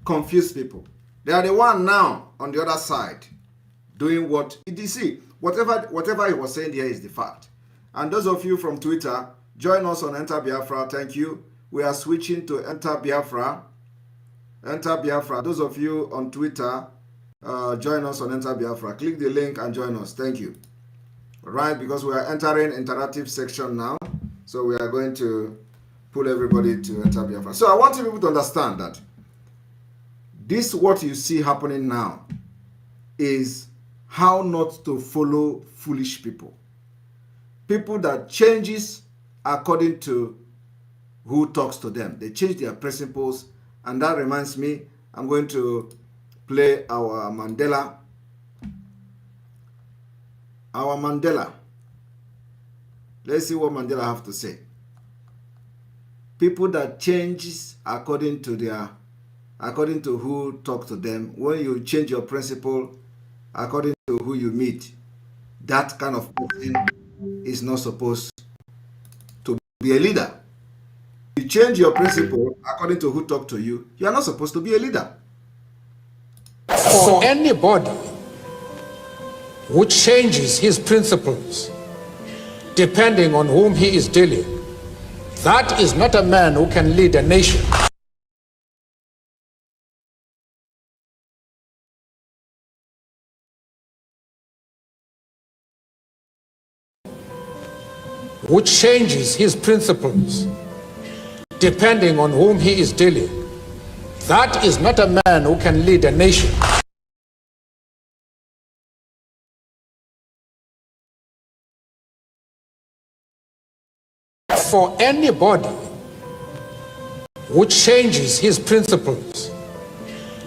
confused people. They are the one now on the other side doing what you see. Whatever he was saying here is the fact. And those of you from Twitter, join us on Enter Biafra. Thank you. We are switching to Enter Biafra. Enter Biafra. Those of you on Twitter, join us on Enter Biafra. Click the link and join us. Thank you. All right, because we are entering interactive section now. So we are going to pull everybody to Enter Biafra. So I want you people to understand that this, what you see happening now, is how not to follow foolish people. People that changes according to who talks to them. They change their principles. And that reminds me, I'm going to play our Mandela. Our Mandela. Let's see what Mandela have to say. People that changes according to who talk to them. When you change your principle according to who you meet, that kind of person is not supposed to be a leader. You change your principle according to who talk to you, you are not supposed to be a leader. For anybody who changes his principles depending on whom he is dealing, that is not a man who can lead a nation. Who changes his principles depending on whom he is dealing, that is not a man who can lead a nation. For anybody who changes his principles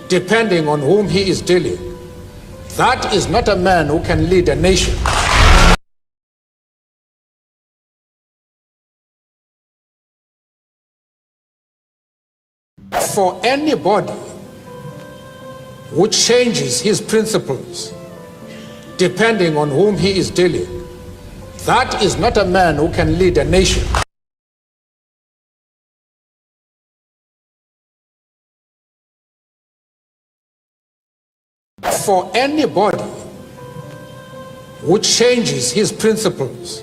depending on whom he is dealing, that is not a man who can lead a nation. For anybody who changes his principles depending on whom he is dealing, that is not a man who can lead a nation. For anybody who changes his principles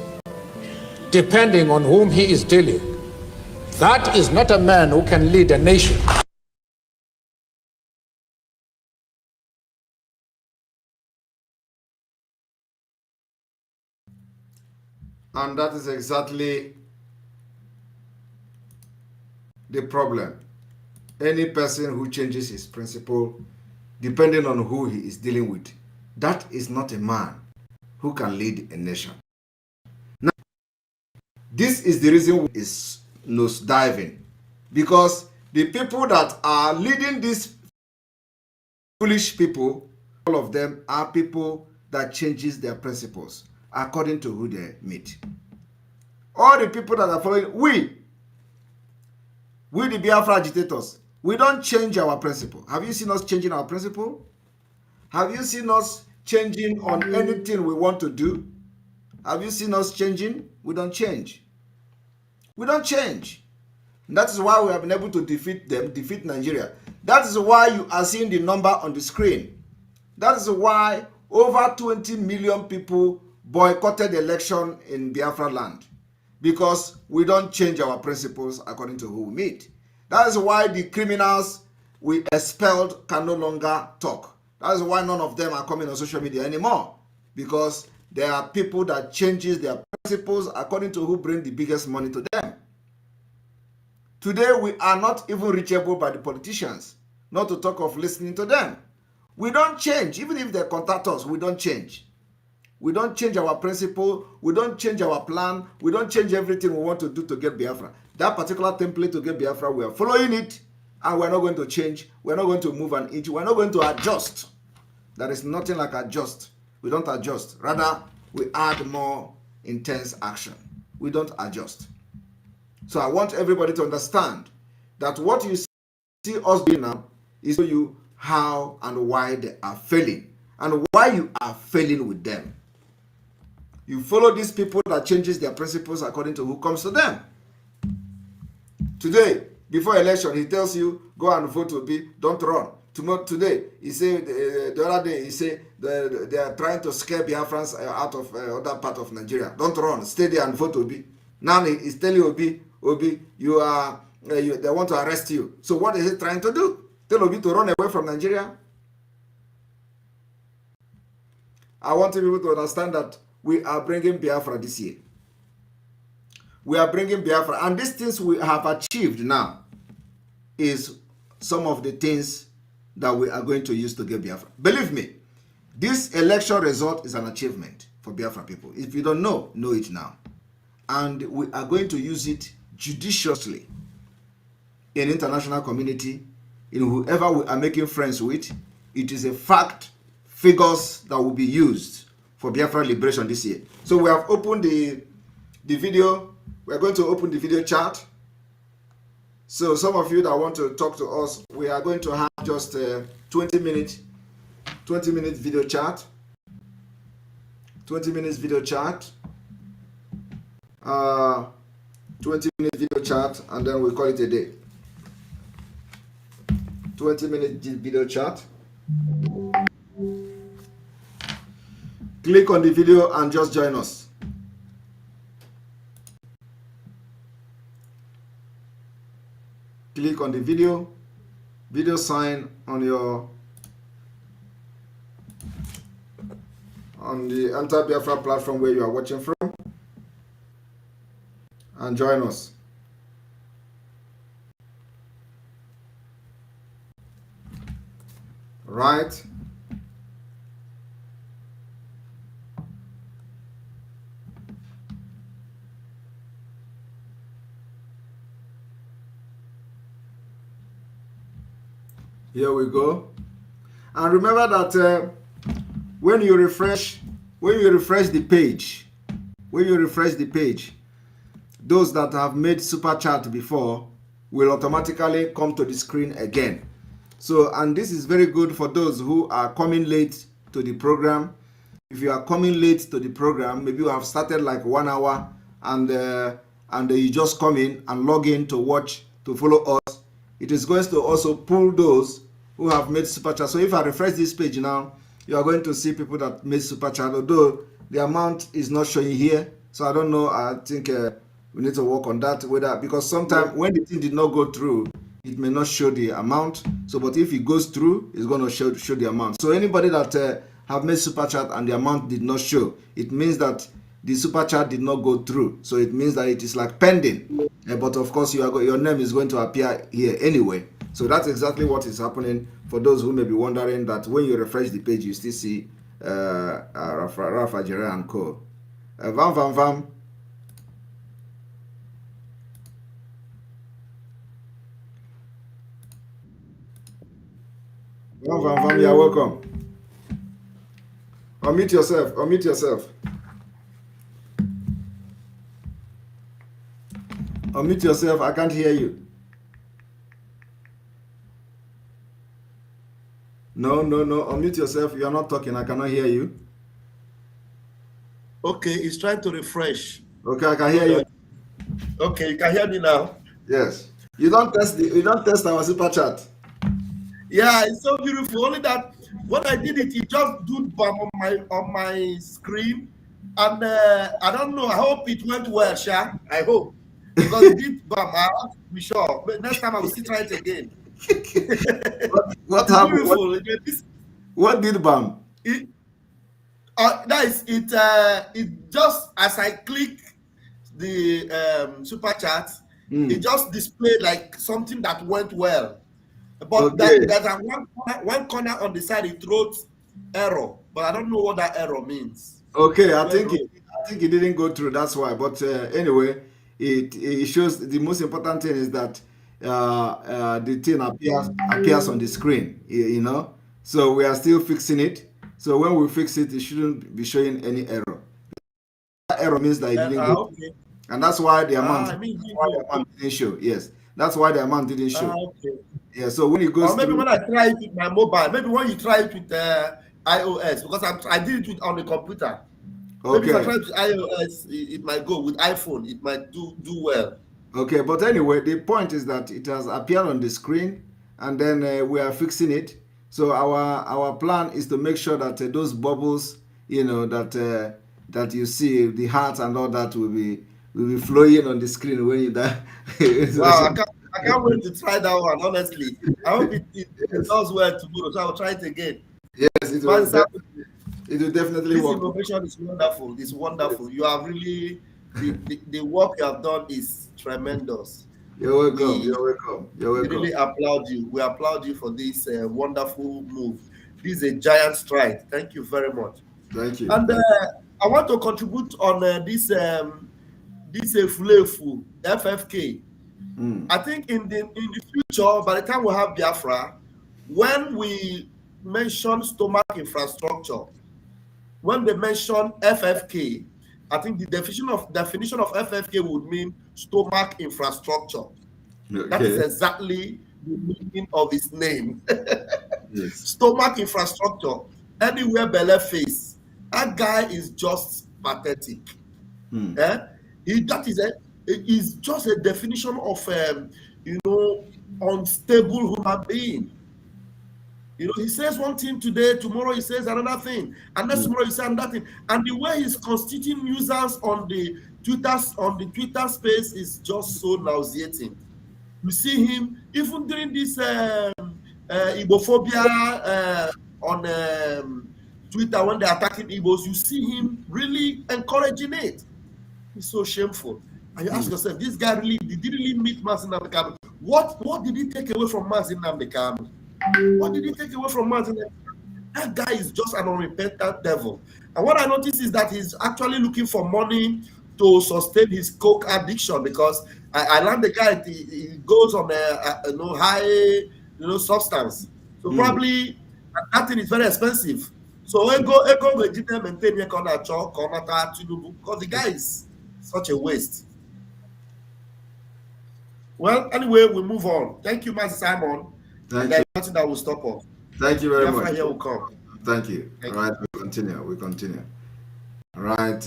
depending on whom he is dealing, that is not a man who can lead a nation. And that is exactly the problem. Any person who changes his principle, depending on who he is dealing with, that is not a man who can lead a nation. Now, this is the reason is nose diving, because the people that are leading these foolish people, all of them are people that changes their principles according to who they meet. All the people that are following, we the Biafra agitators, we don't change our principle. Have you seen us changing our principle? Have you seen us changing on anything we want to do? Have you seen us changing? We don't change. We don't change. And that is why we have been able to defeat them, defeat Nigeria. That is why you are seeing the number on the screen. That is why over 20 million people boycotted the election in Biafra land. Because we don't change our principles according to who we meet. That is why the criminals we expelled can no longer talk. That is why none of them are coming on social media anymore. Because there are people that changes their principles according to who bring the biggest money to them. Today we are not even reachable by the politicians, not to talk of listening to them. We don't change. Even if they contact us, we don't change. We don't change our principle. We don't change our plan. We don't change everything we want to do to get Biafra. That particular template to get Biafra, we are following it, and we're not going to change. We're not going to move an inch. We're not going to adjust. There is nothing like adjust. We don't adjust. Rather, we add more intense action. We don't adjust. So I want everybody to understand that what you see us doing now is to show you how and why they are failing and why you are failing with them. You follow these people that changes their principles according to who comes to them. Today, before election, he tells you, go and vote Obi, don't run. Today, he said, the other day, he said they are trying to scare Biafrans out of other part of Nigeria. Don't run, stay there and vote Obi. Now he's telling Obi, you are, they want to arrest you. So what is he trying to do? Tell Obi to run away from Nigeria? I want people to understand that we are bringing Biafra this year. We are bringing Biafra. And these things we have achieved now is some of the things that we are going to use to get Biafra. Believe me, this election result is an achievement for Biafra people. If you don't know it now. And we are going to use it judiciously in international community, in whoever we are making friends with. It is a fact, figures that will be used for Biafra liberation this year. So we have opened the video. We are going to open the video chat. So some of you that want to talk to us, we are going to have just 20 minute video chat. 20 minutes video chat. 20-minute video chat, and then we call it a day. 20-minute video chat. Click on the video and just join us. Click on the video sign on the Enter Biafra platform where you are watching from, and join us. Right. Here we go. And remember that when you refresh the page, those that have made super chat before will automatically come to the screen again. So, and this is very good for those who are coming late to the program. If you are coming late to the program, maybe you have started like 1 hour and you just come in and log in to watch, to follow us. It is going to also pull those who have made super chat. So if I refresh this page now, you are going to see people that made super chat, although the amount is not showing here. So I don't know. I think we need to work on that, because sometimes when the thing did not go through, it may not show the amount. So, but if it goes through, it's going to show the amount. So anybody that have made super chat and the amount did not show, it means that the super chat did not go through. So it means that it is like pending. But of course, your name is going to appear here anyway. So that's exactly what is happening for those who may be wondering that when you refresh the page, you still see Rafa Jere and Co. Vam. Vam, you're welcome. Unmute yourself. Unmute yourself. I can't hear you. No. Unmute yourself. You are not talking. I cannot hear you. Okay, it's trying to refresh. Okay, I can hear you. Okay, you can hear me now. Yes. You don't test our super chat. Yeah, it's so beautiful. Only that when I did it just do bam on my screen, and I don't know. I hope it went well, Sha. I hope, because it did bam. I have to be sure. But next time I will still try it again. What happened? What did bam? It just as I click the super chat, it just displayed like something that went well. But okay. there's one corner on the side, it wrote error, but I don't know what that error means. Okay, I think it didn't go through. That's why. But anyway, it shows the most important thing is that the thing appears on the screen. You know, so we are still fixing it. So when we fix it, it shouldn't be showing any error. That error means that it didn't go through, Okay. and that's why the amount. I mean, Why the amount didn't show. Yes, that's why the amount didn't show. okay. Yeah. So when it goes Or maybe through, when I try it with my mobile, maybe when you try it with iOS, because I did it on the computer. Maybe if I okay. try it with iOS, it might go. With iPhone, it might do well. Okay, but anyway, the point is that it has appeared on the screen, and then we are fixing it. So our plan is to make sure that those bubbles, you know, that you see, the heart and all that will be flowing on the screen when you die. Wow, I can't wait to try that one. Honestly, I hope it does well tomorrow. So I'll try it again. Yes, it will. Master, It will definitely this work. innovation is wonderful. It's wonderful. You have really the work you have done is tremendous. You're welcome. We You're welcome. You're welcome. really applaud you. We applaud you for this wonderful move. This is a giant stride. Thank you very much. Thank you. And I want to contribute on this Fulefu FFK. I think in the future, by the time we have Biafra, when we mention stomach infrastructure, when they mention FFK, I think the definition of FFK would mean stomach infrastructure. Okay. That is exactly the meaning of his name. Yes. Stomach infrastructure. Anywhere belly face. That guy is just pathetic. That is just a definition of unstable human being. You know, he says one thing today, tomorrow he says another thing, and next tomorrow he says another thing. And the way he's constituting users on the Twitter space is just so nauseating. You see him even during this Igbophobia on Twitter when they're attacking Igbos. You see him really encouraging it. It's so shameful. And you ask yourself, this guy did he really meet Mazi Nnamdi Kanu? What did he take away from Mazi Nnamdi Kanu? What did he take away from Mazi Nnamdi Kanu? That guy is just an unrepentant devil. And what I noticed is that he's actually looking for money to sustain his coke addiction, because I learned the guy he goes on a high substance. So probably that thing is very expensive. So ego maintain because the guy is such a waste. Well, anyway, we move on. Thank you, Master Simon. There's nothing that will stop us. Thank you very much. Here will come. Thank you. All right, we continue. All right,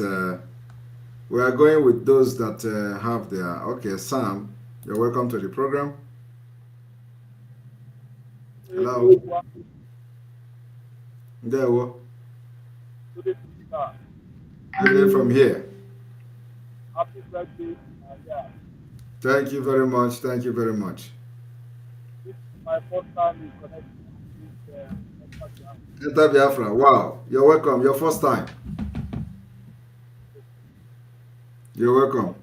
we are going with those that have their. Okay, Sam, you're welcome to the program. Hello. There we go. Good from here. Happy birthday. Thank you very much. Thank you very much. This is my first time in connection with Ekpa Biafra. Wow. You're welcome. Your first time. You're welcome.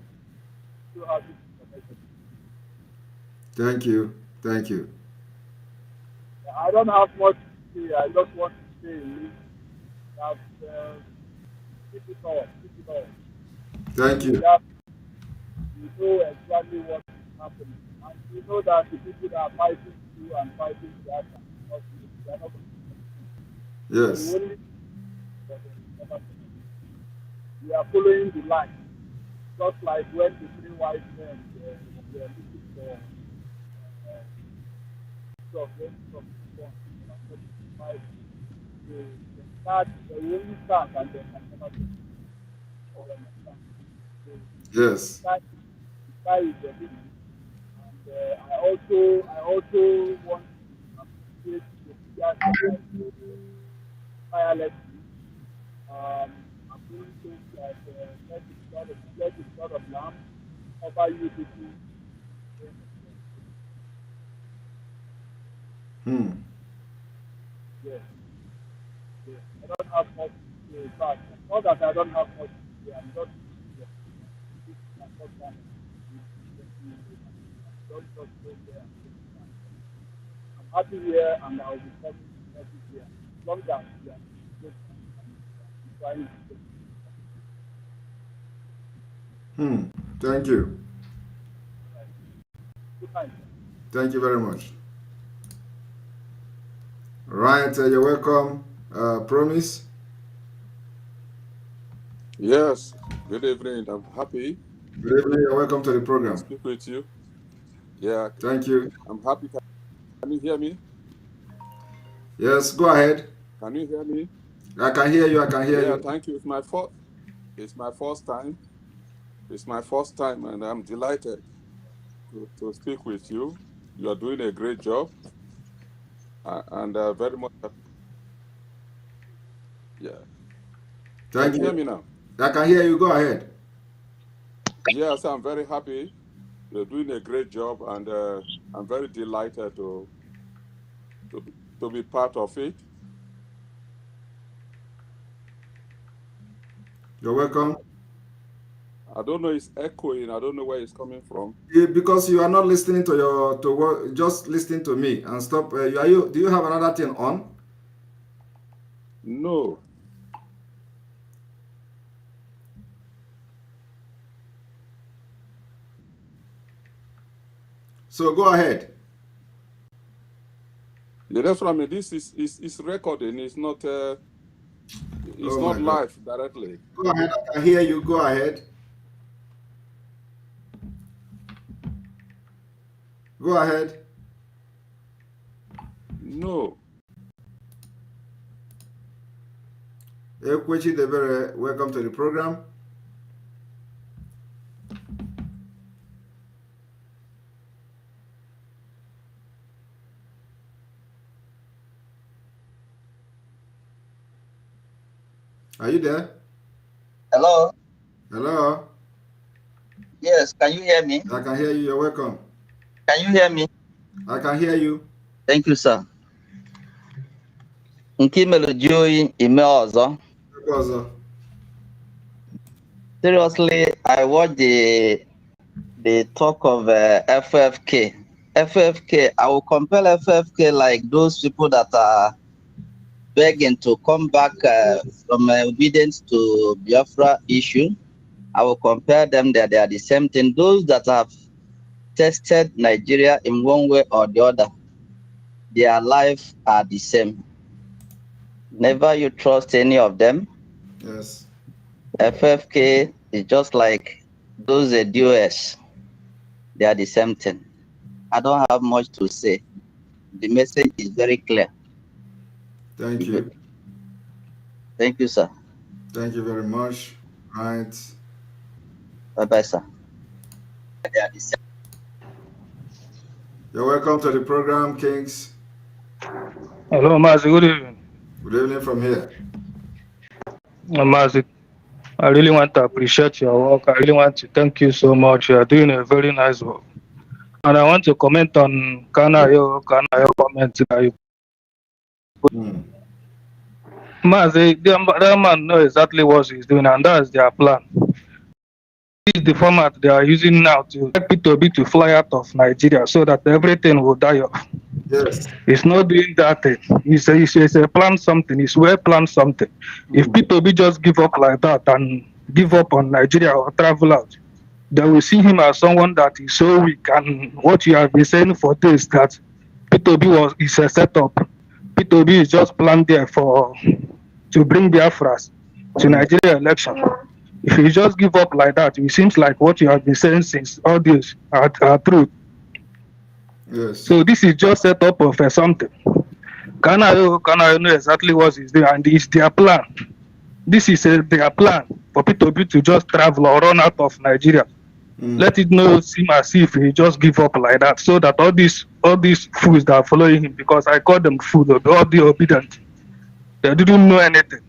Thank you. Thank you. I don't have much to say. I just want to say that keep it all. Thank you. You know exactly what is happening. And you know that the people that are fighting you and fighting that are not. Yes. We are following the line. Just like when the three white men were looking for they only start and then never yes. The sky is the limit. And I also want to appreciate the guys tirelessly. I'm doing things like let the blood of lamb cover you people. Yes. I don't have much to say, but not that I don't have much to say. I'm just I'm happy here and I'll be coming every year. As long as we are trying to Thank you. Good night. Thank you very much. Right, you're welcome. Promise. Yes, good evening. I'm happy Good evening. You're welcome to the to program. speak with you. Yeah, Thank you. I'm happy. Can you hear me? Yes, go ahead. Can you hear me? I can hear you. I can hear Yeah, you. thank you. It's my first. It's my first time. It's my first time, and I'm delighted to speak with you. You are doing a great job, and very much. Yeah. Thank Can you hear me you. now? I can hear you. Go ahead. Yes, I'm very happy. You're doing a great job, and I'm very delighted to be part of it. You're welcome. I don't know, it's echoing. I don't know where it's coming from. Because you are not listening to what, just listening to me and stop. Do you have another thing on? No. So go ahead. Yeah, that's what I mean. This is recording. It's not live directly. Go ahead. I can hear you. Go ahead. Go ahead. No. Ekwechi Debere, welcome to the program. Are you there? Hello? Hello? Yes, can you hear me? I can hear you. You're welcome. Can you hear me? I can hear you. Thank you, sir. Nkimelo ime ọzọ. Seriously, I watched the talk of FFK. FFK, I will compare FFK like those people that are begging to come back from obedience to Biafra issue. I will compare them that they are the same thing. Those that have tested Nigeria in one way or the other, their lives are the same. Never you trust any of them. Yes. FFK is just like those DOS. They are the same thing. I don't have much to say. The message is very clear. Thank you. Thank you, sir. Thank you very much. Right. Bye-bye, sir. They are the same. You're welcome to the program, Kings. Hello, Mazi. Good evening. Good evening from here. Mazi, I really want to appreciate your work. I really want to thank you so much. You are doing a very nice work. And I want to comment on Kanayo comment that you put. Mazi, that man knows exactly what he's doing, and that's their plan. This is the format they are using now to get P2B to fly out of Nigeria so that everything will die off. Yes. It's not doing that thing. It's a plan something. It's well planned something. If P2B just give up like that and give up on Nigeria or travel out, they will see him as someone that is so weak. And what you have been saying for this, that P2B is a setup. P2B is just planned there to bring Biafras to Nigeria election. If you just give up like that, it seems like what you have been saying since all this are true. Yes. So this is just set up of something. Kanayo know exactly what he's doing, and it's their plan. This is their plan for P2B to just travel or run out of Nigeria. Let it not seem as if he just give up like that, so that all these fools that are following him, because I call them fools, all the obedient, they didn't know anything.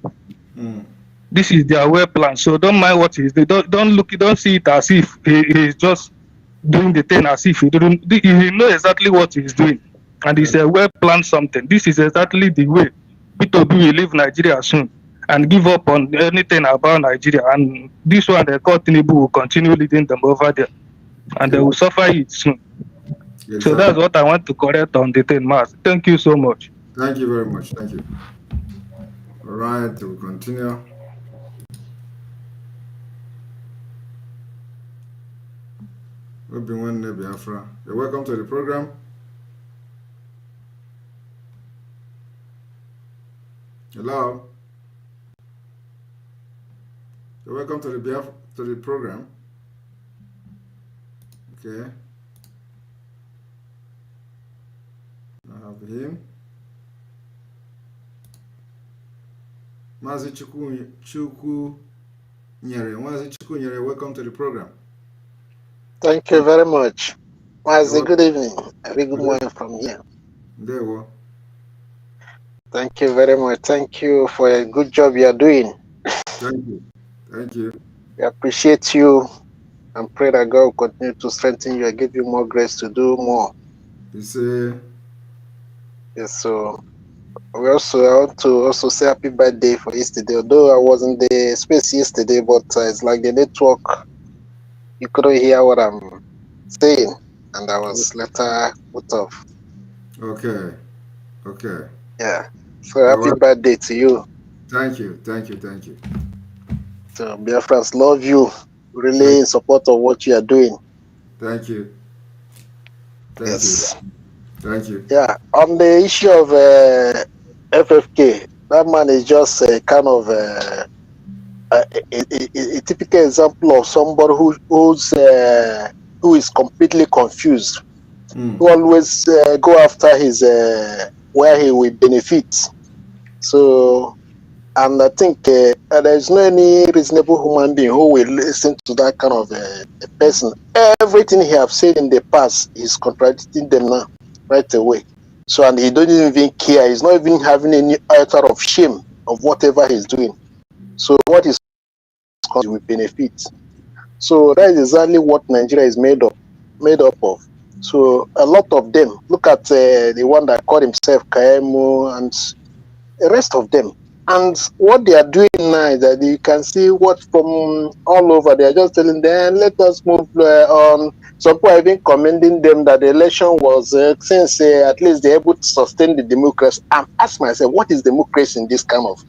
This is their well plan. So don't mind what he is. They don't see it as if he is just doing the thing as if he didn't. He know exactly what he is doing, and it's a well planned something. This is exactly the way P2B will leave Nigeria soon and give up on anything about Nigeria. And this one, the call Tinubu will continue leading them over there, and they will suffer it soon. Exactly. So that's what I want to correct on the thing, Mas. Thank you so much. Thank you very much. Thank you. All right, we'll continue. Biafra. You're welcome to the program. Hello. You're welcome to the program. Okay. I have him. Mazi Chukwu Nyere, welcome to the program. Thank you very much. Mazi, good evening. Very good morning from here. There we go. Thank you very much. Thank you for a good job you are doing. Thank you. Thank you. We appreciate you and pray that God will continue to strengthen you and give you more grace to do more. You say. Yes, so I want to also say happy birthday for yesterday. Although I was in the space yesterday, but it's like the network, you couldn't hear what I'm saying, and I was later put off. Okay. Okay. Yeah. So happy birthday to you. Thank you. Thank you. Thank you. So Biafrans love you. Really in support of what you are doing. Thank you. Thank you. Thank you. Yeah. On the issue of FFK, that man is just a kind of a typical example of somebody who is completely confused. Who always go after his where he will benefit. So, and I think there's no any reasonable human being who will listen to that kind of a person. Everything he have said in the past is contradicting them now, right away. So, and he doesn't even care. He's not even having any iota of shame of whatever he's doing. So, what is will benefit. So that is exactly what Nigeria is made up of. So a lot of them, look at the one that called himself Kaemu and the rest of them. And what they are doing now is that you can see what from all over, they are just telling them, let us move on. Some people have been commending them that the election was, since at least they're able to sustain the democracy. I'm asking myself, what is democracy in this kind of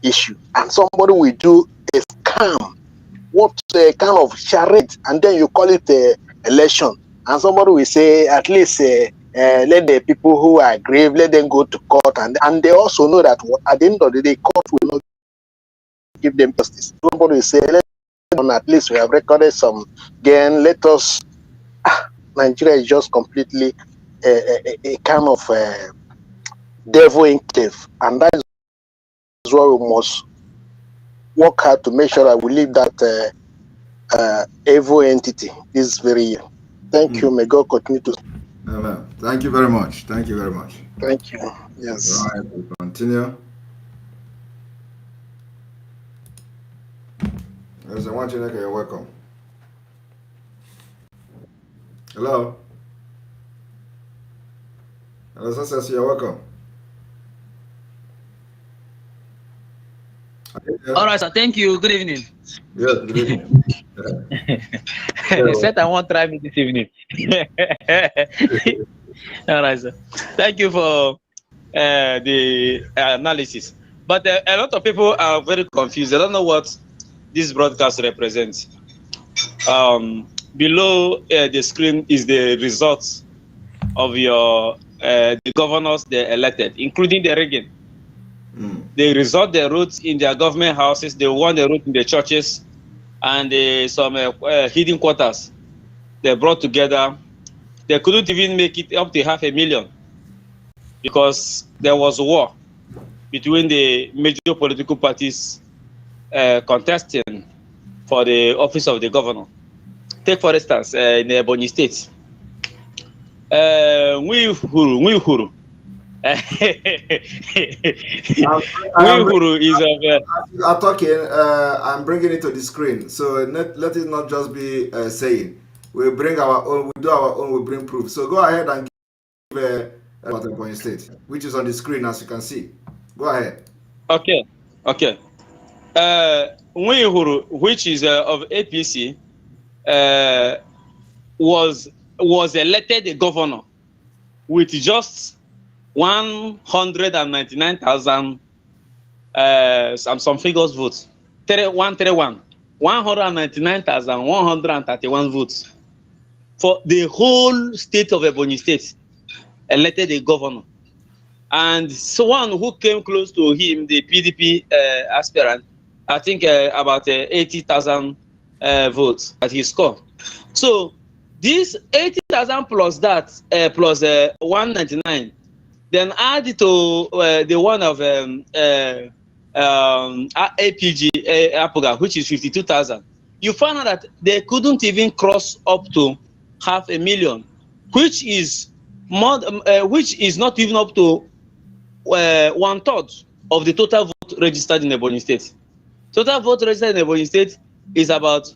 issue? And somebody will do a scam, what kind of charade, and then you call it election. And somebody will say, at least let the people who are aggrieved, let them go to court. And they also know that at the end of the day, court will not give them justice. Somebody will say, at least we have recorded some gain, let us. Nigeria is just completely a kind of devil enclave. And that is why we must work hard to make sure that we leave that evil entity this very year. Thank you. May God continue to. Amen. Thank you very much. Thank you very much. Thank you. Yes. All right, we continue. Yes, I want you to you're welcome. Hello. Hello, Success, you're welcome. All right, sir. Thank you. Good evening. Yes, good evening. They said I won't try me this evening. All right, sir. Thank you for the analysis. But a lot of people are very confused. They don't know what this broadcast represents. Below the screen is the results of your the governors they elected, including the Reagan. The result they wrote in their government houses, the one they wrote in the churches, and some hidden quarters they brought together. They couldn't even make it up to 500,000 because there was a war between the major political parties contesting for the office of the governor. Take, for instance, in Ebonyi State, Nwihuru is of. I'm talking. I'm bringing it to the screen, so let it not just be saying. We bring our own. We do our own. We bring proof. So go ahead and give about Ebonyi State, which is on the screen as you can see. Go ahead. Okay. Nwihuru, which is of APC, was elected a governor with just 199,000 some figures votes. 199,131 votes. for the whole state of Ebonyi State, elected a governor. And someone who came close to him, the PDP aspirant, I think about 80,000 votes that he scored. So this 80,000 plus that, plus 199, then add it to the one of APG, Apoga, which is 52,000. You find out that they couldn't even cross up to 500,000, which is more, which is not even up to 1/3 of the total vote registered in Ebonyi State. Total vote registered in Ebonyi State is about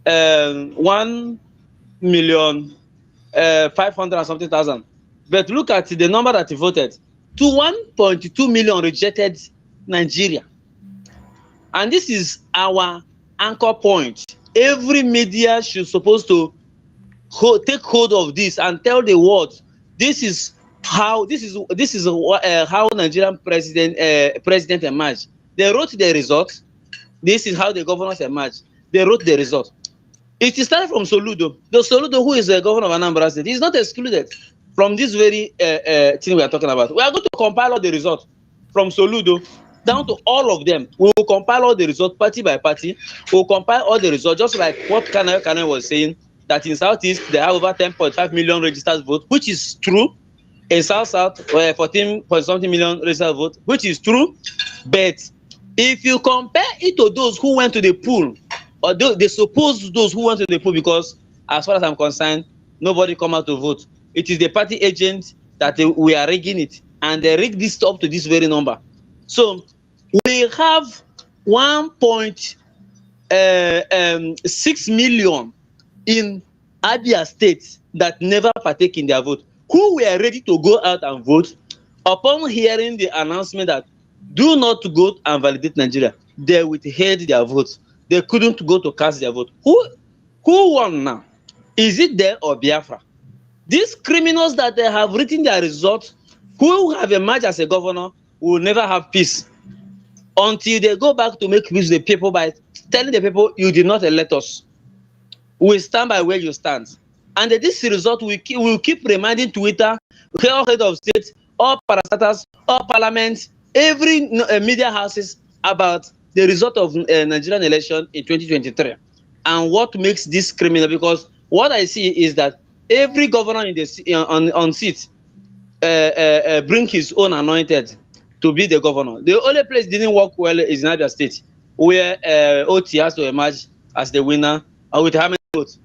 1,500,000 and something thousand. But look at the number that voted. 1.2 million rejected Nigeria. And this is our anchor point. Every media should supposed to take hold of this and tell the world this is how how Nigerian president emerged. They wrote the result. This is how the governors emerged. They wrote the result. It started from Soludo. The Soludo, who is the governor of Anambra State, is not excluded from this very thing we are talking about. We are going to compile all the results from Soludo down to all of them. We will compile all the results party by party. We will compile all the results, just like what Kanayo was saying, that in Southeast they have over 10.5 million registered votes, which is true. In South-South, 14.something million registered votes, which is true. But if you compare it to those who went to the pool, or they suppose those who went to the pool, because as far as I'm concerned, nobody come out to vote. It is the party agent that we are rigging it, and they rigged this up to this very number. So we have 1.6 million in Abia State that never partake in their vote, who were ready to go out and vote upon hearing the announcement that do not go and validate Nigeria. They withheld their votes. They couldn't go to cast their vote. Who won now? Is it there or Biafra? These criminals that they have written their results, who have emerged as a governor, will never have peace until they go back to make peace with the people by telling the people, you did not elect us. We stand by where you stand. And this result will keep reminding Twitter, all head of state, all parastatals, all parliaments, every media houses about the result of Nigerian election in 2023 and what makes this criminal. Because what I see is that every governor in the on seat bring his own anointed to be the governor. The only place didn't work well is in Abia State, where OT has to emerge as the winner with how many votes?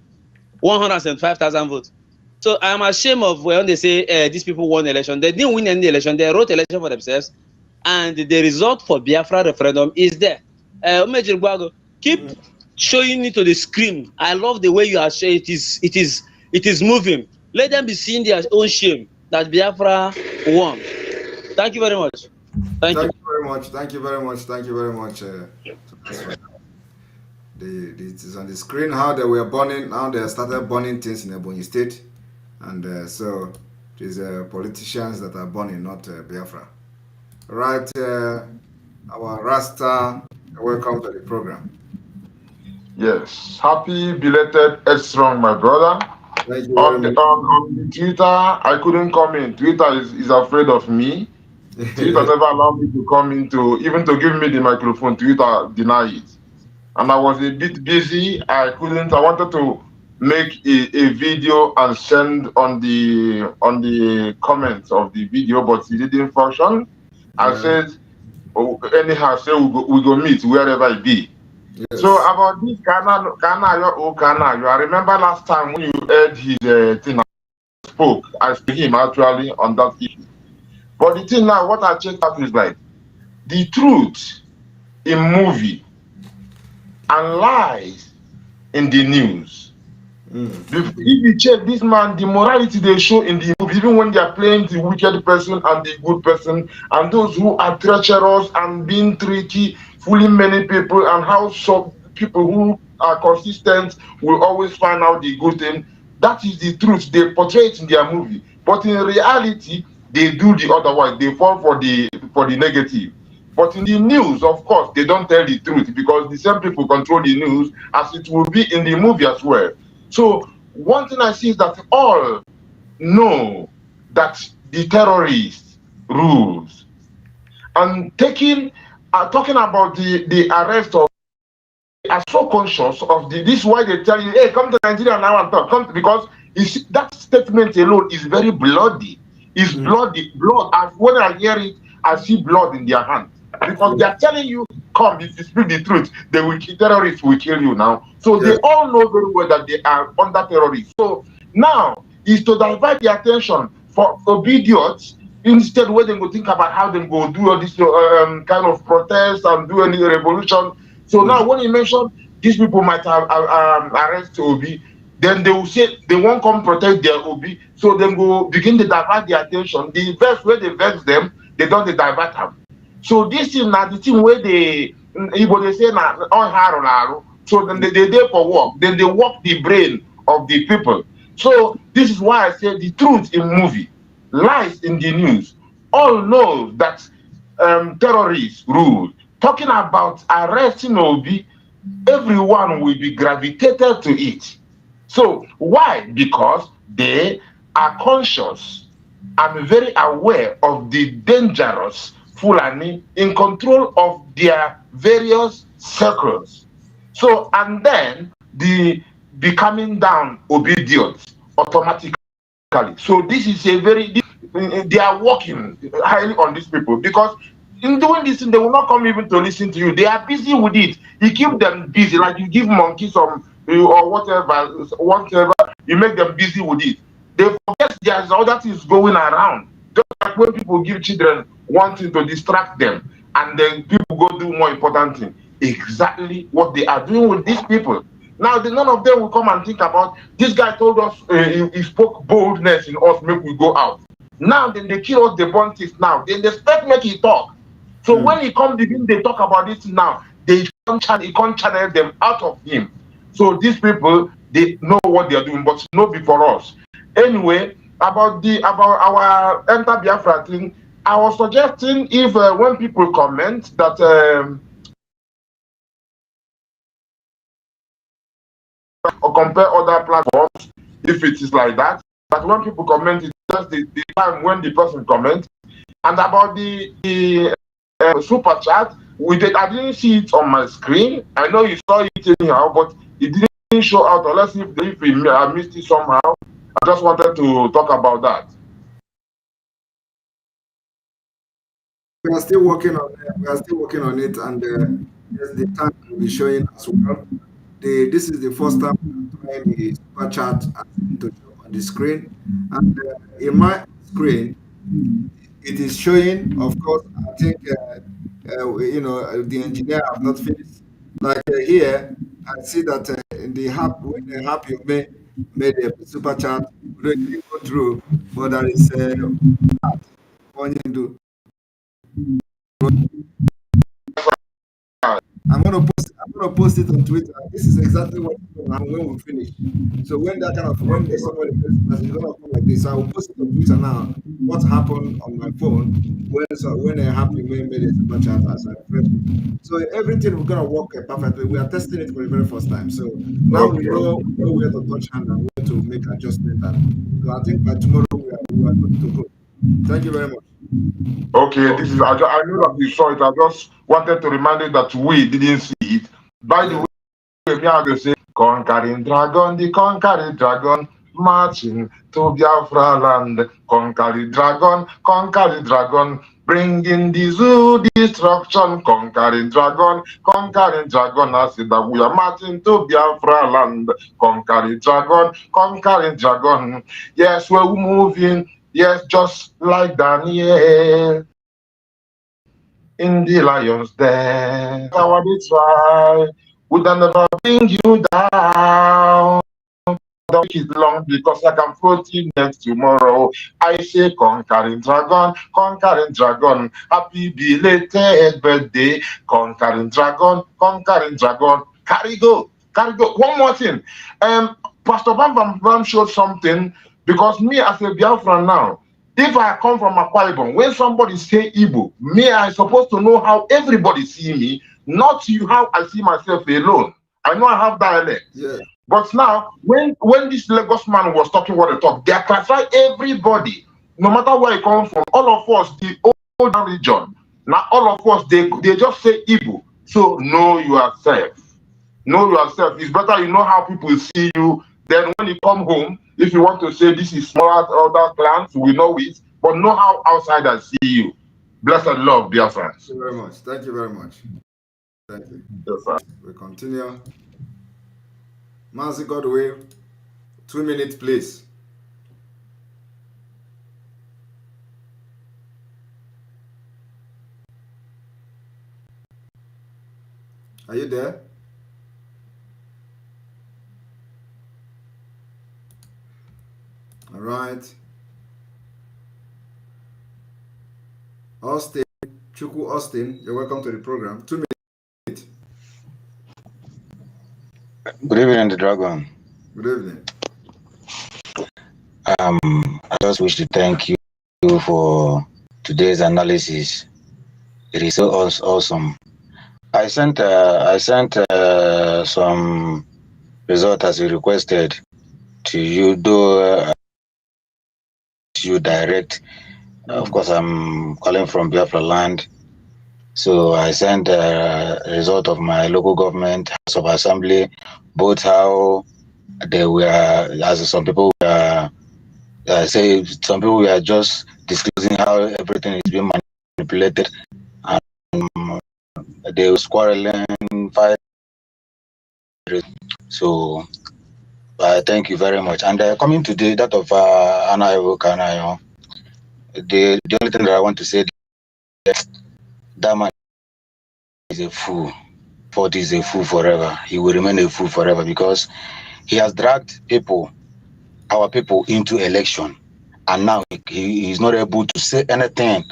105,000 votes. So I'm ashamed of when they say these people won the election. They didn't win any election. They wrote election for themselves, and the result for Biafra referendum is there. Keep showing it to the screen. I love the way you are showing it. It is moving. Let them be seeing their own shame that Biafra won. Thank you very much. Thank you very much. Thank you very much. Thank you very much. It is on the screen how they were burning. Now they started burning things in Ebonyi State, and so it is politicians that are burning, not Biafra. Right, our Rasta, welcome to the program. Yes, happy belated Strong, my brother. Thank you on Twitter, I couldn't come in. Twitter is afraid of me. Twitter never allowed me to come into, even to give me the microphone. Twitter denied it. And I was a bit busy. I wanted to make a video and send on the comments of the video, but it didn't function. I said, anyhow, say we go meet wherever it be. Yes. So about this Kana, I remember last time when you heard his thing, I spoke. I spoke to him actually on that issue. But the thing now, what I checked out is like the truth in movie and lies in the news. If you check this man, the morality they show in the movie, even when they are playing the wicked person and the good person, and those who are treacherous and being tricky, fooling many people, and how some people who are consistent will always find out the good thing. That is the truth. They portray it in their movie. But in reality, they do the otherwise. They fall for the negative. But in the news, of course, they don't tell the truth because the same people control the news as it will be in the movie as well. So one thing I see is that all know that the terrorist rules. And talking about the arrest of, are so conscious of this is why they tell you, hey, come to Nigeria now and talk. Come, because that statement alone is very bloody. It's bloody, blood. When I hear it, I see blood in their hands. Because they are telling you, come, if you speak the truth, terrorists will kill you now. So they all know very well that they are under terrorists. So now is to divert the attention for idiots, instead where they go think about how they go do all this kind of protest and do any revolution. So now when you mention these people might have arrest Obi, then they will say they won't come protect their Obi, so they go begin to divert the attention. The verse where they vex them, they don't divert them. So this is not the thing where they say na so then they there for work, then they work the brain of the people. So this is why I say the truth in movie, lies in the news. All know that terrorists rule. Talking about arresting Obi, everyone will be gravitated to it. So why? Because they are conscious and very aware of the dangerous Fulani in control of their various circles. So, and then the becoming down obedience automatically. So this is a very, they are working highly on these people, because in doing this, they will not come even to listen to you. They are busy with it. You keep them busy, like you give monkeys some or whatever, you make them busy with it. They forget there's other things going around. Just like when people give children one thing to distract them, and then people go do more important things. Exactly what they are doing with these people. Now, none of them will come and think about, this guy told us, he spoke boldness in us, make we go out. Now, then they kill us the bunties now. Then they expect make he talk. So when he come begin, they talk about this now. He can't channel them out of him. So these people, they know what they are doing, but no be for us. Anyway, about our Enter Biafra thing, I was suggesting if when people comment that or compare other platforms, if it is like that, that when people comment, it's just the time when the person comments. And about the super chat, I didn't see it on my screen. I know you saw it anyhow, but it didn't show out, unless if I missed it somehow. I just wanted to talk about that. We are still working on it. We are still working on it, and yes, the time will be showing as well. This is the first time I'm trying the super chat to show on the screen, and in my screen it is showing. Of course, I think the engineer have not finished. Like here, I see that in the app, when the app you made a super chat, we didn't go through, but there is I'm gonna post it on Twitter. This is exactly what when we finish. So when somebody is gonna come like this, I will post it on Twitter now. What happened on my phone when a happy man made a super chat as I read. So everything we're gonna work perfectly. We are testing it for the very first time. So now we know where to touch hand and where to make adjustment. And so I think by tomorrow we are good to go. Thank you very much. Okay, this is I know that you saw it. I just wanted to remind you that we didn't see it. By the way, we have to say conquering dragon, the conquering dragon, marching to Biafra land. Conquering dragon, bringing the zoo destruction. Conquering dragon, I said that we are marching to Biafra land. Conquering dragon, yes, we're moving. Yes, just like Daniel in the lion's den. Our try, we don't never bring you down. Don't make it long because I can put it next tomorrow. I say conquering dragon, happy belated birthday. Conquering dragon, carry go. One more thing, Pastor Bam Bam showed something. Because me as a Biafran now, if I come from Akwa Ibom, when somebody say Igbo, me I supposed to know how everybody see me, not you how I see myself alone. I know I have dialect. Yeah. But now, when this Lagos man was talking what they talk, they are classifying everybody, no matter where you come from. All of us, the old region. Now, all of us, they just say Igbo. So know yourself. Know yourself. It's better you know how people see you. Then when you come home, if you want to say this is smaller other clans, we know it. But know how outsiders see you. Blessed love, dear friends. Thank you very much. Thank you very much. Thank you. Yes, sir. We continue. Mazi Godway, 2 minutes, please. Are you there? All right. Austin, Chuku Austin, you're welcome to the program. 2 minutes. Good evening, the Dragon. Good evening. I just wish to thank you for today's analysis. It is so awesome. I sent some result as you requested to you, though you direct. Of course, I'm calling from Biafra land. So I sent a result of my local government, House of Assembly, both how they were, as some people were, say some people were just disclosing how everything is being manipulated, and they were quarreling, fighting. So thank you very much. And coming to that of Anna Kanayo, the only thing that I want to say, that man is a fool. Ford is a fool forever. He will remain a fool forever because he has dragged our people into election, and now he is not able to say anything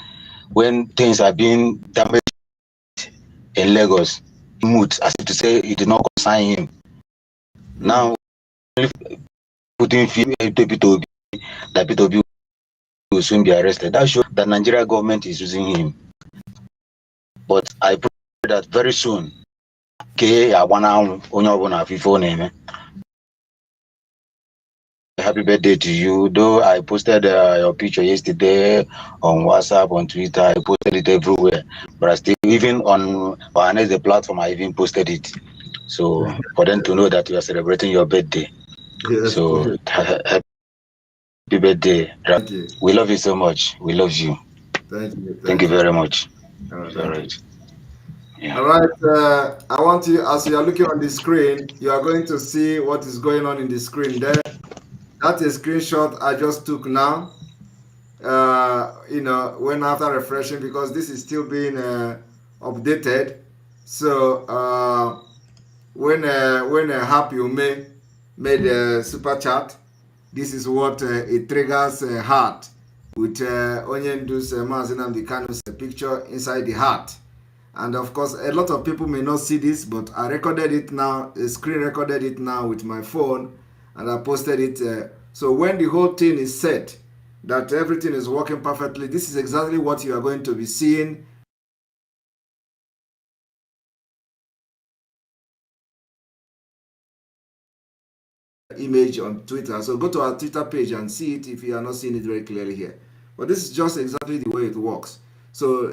when things are being damaged in Lagos. He moves as if to say it did not concern him. Now, putting fear into P2B, that P2B will soon be arrested. That shows that Nigeria government is using him. But I pray that very soon, happy birthday to you. Though I posted your picture yesterday on WhatsApp, on Twitter, I posted it everywhere. But I still, even on the platform, I even posted it. So for them to know that you are celebrating your birthday. Yes, so happy birthday. Thank you. We love you so much. We love you. Thank you. Thank you very much. All right. All right. Yeah. All right. I want you, as you are looking on the screen, you are going to see what is going on in the screen there. That's a screenshot I just took now. When after refreshing, because this is still being updated. So when Happy Ume made a super chat, this is what it triggers heart with Onyendu's Mazinam Kanu's picture inside the heart. And of course, a lot of people may not see this, but I recorded it now, screen recorded it now with my phone, and I posted it. So when the whole thing is set, that everything is working perfectly, this is exactly what you are going to be seeing. Image on Twitter. So go to our Twitter page and see it if you are not seeing it very clearly here. But this is just exactly the way it works. So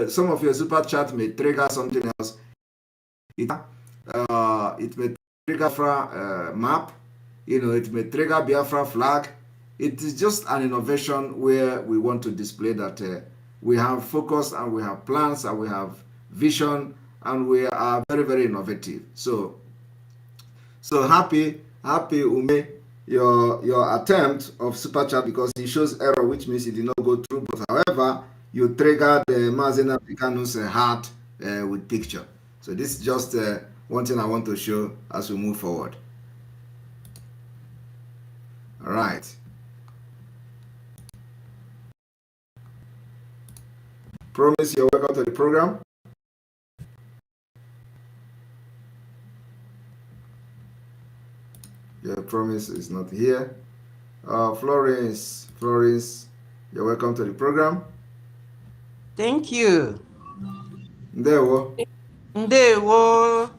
some of your super chat may trigger something else. It may trigger Biafra map, it may trigger Biafra flag. It is just an innovation where we want to display that we have focus and we have plans and we have vision and we are very, very innovative. So happy Ume, your attempt of super chat, because it shows error, which means it did not go through. But however, you triggered the Mazena Pikanu's heart with picture. So this is just one thing I want to show as we move forward. All right. Promise you're welcome to the program. Your Promise is not here. Florence, you're welcome to the program. Thank you. Ndewo. Ndewo.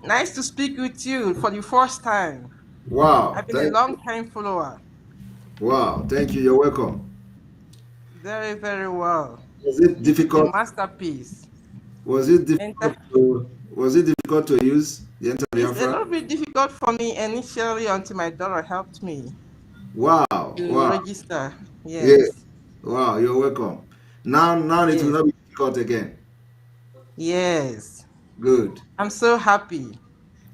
Nice to speak with you for the first time. Wow. I've been a long-time follower. Wow. Thank you. You're welcome. Very, very well. Was it difficult? A masterpiece. Was it difficult? Was it difficult to use the Enter It's a Biafra? little bit difficult for me initially until my daughter helped me. Wow. To register. Yes. Yeah. Wow. You're welcome. Now it will not be difficult again. Yes. Good. I'm so happy.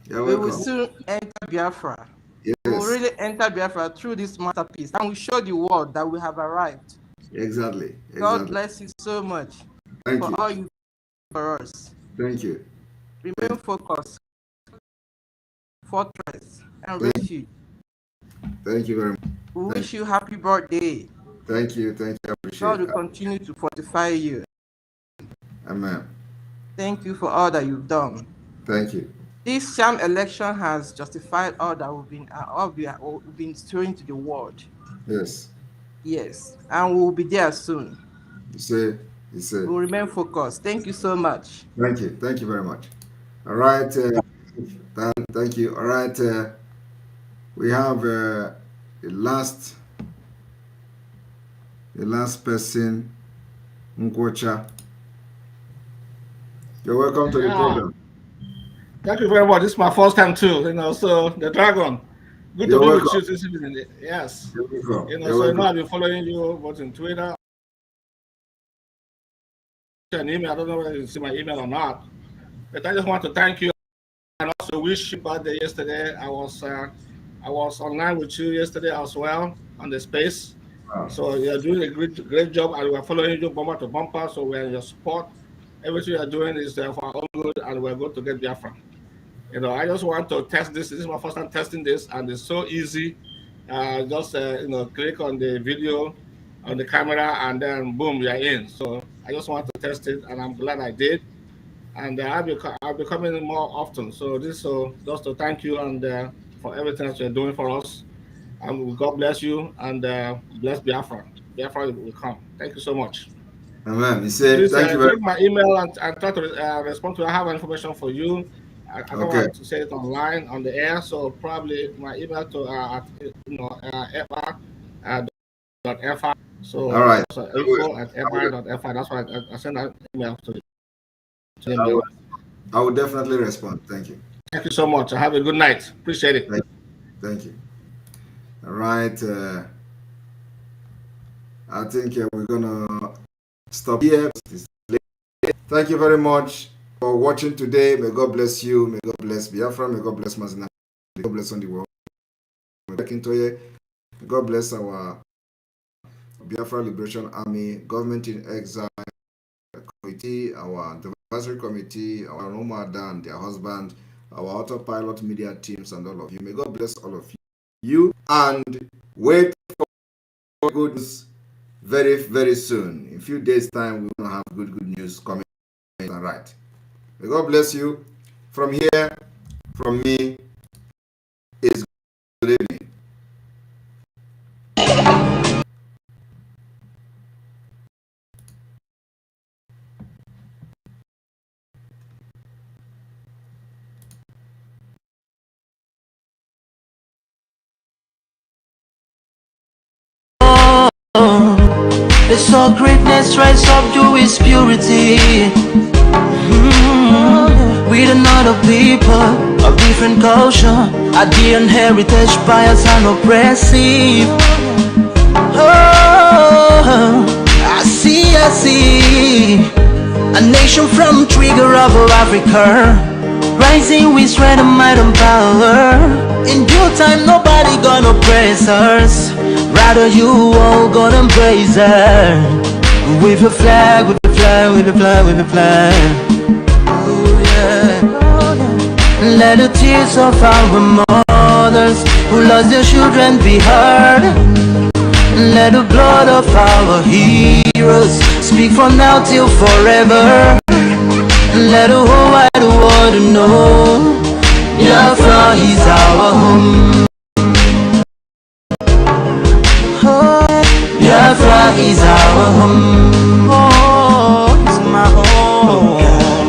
You're we welcome. will soon enter Biafra. Yes. We will really enter Biafra through this masterpiece, and we show the world that we have arrived. Exactly. God bless you so much for all you do for us. Thank you. Remain focused. Fortress and refuge. Thank you very much. We wish you happy birthday. Thank you. Thank you. I appreciate God will that. continue to fortify you. Amen. Thank you for all that you've done. Thank you. This sham election has justified all that we've been showing to the world. Yes. Yes, and we will be there soon. You say. We'll remain focused. Thank you so much. Thank you. Thank you very much. All right. Thank you. All right. We have the last person, Nkwocha. You're welcome to the program. Thank you very much. This is my first time too, so the Dragon. Good to be with you this evening. Yes. You're welcome. So I've been following you both on Twitter and email. I don't know whether you see my email or not. But I just want to thank you and also wish you birthday yesterday. I was online with you yesterday as well on the space. Wow. So you're doing a great job, and we're following you bumper to bumper. So we're in your support. Everything you're doing is for our own good, and we're going to get Biafra. I just want to test this. This is my first time testing this, and it's so easy. Just click on the video on the camera, and then boom, you're in. So I just want to test it, and I'm glad I did. And I'll be coming more often. So just to thank you and for everything that you're doing for us. And God bless you, and bless Biafra. Biafra will come. Thank you so much. Amen. Please, thank you very much. My email and try to respond to it. I have information for you. I don't want to say it online on the air, so probably my email to Ekpa.fi. So all right. So info@ekpa.fi. That's why I send that email to you. I will definitely respond. Thank you. Thank you so much. Have a good night. Appreciate it. Thank you. All right. I think we're gonna stop here. Thank you very much for watching today. May God bless you. May God bless Biafra. May God bless Mazina. May God bless on the world. May God bless our Biafra Liberation Army, Government in Exile Committee, our Advisory Committee, our Nomada and their husband, our autopilot media teams, and all of you. May God bless all of you. And wait for good news very, very soon. In a few days' time, we're going to have good news coming. All right. May God bless you. From here, from me, is good evening. They saw greatness rise up to its purity. With another people of different culture, ideal and heritage, bias and oppressive. Oh, I see a nation from trigger of Africa, rising with strength and might and power. In due time, nobody gonna praise us. Rather, you all gonna embrace her. With a flag, with a flag, with a flag, with a flag. Oh yeah. Let the tears of our mothers who lost their children be heard. Let the blood of our heroes speak from now till forever. Let the whole wide world know Biafra is our home. Biafra is our home. Oh, it's my home.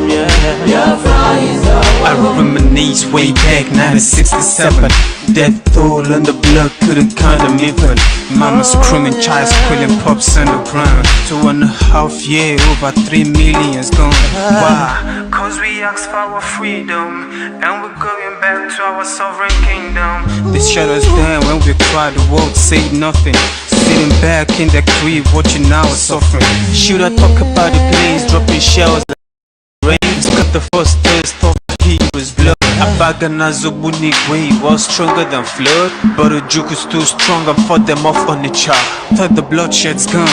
Yeah. Biafra is our home. knees way back 1967. Death toll on the blood couldn't count them even. Mama screaming, child squealing, pops on the ground. 2.5 years, over 3 million's gone. Why? Cause we asked for our freedom, and we're going back to our sovereign kingdom. They shut us down when we cried, the world said nothing. Sitting back in the crib, watching our suffering. Should I talk about the planes dropping shells like rain? Got the first taste of heroes' blood. Abagana Zobuni was stronger than flood, but the juke is too strong and fought them off on the chart. Thought the bloodshed's gone,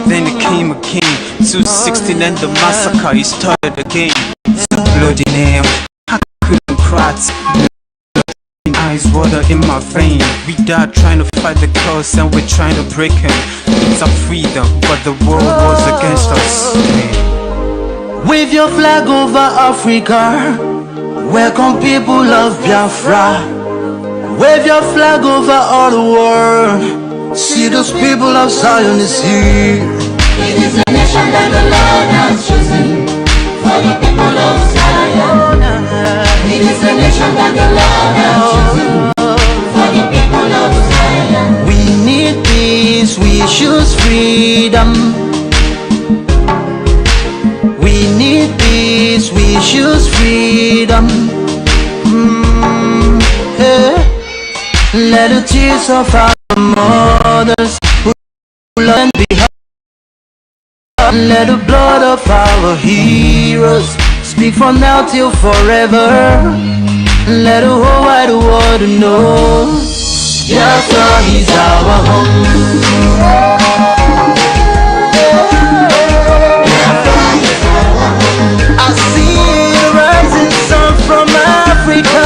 then it came again. 216 and the massacre, it started again. The bloody name, I couldn't cry. Eyes water in my vein. We died trying to fight the cause and we're trying to break him. It's our freedom, but the world was against us. Wave your flag over Africa. Welcome people of Biafra. Wave your flag over all the world. See those people of Zion is here. It is a nation that the Lord has chosen for the people of Zion. It is a nation that the Lord has chosen for the people of Zion. We need peace, we choose freedom. We need peace, we choose freedom. Yeah. Let the tears of our mothers who learn behind. Let the blood of our heroes speak from now till forever. Let the whole wide world know Biafra is our home. I see the rising sun from Africa.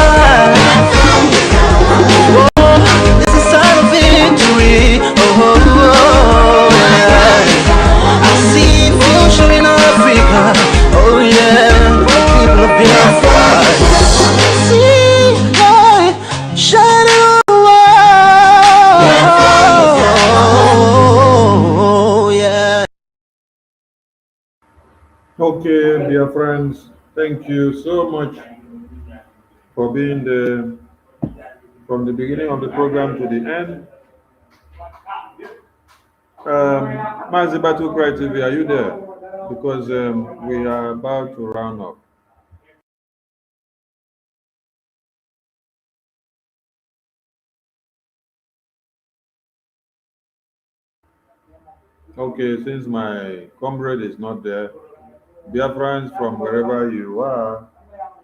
Oh, this is a sign of victory. Oh, yeah. I see future in Africa. Oh yeah, people of Biafra. See light shining on the world. Oh yeah. Okay, dear friends, thank you so much for being there from the beginning of the program to the end. Mazibatu Cry TV, are you there? Because we are about to round up. Okay, since my comrade is not there, Biafrans from wherever you are,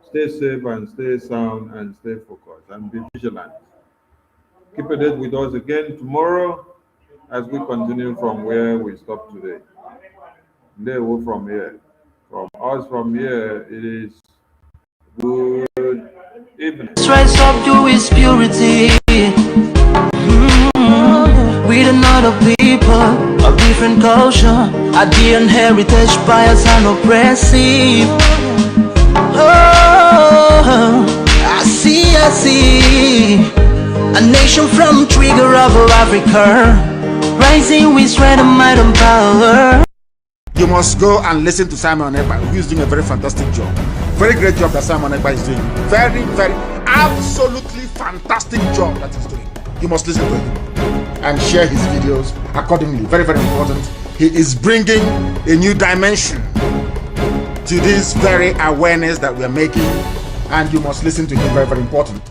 stay safe and stay sound and stay focused and be vigilant. Keep a date with us again tomorrow as we continue from where we stopped today. They will from here. From us from here, it is good evening. Rise up to his purity. With another people of different culture, Ideal heritage, bias and oppressive. Oh, I see a nation from trigger of Africa, rising with strength and might and power. You must go and listen to Simon Ekpa, who is doing a very fantastic job. Very great job that Simon Ekpa is doing. Very, very, absolutely fantastic job that he's doing. You must listen to him and share his videos accordingly. Very, very important. He is bringing a new dimension to this very awareness that we're making, and you must listen to him. Very, very important.